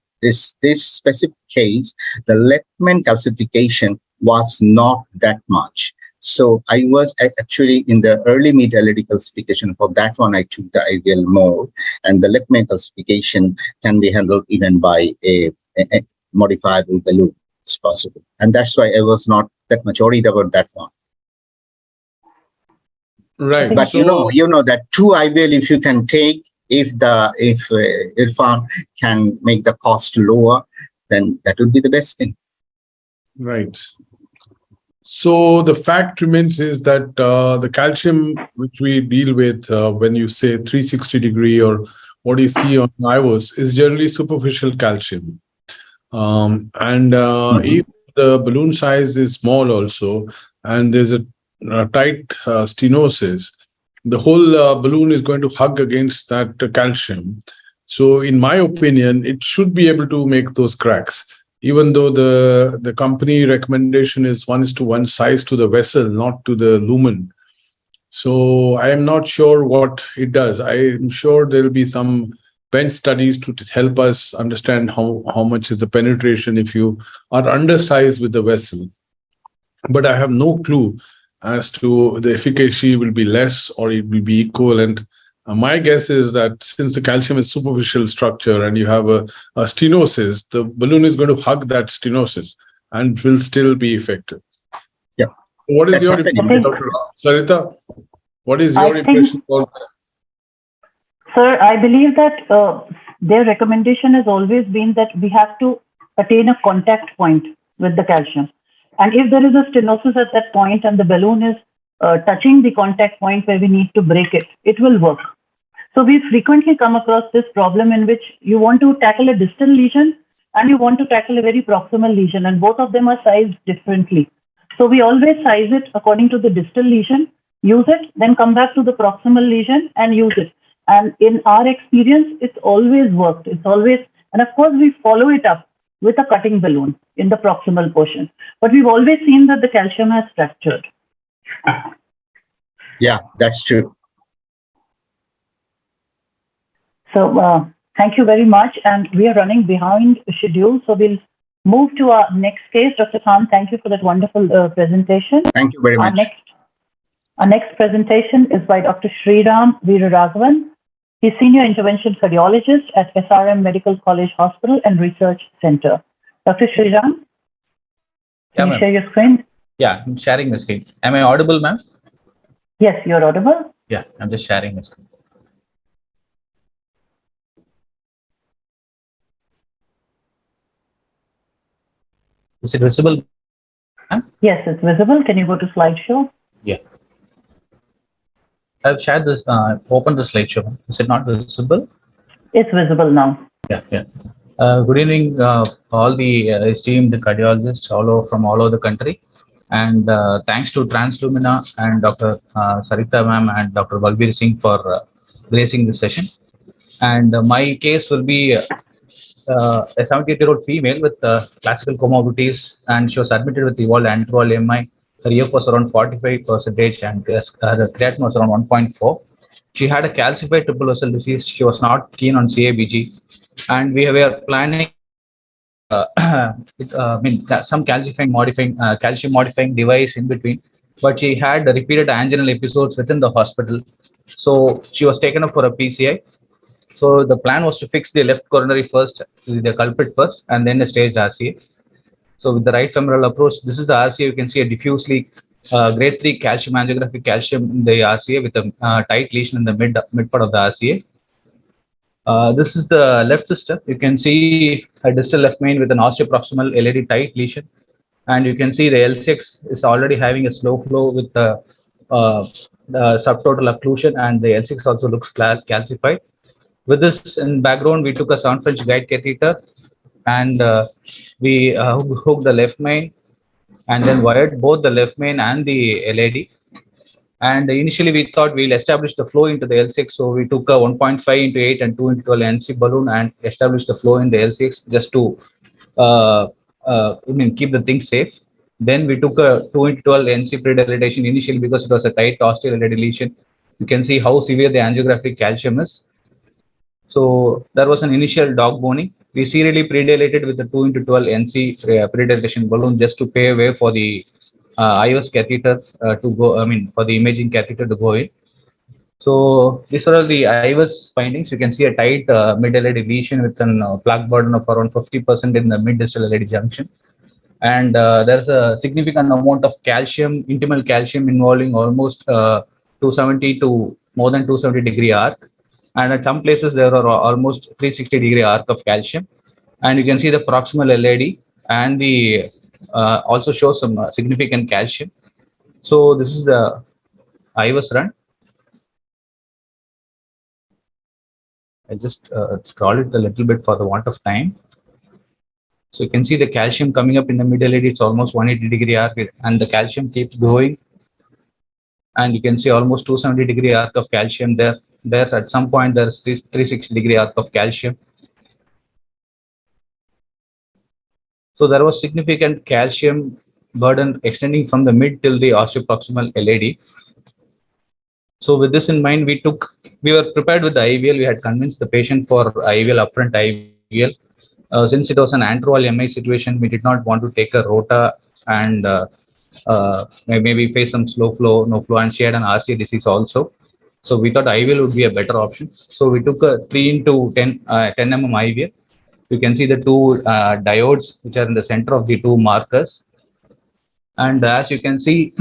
specific case, the Lehman calcification was not that much. So I was actually in the early mid LED calcification. For that one, I took the IVL mode, and the Lehman calcification can be handled even by a modifiable balloon. It's possible, and that's why I was not that much worried about that one. Right. But so, you know that true IVL, if you can take, if Irfan can make the cost lower, then that would be the best thing. right. So the fact remains is that the calcium which we deal with when you say 360-degree or what you see on IVOS is generally superficial calcium. And if the balloon size is small also, and there's a tight stenosis, the whole balloon is going to hug against that calcium. So in my opinion, it should be able to make those cracks, even though the company recommendation is 1:1 size to the vessel, not to the lumen. So I am not sure what it does. I'm sure there will be some bench studies to help us understand how much is the penetration if you are undersized with the vessel. But I have no clue as to the efficacy will be less or it will be equivalent. My guess is that since the calcium is superficial structure and you have a stenosis, the balloon is going to hug that stenosis and will still be effective. Yeah. What is your impression, Dr. Sarita? What is your impression? Sir, I believe that their recommendation has always been that we have to attain a contact point with the calcium. And if there is a stenosis at that point and the balloon is touching the contact point where we need to break it, it will work. So we frequently come across this problem in which you want to tackle a distal lesion and you want to tackle a very proximal lesion, and both of them are sized differently. So we always size it according to the distal lesion, use it, then come back to the proximal lesion and use it. And in our experience, it's always worked. It's always, and of course, we follow it up with a cutting balloon in the proximal portion. But we've always seen that the calcium has fractured. Yeah, that's true. So thank you very much. And we are running behind schedule. So we'll move to our next case. Dr. Khan, thank you for that wonderful presentation. Thank you very much. Our next presentation is by Dr. Sriram Veeraraghavan. He's Senior Intervention Cardiologist at SRM Medical College Hospital and Research Center. Dr. Sriram, can you share your screen? Yeah, I'm sharing the screen. Am I audible, ma'am? Yes, you're audible. Yeah, I'm just sharing the screen. Is it visible? Yes, it's visible. Can you go to slideshow? Yeah. I've shared this, opened the slideshow. Is it not visible? It's visible now. Yeah, yeah. Good evening, all the esteemed cardiologists from all over the country. And thanks to Translumina and Dr. Sarita ma'am and Dr. Balbir Singh for gracing this session. And my case will be a 78-year-old female with classical comorbidities, and she was admitted with evolved anterol MI. Her EF was around 45% and the creatinine was around 1.4. She had a calcified triple vessel disease. She was not keen on CABG, and we were planning some calcium modifying device in between, but she had repeated anginal episodes within the hospital. So she was taken up for a PCI. So the plan was to fix the left coronary first, the culprit first, and then the staged RCA. So with the right femoral approach, this is the RCA. You can see a diffusely grade 3 calcium angiographic calcium in the RCA with a tight lesion in the mid part of the RCA. This is the left sister. You can see a distal left main with an osteoproximal LAD tight lesion, and you can see the L6 is already having a slow flow with the subtotal occlusion, and the L6 also looks calcified. With this in background, we took a 7 French guide catheter, and we hooked the left main, and then wired both the left main and the LAD. And initially we thought we'll establish the flow into the L6. So we took a 1.5 into 8 and 2 into 12 NC balloon and established the flow in the L6 just to keep the thing safe. Then we took a 2 into 12 NC pre-dilatation initially because it was a tight osteal lesion. You can see how severe the angiographic calcium is. So there was an initial dog boning. We serially pre-dilated with the 2 into 12 NC pre-dilation balloon just to pave way for the IOS catheter to go, for the imaging catheter to go in. So these are all the IOS findings. You can see a tight mid-LAD lesion with a plaque burden of around 50% in the mid-distal LAD junction. And there's a significant amount of calcium, intimal calcium involving almost 270 to more than 270-degree arc. And at some places there are almost 360-degree arc of calcium. And you can see the proximal LAD and the also shows some significant calcium. So this is the IVUS run. I just scroll it a little bit for the want of time. So you can see the calcium coming up in the middle. It's almost 180-degree arc, and the calcium keeps going. And you can see almost 270-degree arc of calcium there. There's at some point there's 360-degree arc of calcium. So there was significant calcium burden extending from the mid till the osteoproximal LAD. So with this in mind, we were prepared with the IVL. We had convinced the patient for IVL, upfront IVL. Since it was an antral MI situation, we did not want to take a rota and maybe face some slow flow, no flow, and she had an RCA disease also. So we thought IVL would be a better option. So we took a 3 into 10 mm IVL. You can see the two diodes which are in the center of the two markers. And as you can see,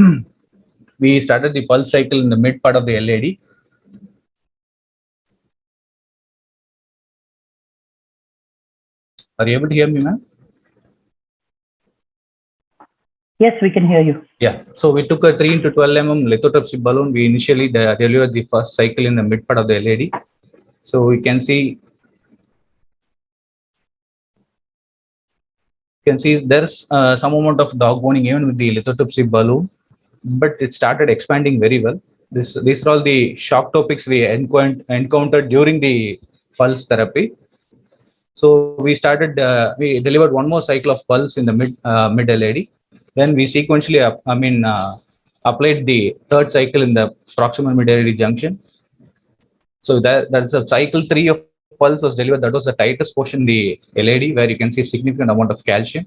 we started the pulse cycle in the mid part of the LAD. Are you able to hear me, ma'am? Yes, we can hear you. Yeah. So we took a 3 into 12 mm lithotripsy balloon. We initially delivered the first cycle in the mid part of the LAD. So we can see there's some amount of dog boning even with the lithotripsy balloon, but it started expanding very well. These are all the shock topics we encountered during the pulse therapy. So we we delivered one more cycle of pulse in the mid LAD. Then we sequentially applied the third cycle in the proximal mid LAD junction. So that's a cycle 3 of pulse was delivered. That was the tightest portion in the LAD, where you can see significant amount of calcium.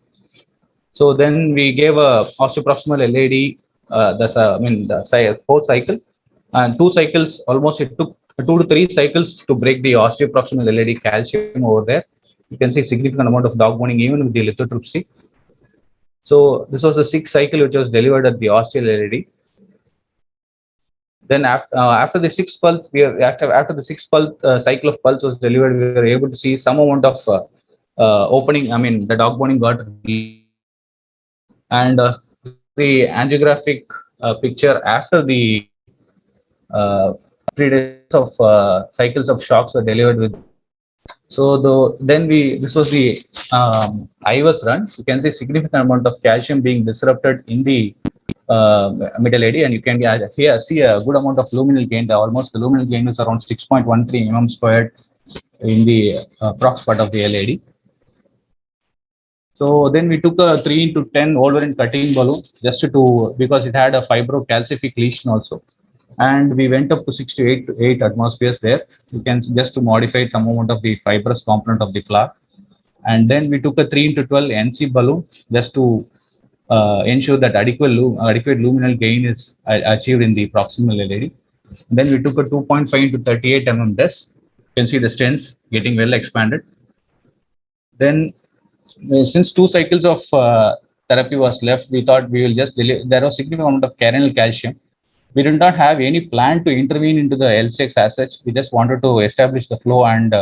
So then we gave a osteoproximal LAD, the fourth cycle, and 2 cycles. Almost it took 2 to 3 cycles to break the osteoproximal LAD calcium over there. You can see significant amount of dog boning even with the lithotripsy. So this was the 6th cycle which was delivered at the osteal LAD. Then after the 6th pulse, after the 6th pulse cycle of pulse was delivered, we were able to see some amount of opening. The dog boning got released. And the angiographic picture after the 3 days of cycles of shocks were delivered with. So this was the IVUS run. You can see significant amount of calcium being disrupted in the middle AD, and you can here see a good amount of luminal gain. The luminal gain is around 6.13 mm squared in the prox part of the LAD. So then we took a 3 into 10 Wolverine cutting balloon because it had a fibrocalcific lesion also. And we went up to 6 to 8 atmospheres there. You can just to modify some amount of the fibrous component of the flower. And then we took a 3 into 12 NC balloon just to ensure that adequate luminal gain is achieved in the proximal LAD. Then we took a 2.5 into 38 mm DES. You can see the stents getting well expanded. Then since 2 cycles of therapy was left, we thought we will just there was significant amount of carinal calcium. We did not have any plan to intervene into the L6 as such. We just wanted to establish the flow, and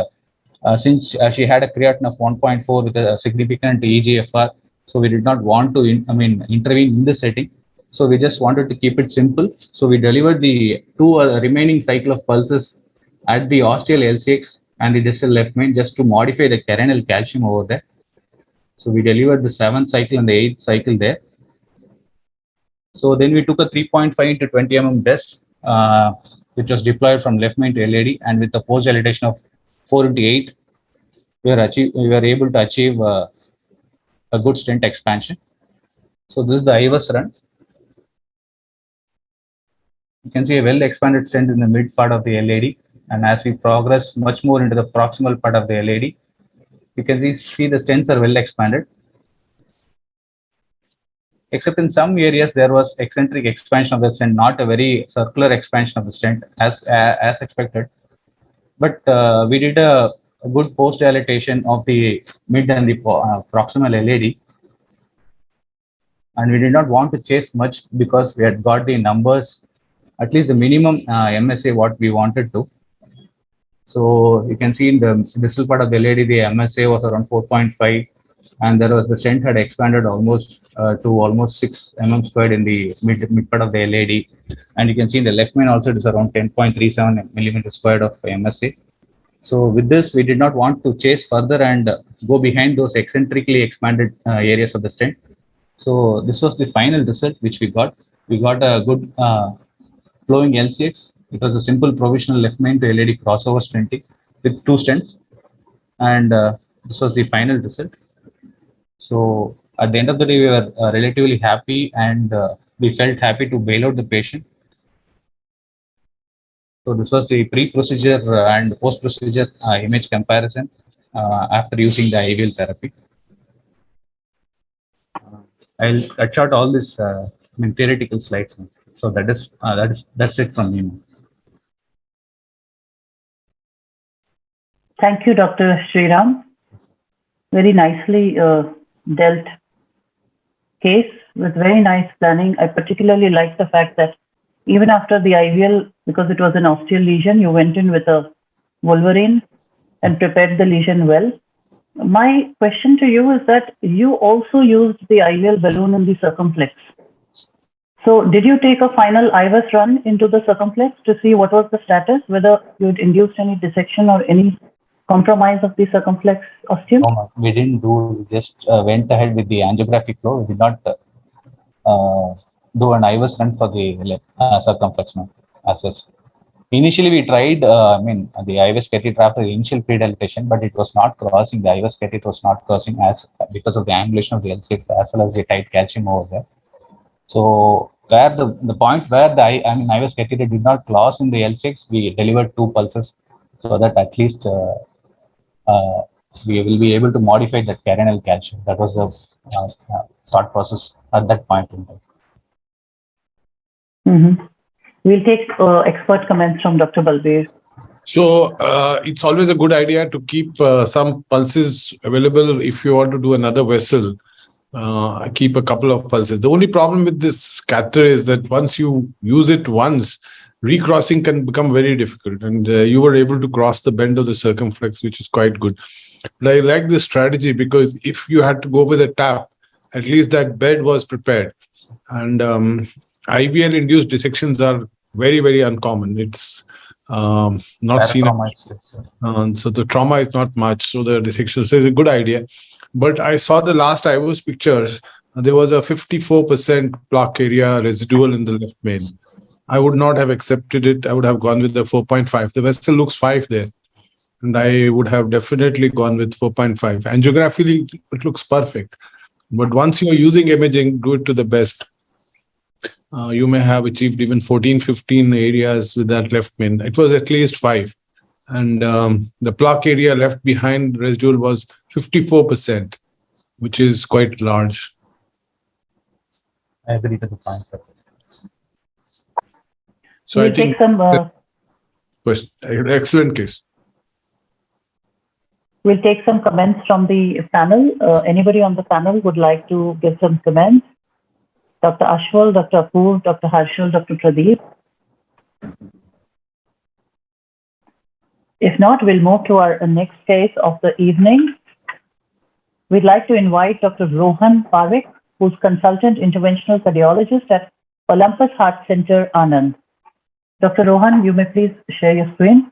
since she had a creatinine of 1.4 with a significant EGFR, so we did not want to intervene in the setting. So we just wanted to keep it simple. So we delivered the two remaining cycle of pulses at the ostial L6 and the distal left main just to modify the carinal calcium over there. So we delivered the 7th cycle and the 8th cycle there. So then we took a 3.5 into 20 disc, which was deployed from left main to LAD, and with a force dilatation of 4 into 8, we were able to achieve a good stent expansion. So this is the IVUS run. You can see a well expanded stent in the mid part of the LAD, and as we progress much more into the proximal part of the LAD, you can see the stents are well expanded. Except in some areas there was eccentric expansion of the stent, not a very circular expansion of the stent as expected. But we did a good post dilatation of the mid and the proximal LAD, and we did not want to chase much because we had got the numbers, at least the minimum MSA what we wanted to. So you can see in the distal part of the LAD, the MSA was around 4.5, and there was the stent had expanded almost to almost 6 squared in the mid part of the LAD, and you can see in the left main also it is around 10.37 millimeter squared of MSA. So with this, we did not want to chase further and go behind those eccentrically expanded areas of the stent. So this was the final result which we got. We got a good flowing LCX. It was a simple provisional left main to LAD crossover stenting with 2 stents, and this was the final result. So at the end of the day, we were relatively happy, and we felt happy to bail out the patient. So this was the pre-procedure and post-procedure image comparison after using the IVL therapy. I'll cut short all this theoretical slides. So that's it from me. Thank you, Dr. Sriram. Very nicely dealt case with very nice planning. I particularly like the fact that even after the IVL, because it was an ostial lesion, you went in with a Wolverine and prepared the lesion well. My question to you is that you also used the IVL balloon in the circumflex. So did you take a final IVUS run into the circumflex to see what was the status, whether you'd induced any dissection or any compromise of the circumflex ostium? No, we didn't do, we just went ahead with the angiographic flow. We did not do an IVUS run for the circumflex as such. Initially, we tried, the IVUS catheter after the initial pre-dilatation, but it was not crossing. The IVUS catheter was not crossing because of the angulation of the L6 as well as the tight calcium over there. So where the point where the IVUS catheter did not cross in the L6, we delivered 2 pulses so that at least we will be able to modify that carinal calcium. That was the thought process at that point in time. Mm-hmm. We'll take expert comments from Dr. Balbir. So it's always a good idea to keep some pulses available if you want to do another vessel. Keep a couple of pulses. The only problem with this scatter is that once you use it once, recrossing can become very difficult, and you were able to cross the bend of the circumflex, which is quite good. But I like this strategy because if you had to go with a tap, at least that bed was prepared. And IVL induced dissections are very, very uncommon. It's not seen. So the trauma is not much. So the dissection is a good idea. But I saw the last IVUS pictures. There was a 54% plaque area residual in the left main. I would not have accepted it. I would have gone with the 4.5. The vessel looks 5 there. And I would have definitely gone with 4.5. Angiographically, it looks perfect. But once you're using imaging, do it to the best. You may have achieved even 14, 15 areas with that left main. It was at least 5. And the plaque area left behind residual was 54%, which is quite large. I agree to the point. So I think some excellent case. We'll take some comments from the panel. Anybody on the panel would like to give some comments? Dr. Ashwal, Dr. Apoorv, Dr. Harshal, Dr. Pradeep. If not, we'll move to our next case of the evening. We'd like to invite Dr. Rohan Parekh, who's consultant interventional cardiologist at Olympus Heart Center, Anand. Dr. Rohan, you may please share your screen.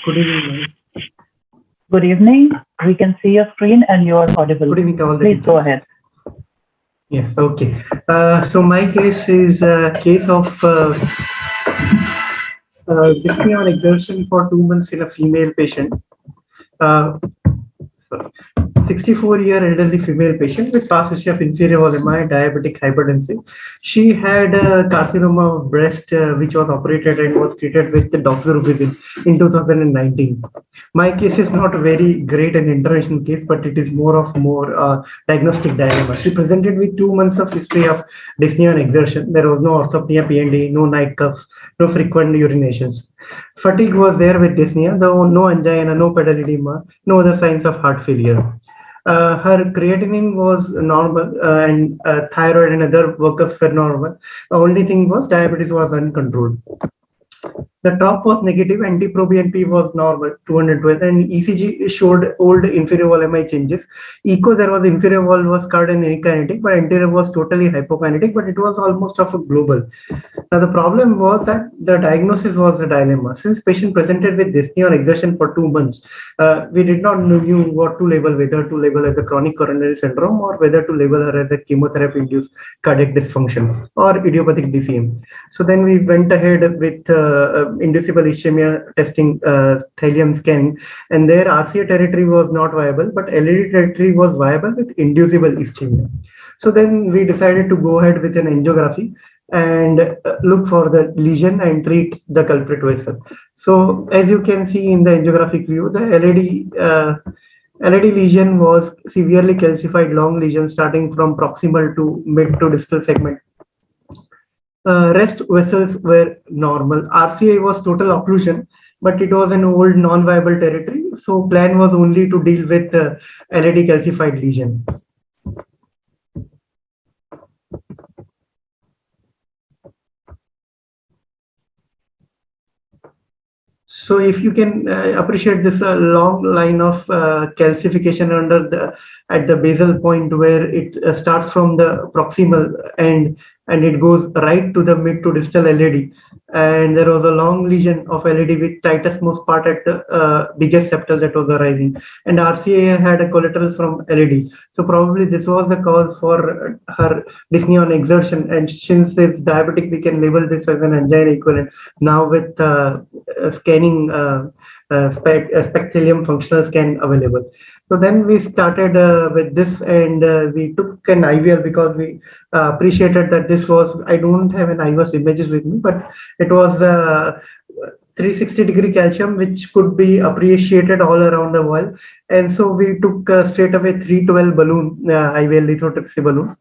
Good evening. Good evening. We can see your screen and you are audible. Good evening to all the Please teachers. go ahead. Yeah, okay. So my case is a case of dyspnea on exertion for 2 months in a female patient. 64-year elderly female patient with past history of inferior wall MI, diabetic hypertensive. She had a carcinoma of breast which was operated and was treated with the doxorubicin in 2019. My case is not a very great and international case, but it is more diagnostic dilemma. She presented with 2 months of history of dyspnea on exertion. There was no orthopnea, P&D, no night cuffs, no frequent urinations. Fatigue was there with dyspnea, though no angina, no pedal edema, no other signs of heart failure. Her creatinine was normal and thyroid and other workups were normal. The only thing was diabetes was uncontrolled. The top was negative, NT-proBNP was normal, 212, and ECG showed old inferior wall MI changes. Echo, there was inferior wall was scarred and akinetic, but anterior was totally hypokinetic, but it was almost of a global. Now, the problem was that the diagnosis was a dilemma. Since patient presented with dyspnea on exertion for 2 months, we did not know what to label, whether to label as a chronic coronary syndrome or whether to label her as a chemotherapy-induced cardiac dysfunction or idiopathic DCM. So then we went ahead with inducible ischemia testing, thallium scan, and there RCA territory was not viable, but LAD territory was viable with inducible ischemia. So then we decided to go ahead with an angiography and look for the lesion and treat the culprit vessel. So as you can see in the angiographic view, the LAD lesion was severely calcified long lesion starting from proximal to mid to distal segment. Rest vessels were normal. RCA was total occlusion, but it was an old non-viable territory. So plan was only to deal with the LAD calcified lesion. So if you can appreciate this long line of calcification at the basal point where it starts from the proximal end and it goes right to the mid to distal LAD, and there was a long lesion of LAD with tightest most part at the biggest septal that was arising, and RCA had a collateral from LAD. So probably this was the cause for her dyspnea on exertion, and since it's diabetic, we can label this as an angina equivalent. Now with scanning specthallium functional scan available. So then we started with this, and we took an IVL because we appreciated that this was, I don't have an IVS images with me, but it was 360-degree calcium, which could be appreciated all around the world. And so we took straight away 312 balloon, IVL lithotripsy balloon,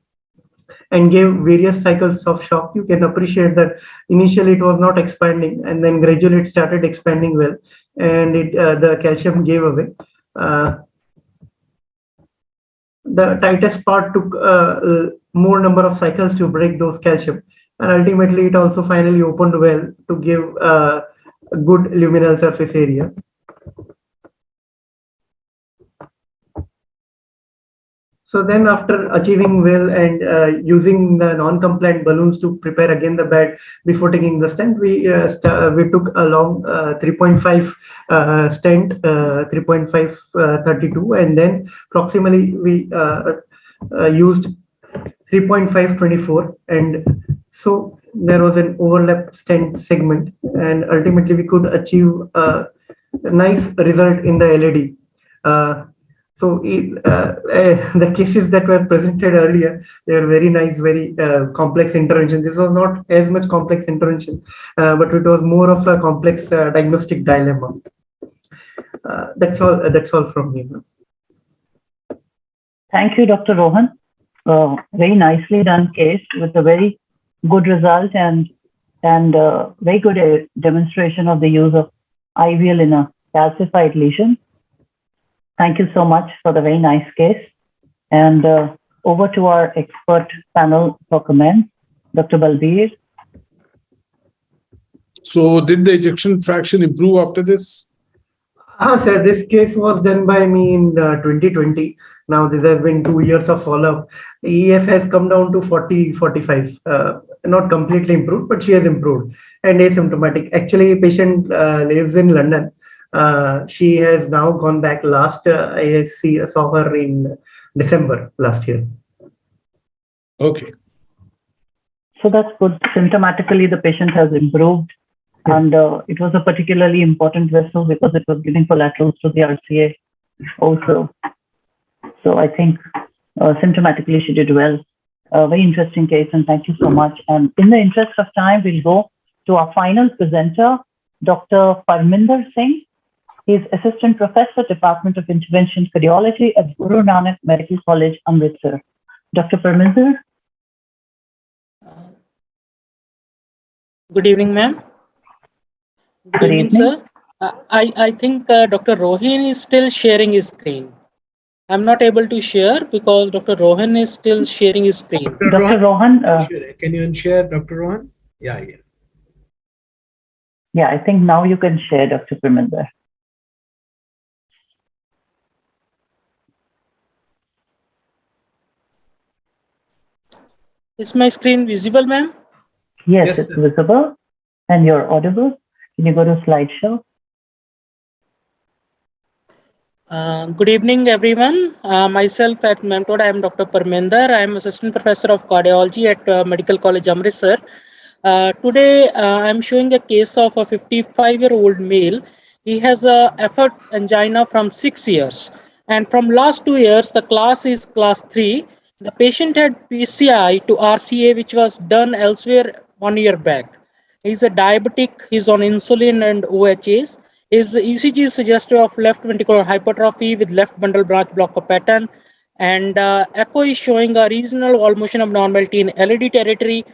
and gave various cycles of shock. You can appreciate that initially it was not expanding, and then gradually it started expanding well, and the calcium gave away. The tightest part took more number of cycles to break those calcium, and ultimately it also finally opened well to give a good luminal surface area. So then after achieving well and using the non-compliant balloons to prepare again the bed before taking the stent, we took a long 3.5 stent, 3.532, and then proximally we used 3.524, and so there was an overlap stent segment, and ultimately we could achieve a nice result in the LAD. The cases that were presented earlier, they were very nice, very complex intervention. This was not as much complex intervention, but it was more of a complex diagnostic dilemma. That's all. That's all from me. Thank you, Dr. Rohan. Very nicely done case with a very good result and very good demonstration of the use of IVL in a calcified lesion. Thank you so much for the very nice case. And over to our expert panel for comments, Dr. Balbir. So did the ejection fraction improve after this? Sir, this case was done by me in 2020. Now this has been 2 years of follow-up. EF has come down to 40, 45. Not completely improved, but she has improved and asymptomatic. Actually, patient lives in London. She has now gone back. Last I saw her in December last year. Okay. So that's good. Symptomatically, the patient has improved. And it was a particularly important vessel because it was giving collaterals to the RCA also. So I think symptomatically she did well. Very interesting case, and thank you so much. And in the interest of time, we'll go to our final presenter, Dr. Parminder Singh. He's Assistant Professor, Department of Intervention Cardiology at Guru Nanak Medical College, Amritsar. Dr. Parminder. Good evening, ma'am. Good evening, sir. I think Dr. Rohan is still sharing his screen. I'm not able to share because Dr. Rohan is still sharing his screen. Dr. Rohan, can you unshare, Dr. Rohan? Yeah. Yeah, I think now you can share, Dr. Parminder. Is my screen visible, ma'am? Yes, it's visible and you're audible. Can you go to slideshow? Good evening, everyone. Myself at Memtod, I am Dr. Parminder. I am Assistant Professor of Cardiology at Medical College, Amritsar. Today, I am showing a case of a 55-year-old male. He has a effort angina from 6 years. And from last 2 years, the class is class 3. The patient had PCI to RCA, which was done elsewhere 1 year back. He's a diabetic, he's on insulin and OHAs. His ECG is suggestive of left ventricular hypertrophy with left bundle branch blocker pattern. And echo is showing a regional wall motion abnormality in LED territory.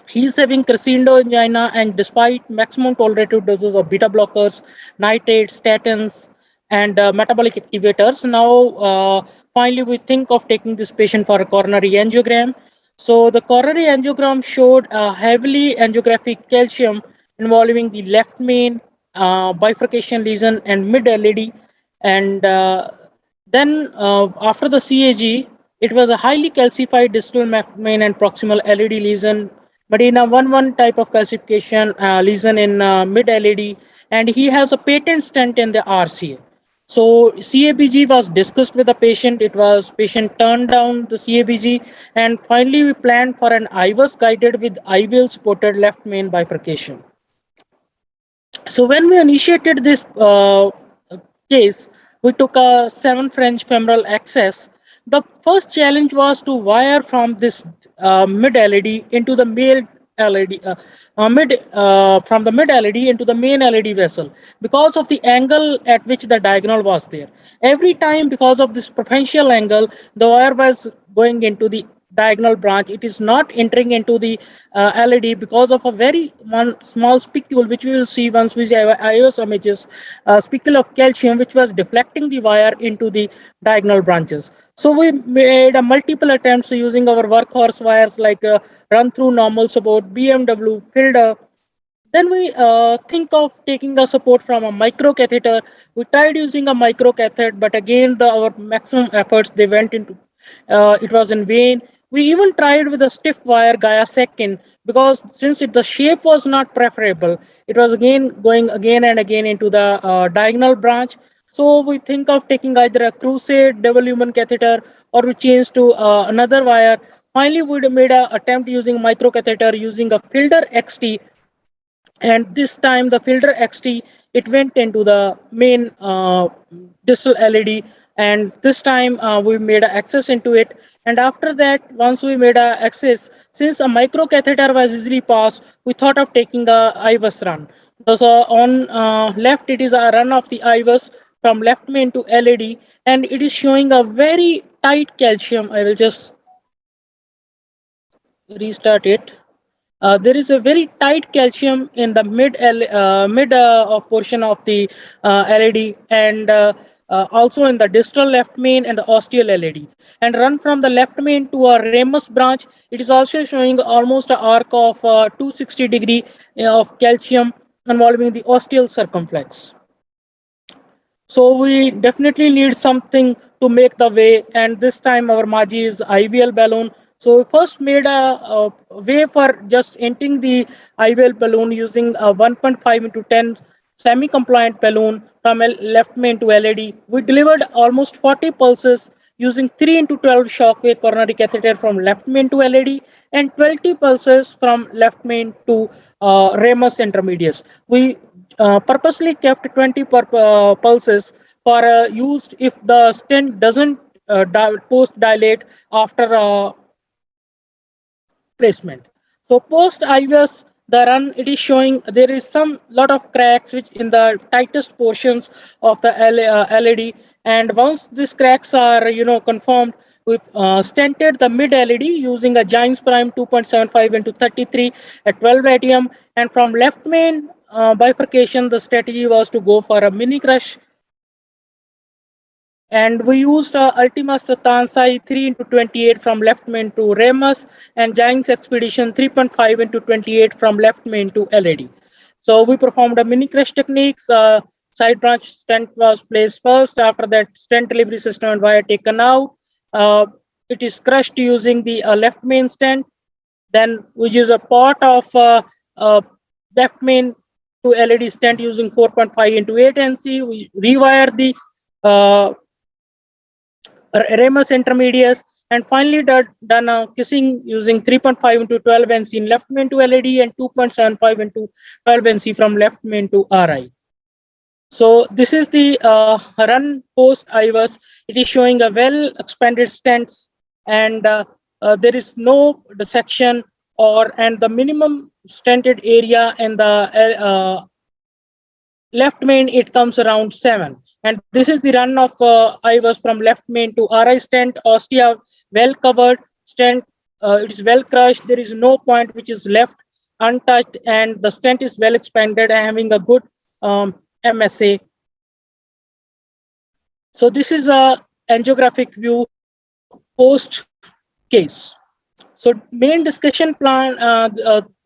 He's having crescendo angina, and despite maximum tolerated doses of beta blockers, nitrates, statins, and metabolic activators, now finally we think of taking this patient for a coronary angiogram. So the coronary angiogram showed a heavily angiographic calcium involving the left main, bifurcation lesion, and mid LED. And then after the CAG, it was a highly calcified distal main and proximal LED lesion, but in a 1-1 type of calcification lesion in mid LED, and he has a patent stent in the RCA. So CABG was discussed with the patient. It was patient turned down the CABG, and finally we planned for an IVUS guided with IVL supported left main bifurcation. So when we initiated this case, we took a 7 French femoral access. The first challenge was to wire from this mid LED into the main LED, from the mid LED into the main LED vessel because of the angle at which the diagonal was there. Every time, because of this preferential angle, the wire was going into the diagonal branch. It is not entering into the LED because of a very small spicule, which we will see once we see IOS images, spicule of calcium, which was deflecting the wire into the diagonal branches. So we made a multiple attempts using our workhorse wires like run through normal support, BMW, filter. Then we think of taking a support from a micro catheter. We tried using a micro catheter, but again, our maximum efforts, they went into, it was in vain. We even tried with a stiff wire Gaia second, because since the shape was not preferable, it was again going again and again into the diagonal branch. So we think of taking either a Crusade double lumen catheter, or we changed to another wire. Finally, we made an attempt using micro catheter using a Filter XT, and this time the Filter XT, it went into the main distal LED, And this time we made a access into it. And after that, once we made a access, since a micro catheter was easily passed, we thought of taking a IVUS run. So on left, it is a run of the IVUS from left main to LED, and it is showing a very tight calcium. I will just restart it. There is a very tight calcium in the mid portion of the LED, and also in the distal left main and the ostial LED. And run from the left main to a ramus branch, it is also showing almost an arc of 260 degree of calcium involving the ostial circumflex. So we definitely need something to make the way, and this time our Maji is IVL balloon. So we first made a way for just entering the IVL balloon using a 1.5 into 10 semi-compliant balloon from left main to LED. We delivered almost 40 pulses using 3 into 12 shockwave coronary catheter from left main to LED and 20 pulses from left main to ramus intermediates. We purposely kept 20 pulses for used if the stent doesn't post dilate after placement. So post IVS, the run, it is showing there is some lot of cracks which in the tightest portions of the LED. And once these cracks are confirmed, we stented the mid LED using a Giants Prime 2.75 into 33 at 12 ATM. And from left main bifurcation, the strategy was to go for a mini crush, and we used Ultima Statanzai 3 into 28 from left main to Remus and Giants Expedition 3.5 into 28 from left main to LED. So we performed a mini crush techniques. Side branch stent was placed first. After that, stent delivery system and wire taken out. It is crushed using the left main stent. Then we use a pot of left main to LED stent using 4.5 into 8 NC. We rewire the Remus intermediates, and finally done kissing using 3.5 into 12 NC in left main to LED and 2.75 into 12 NC from left main to RI. So this is the run post IVUS. It is showing a well expanded stents, and there is no dissection and the minimum stented area in the left main, it comes around 7. And this is the run of IVUS from left main to RI stent, ostia well covered, stent, it is well crushed, there is no point which is left untouched, and the stent is well expanded and having a good MSA. So this is a angiographic view post case. So main discussion plan,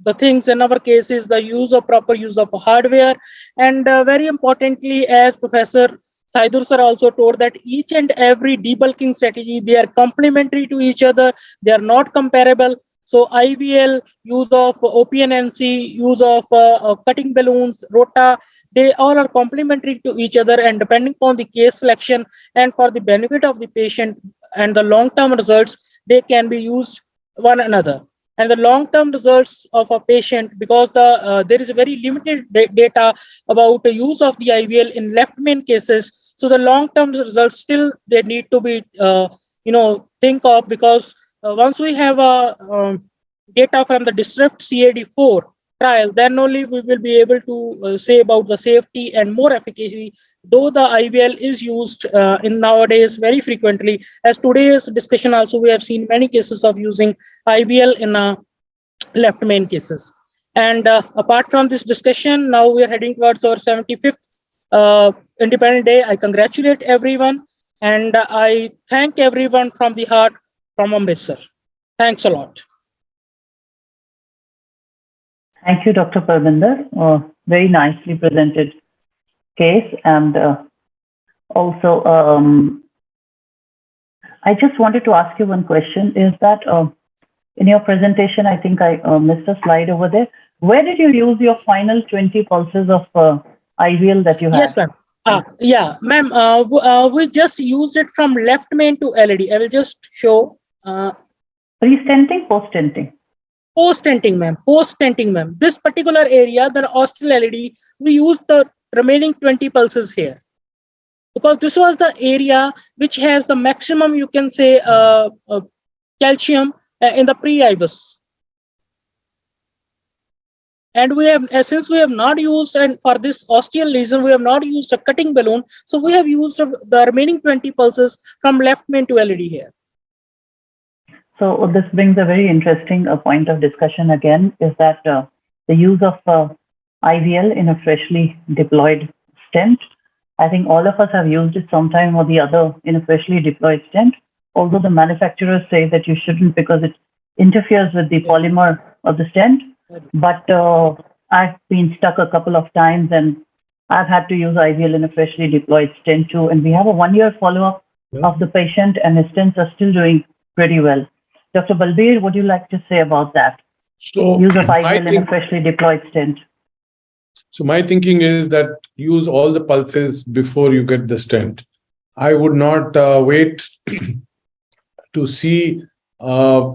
the things in our case is the proper use of hardware, and very importantly, as Professor Saidur sir also told, that each and every debulking strategy, they are complementary to each other, they are not comparable. So IVL, use of OPNNC, use of cutting balloons, rota, they all are complementary to each other, and depending on the case selection and for the benefit of the patient and the long-term results, they can be used one another. And the long-term results of a patient, because there is a very limited data about the use of the IVL in left main cases, so the long-term results still they need to be think of, because once we have data from the Disrupt CAD4 trial, then only we will be able to say about the safety and more efficacy, though the IVL is used in nowadays very frequently. As today's discussion also, we have seen many cases of using IVL in left main cases. And apart from this discussion, now we are heading towards our 75th Independent Day. I congratulate everyone, and I thank everyone from the heart from Amritsar. Thanks a lot. Thank you, Dr. Parminder. Very nicely presented case. And also, I just wanted to ask you one question, is that in your presentation, I think I missed a slide over there. Where did you use your final 20 pulses of IVL that you had? Yes, ma'am. Yeah, ma'am, we just used it from left main to LED. I will just show. Pre-stenting, post-stenting? Post-stenting, ma'am. Post-stenting, ma'am. This particular area, the ostial LED, we used the remaining 20 pulses here. because this was the area which has the maximum, you can say, calcium in the pre-IBUS. And we have, since we have not used, and for this osteal lesion, we have not used a cutting balloon. So we have used the remaining 20 pulses from left main to LAD here. So this brings a very interesting point of discussion again, is that the use of IVL in a freshly deployed stent. I think all of us have used it sometime or the other in a freshly deployed stent, although the manufacturers say that you shouldn't because it interferes with the polymer of the stent. But I've been stuck a couple of times and I've had to use IVL in a freshly deployed stent too. And we have a 1-year follow-up of the patient and his stents are still doing pretty well. Dr. Balbir, would you like to say about that? So use of IVL in a freshly deployed stent. So my thinking is that use all the pulses before you get the stent. I would not wait to see a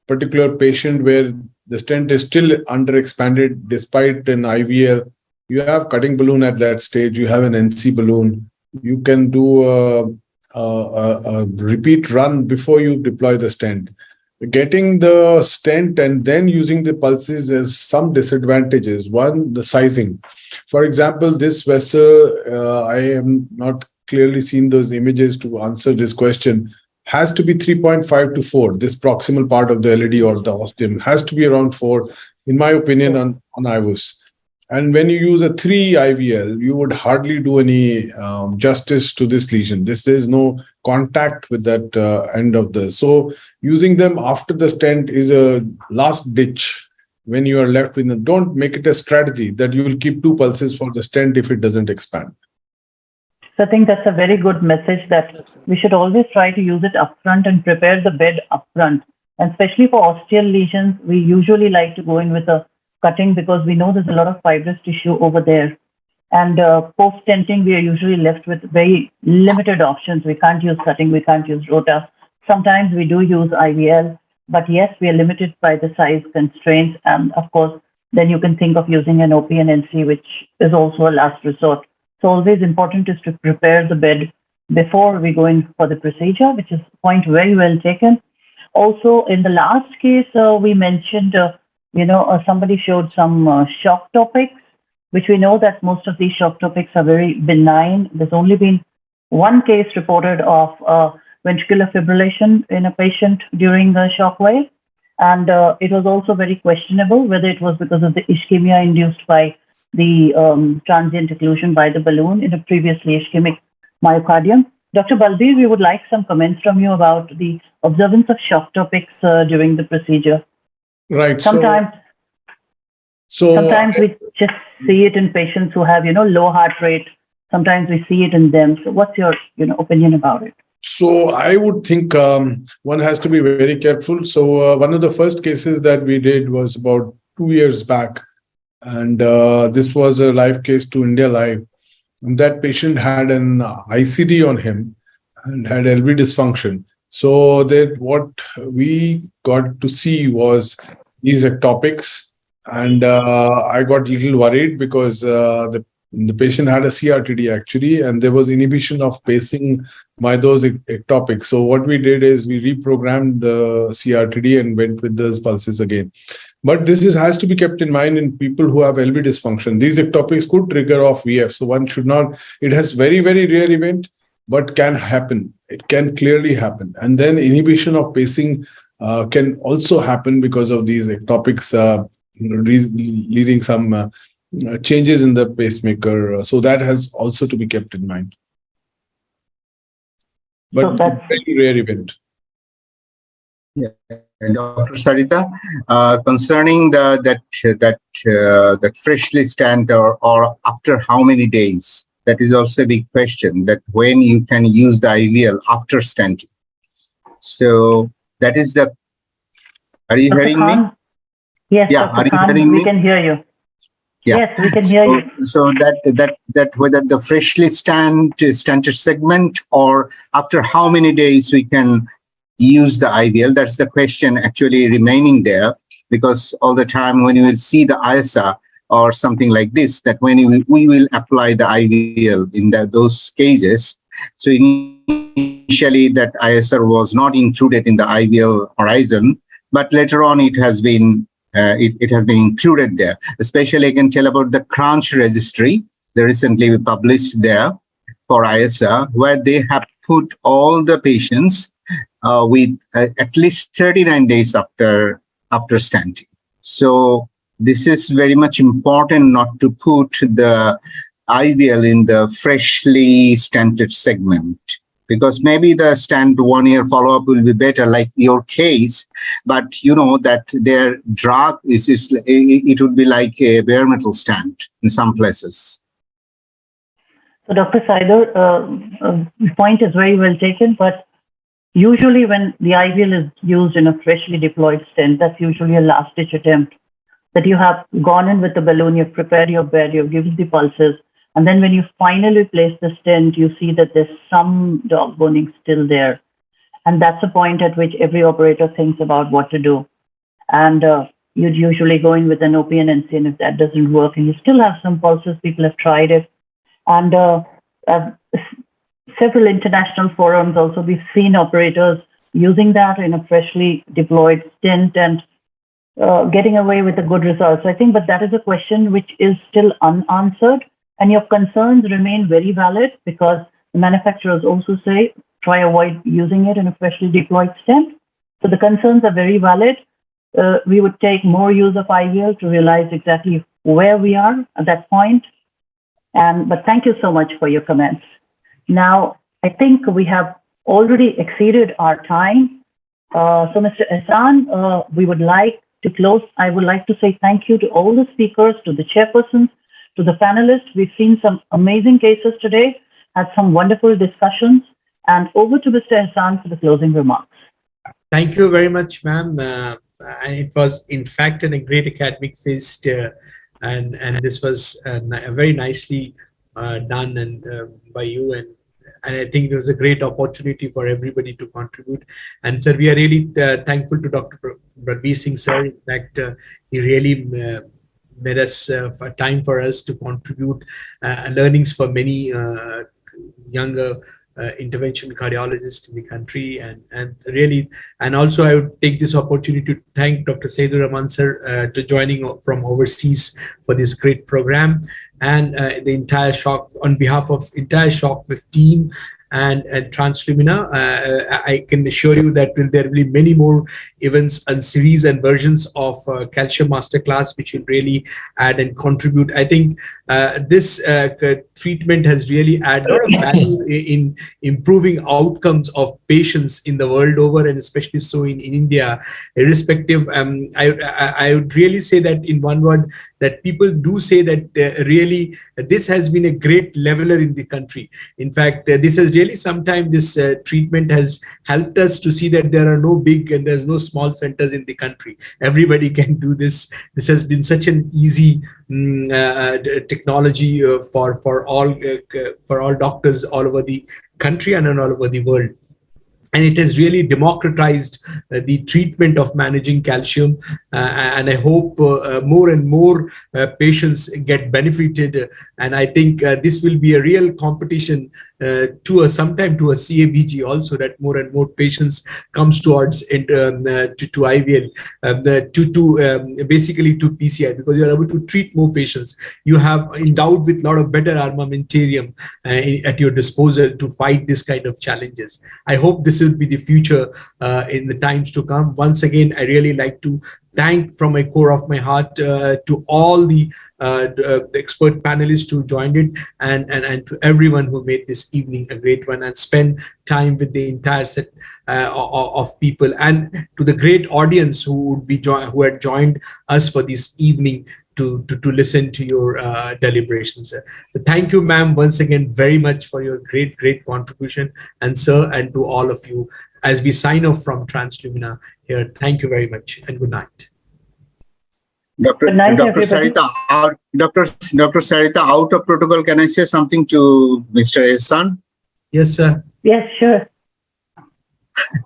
particular patient where the stent is still underexpanded despite an IVL. You have cutting balloon at that stage. You have an NC balloon. You can do a repeat run before you deploy the stent. Getting the stent and then using the pulses has some disadvantages. One, the sizing. For example, this vessel, I am not clearly seen those images to answer this question, has to be 3.5 to 4. This proximal part of the LAD or the ostium has to be around 4, in my opinion, on IVUS. And when you use a 3 IVL, you would hardly do any justice to this lesion. There's no contact with that end of the. So using them after the stent is a last ditch when you are left with them. Don't make it a strategy that you will keep 2 pulses for the stent if it doesn't expand. So I think that's a very good message, that we should always try to use it upfront and prepare the bed upfront. And especially for osteal lesions, we usually like to go in with a cutting because we know there's a lot of fibrous tissue over there. And post-stenting, we are usually left with very limited options. We can't use cutting, we can't use rota. Sometimes we do use IVL, but yes, we are limited by the size constraints. And of course, then you can think of using an OP and NC, which is also a last resort. So always important is to prepare the bed before we go in for the procedure, which is a point very well taken. Also, in the last case, we mentioned, somebody showed some shock topics, which we know that most of these shock topics are very benign. There's only been one case reported of ventricular fibrillation in a patient during the shock wave. And it was also very questionable whether it was because of the ischemia induced by the transient occlusion by the balloon in a previously ischemic myocardium. Dr. Balbir, we would like some comments from you about the observance of shock topics during the procedure. Right. Sometimes we just see it in patients who have, low heart rate. Sometimes we see it in them. So what's your, opinion about it? So I would think one has to be very careful. So one of the first cases that we did was about 2 years back. And this was a live case to India Live. And that patient had an ICD on him and had LV dysfunction. So that what we got to see was these ectopics. And I got a little worried because the patient had a CRTD actually, and there was inhibition of pacing by those ectopics. So what we did is we reprogrammed the CRTD and went with those pulses again. But this has to be kept in mind in people who have LV dysfunction. These ectopics could trigger off VF. So one should not, it has very, very rare event, but can happen. It can clearly happen. And then inhibition of pacing can also happen because of these ectopics leading some changes in the pacemaker. So that has also to be kept in mind. But So that's very rare event. Yeah. And Dr. Sarita, concerning that freshly stent or after how many days, that is also a big question, that when you can use the IVL after stenting. So that is the, are you Dr. hearing Khan? me? Yes, Yeah, Dr. are you Khan, hearing we me? can hear you. Yeah. Yes, we can hear you. So that whether the freshly stented segment or after how many days we can use the IVL, that's the question actually remaining there, because all the time when you will see the ISA or something like this, that when we will apply the IVL in those cases. So initially that ISR was not included in the IVL horizon, but later on it has been included there. Especially I can tell about the Crunch registry. They recently published there for ISR, where they have put all the patients with at least 39 days after stenting. So this is very much important not to put the IVL in the freshly stented segment, because maybe the stent 1 year follow-up will be better, like your case, but you know that their drug it would be like a bare metal stent in some places. So Dr. Saidur, point is very well taken, but usually when the IVL is used in a freshly deployed stent, that's usually a last-ditch attempt, that you have gone in with the balloon, you've prepared your bed, you've given the pulses, and then when you finally place the stent, you see that there's some dog boning still there. And that's the point at which every operator thinks about what to do. And you'd usually go in with an OPNNC, and if that doesn't work and you still have some pulses, people have tried it. And several international forums also, we've seen operators using that in a freshly deployed stent and getting away with a good result. So I think, but that is a question which is still unanswered. And your concerns remain very valid, because the manufacturers also say, try avoid using it in a freshly deployed stent. So the concerns are very valid. We would take more use of IVL to realize exactly where we are at that point. But thank you so much for your comments. Now, I think we have already exceeded our time. So Mr. Ehsan, we would like to close. I would like to say thank you to all the speakers, to the chairpersons, to the panelists. We've seen some amazing cases today, had some wonderful discussions, and over to Mr. Ehsan for the closing remarks. Thank you very much, ma'am. And it was, in fact, a great academic feast, and this was very nicely done and by you, and I think it was a great opportunity for everybody to contribute. And sir, we are really thankful to Dr. Balbir Singh, sir. In fact, he really made us time for us to contribute learnings for many younger intervention cardiologists in the country, and really, and also I would take this opportunity to thank Dr. Saidur Rahman sir to joining from overseas for this great program, and the entire Shock, on behalf of entire Shockwave team and Translumina. I can assure you that there will be many more events and series and versions of Calcium Masterclass, which will really add and contribute. I think this treatment has really added a lot of value in improving outcomes of patients in the world over, and especially so in India, irrespective. I would really say that in one word, that people do say that really this has been a great leveler in the country. In fact, this has really sometimes this treatment has helped us to see that there are no big and there's no small centers in the country. Everybody can do this. This has been such an easy technology for all doctors all over the country and all over the world. And it has really democratized the treatment of managing calcium, and I hope more and more patients get benefited. And I think this will be a real competition sometime to a CABG also, that more and more patients comes towards to IVL, basically to PCI, because you are able to treat more patients. You have endowed with a lot of better armamentarium at your disposal to fight this kind of challenges. I hope this will be the future in the times to come. Once again, I really like to thank from my core of my heart to all the expert panelists who joined it, and to everyone who made this evening a great one and spend time with the entire set of people, and to the great audience who had joined us for this evening to listen to your deliberations. So thank you, ma'am, once again very much for your great contribution, and sir, and to all of you as we sign off from Translumina here. Thank you very much and good night. Dr. Sarita, Dr. Sarita, out of protocol, can I say something to Mr. Ehsan? Yes, sir. Yes, sure.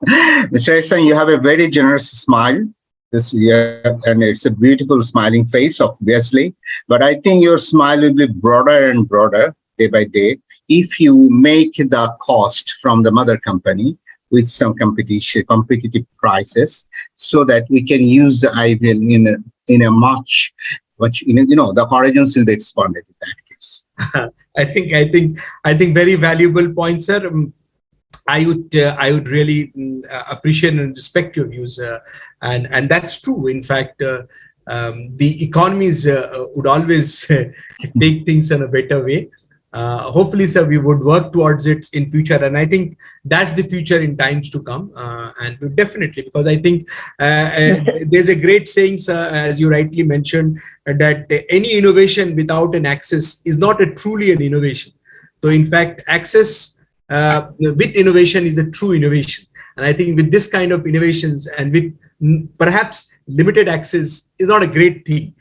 Mr. Ehsan, you have a very generous smile. This, yeah, and it's a beautiful smiling face, obviously. But I think your smile will be broader and broader day by day if you make the cost from the mother company with some competitive prices, so that we can use the IVL in a much the horizons will be expanded in that case. I think very valuable points, sir. I would really appreciate and respect your views, and that's true. In fact, the economies would always take things in a better way. Hopefully, sir, we would work towards it in future, and I think that's the future in times to come. And definitely, because I think there's a great saying, sir, as you rightly mentioned, that any innovation without an access is not truly an innovation. So, in fact, access with innovation is a true innovation. And I think with this kind of innovations and with perhaps limited access is not a great thing.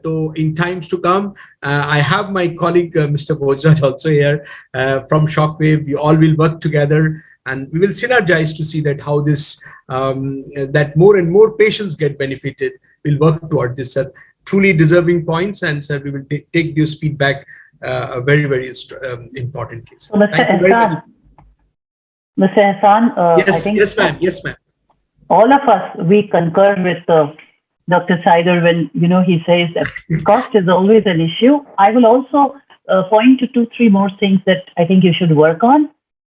So in times to come, I have my colleague, Mr. Bhojraj also here from Shockwave. We all will work together and we will synergize to see that how this, that more and more patients get benefited. We'll work toward this, sir. Truly deserving points, and sir, we will take this feedback a very, very important case. So, Mr. Ehsan, yes, I think yes, ma'am. Yes, ma'am. All of us, we concur with Dr. Saider when he says that cost is always an issue. I will also point to 2-3 more things that I think you should work on.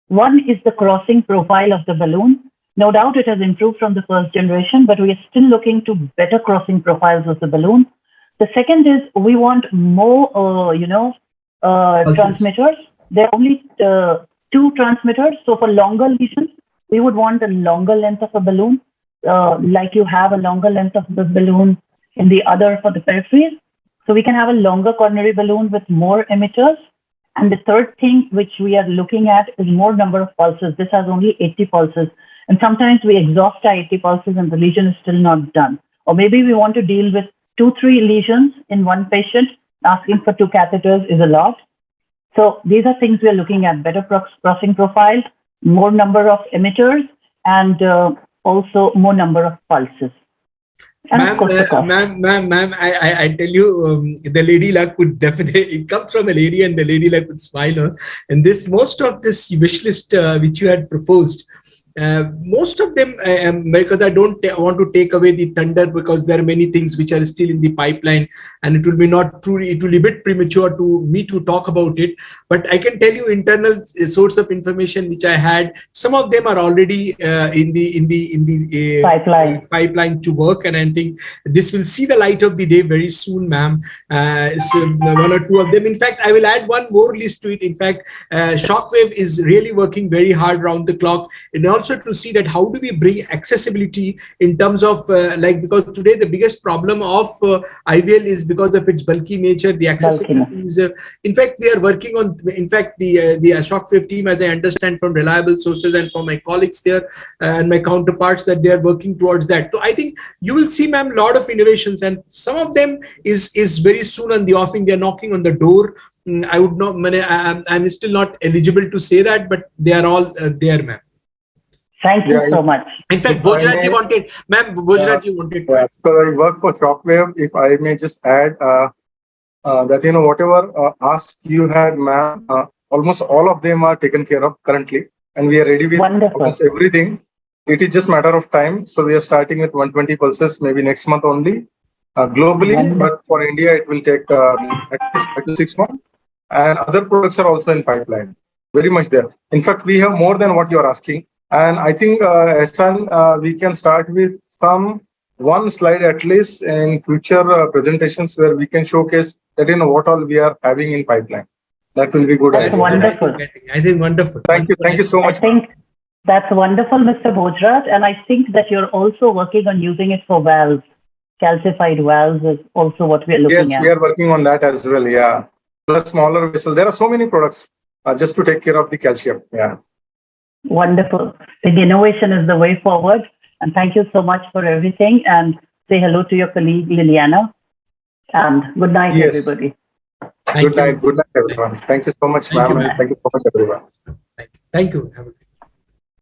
One is the crossing profile of the balloon. No doubt it has improved from the first generation, but we are still looking to better crossing profiles of the balloon. The second is we want more, transmitters. There are only 2 transmitters. So for longer lesions, we would want a longer length of a balloon, like you have a longer length of the balloon in the other for the peripheries. So we can have a longer coronary balloon with more emitters. And the third thing which we are looking at is more number of pulses. This has only 80 pulses. And sometimes we exhaust our 80 pulses and the lesion is still not done. Or maybe we want to deal with 2-3 lesions in one patient. Asking for 2 catheters is a lot. So these are things we are looking at: better crossing profile, more number of emitters, and also more number of pulses. Ma'am, I tell you, the lady luck would definitely, it comes from a lady and the lady luck would smile. And most of this wish list which you had proposed, most of them, because I don't want to take away the thunder, because there are many things which are still in the pipeline, and it will be not true. It will be a bit premature to me to talk about it. But I can tell you internal source of information which I had. Some of them are already in the pipeline to work, and I think this will see the light of the day very soon, ma'am. So 1 or 2 of them. In fact, I will add one more list to it. In fact, Shockwave is really working very hard round the clock, and also to see that how do we bring accessibility in terms of because today the biggest problem of IVL is because of its bulky nature. The accessibility is, in fact, we are working on. In fact, the Shockwave team, as I understand from reliable sources and from my colleagues there and my counterparts, that they are working towards that. So I think you will see, ma'am, a lot of innovations, and some of them is very soon on the offing. They are knocking on the door. I would not. I'm still not eligible to say that, but they are all there, ma'am. Thank you so much. In fact, Bhojraj wanted, ma'am, Bhojraj wanted. So I work for Shockwave. If I may just add that, whatever ask you had, ma'am, almost all of them are taken care of currently, and we are ready with almost everything. It is just a matter of time. So we are starting with 120 pulses, maybe next month only, globally. But for India, it will take at least 5 to 6 months. And other products are also in pipeline, very much there. In fact, we have more than what you are asking. And I think, Ehsan, we can start with one slide at least in future presentations where we can showcase that what all we are having in pipeline. That will be good. That's wonderful. I think wonderful. Thank you so much. I think that's wonderful, Mr. Bhojraj, and I think that you're also working on using it for valves. Calcified valves is also what we are looking at. Yes, we are working on that as well. Yeah, plus smaller vessel. There are so many products just to take care of the calcium. Yeah. Wonderful. The innovation is the way forward. And thank you so much for everything. And say hello to your colleague, Liliana. And good night, everybody. Good night, everyone. Thank you so much, ma'am. Thank you so much, everyone. Thank you. Have a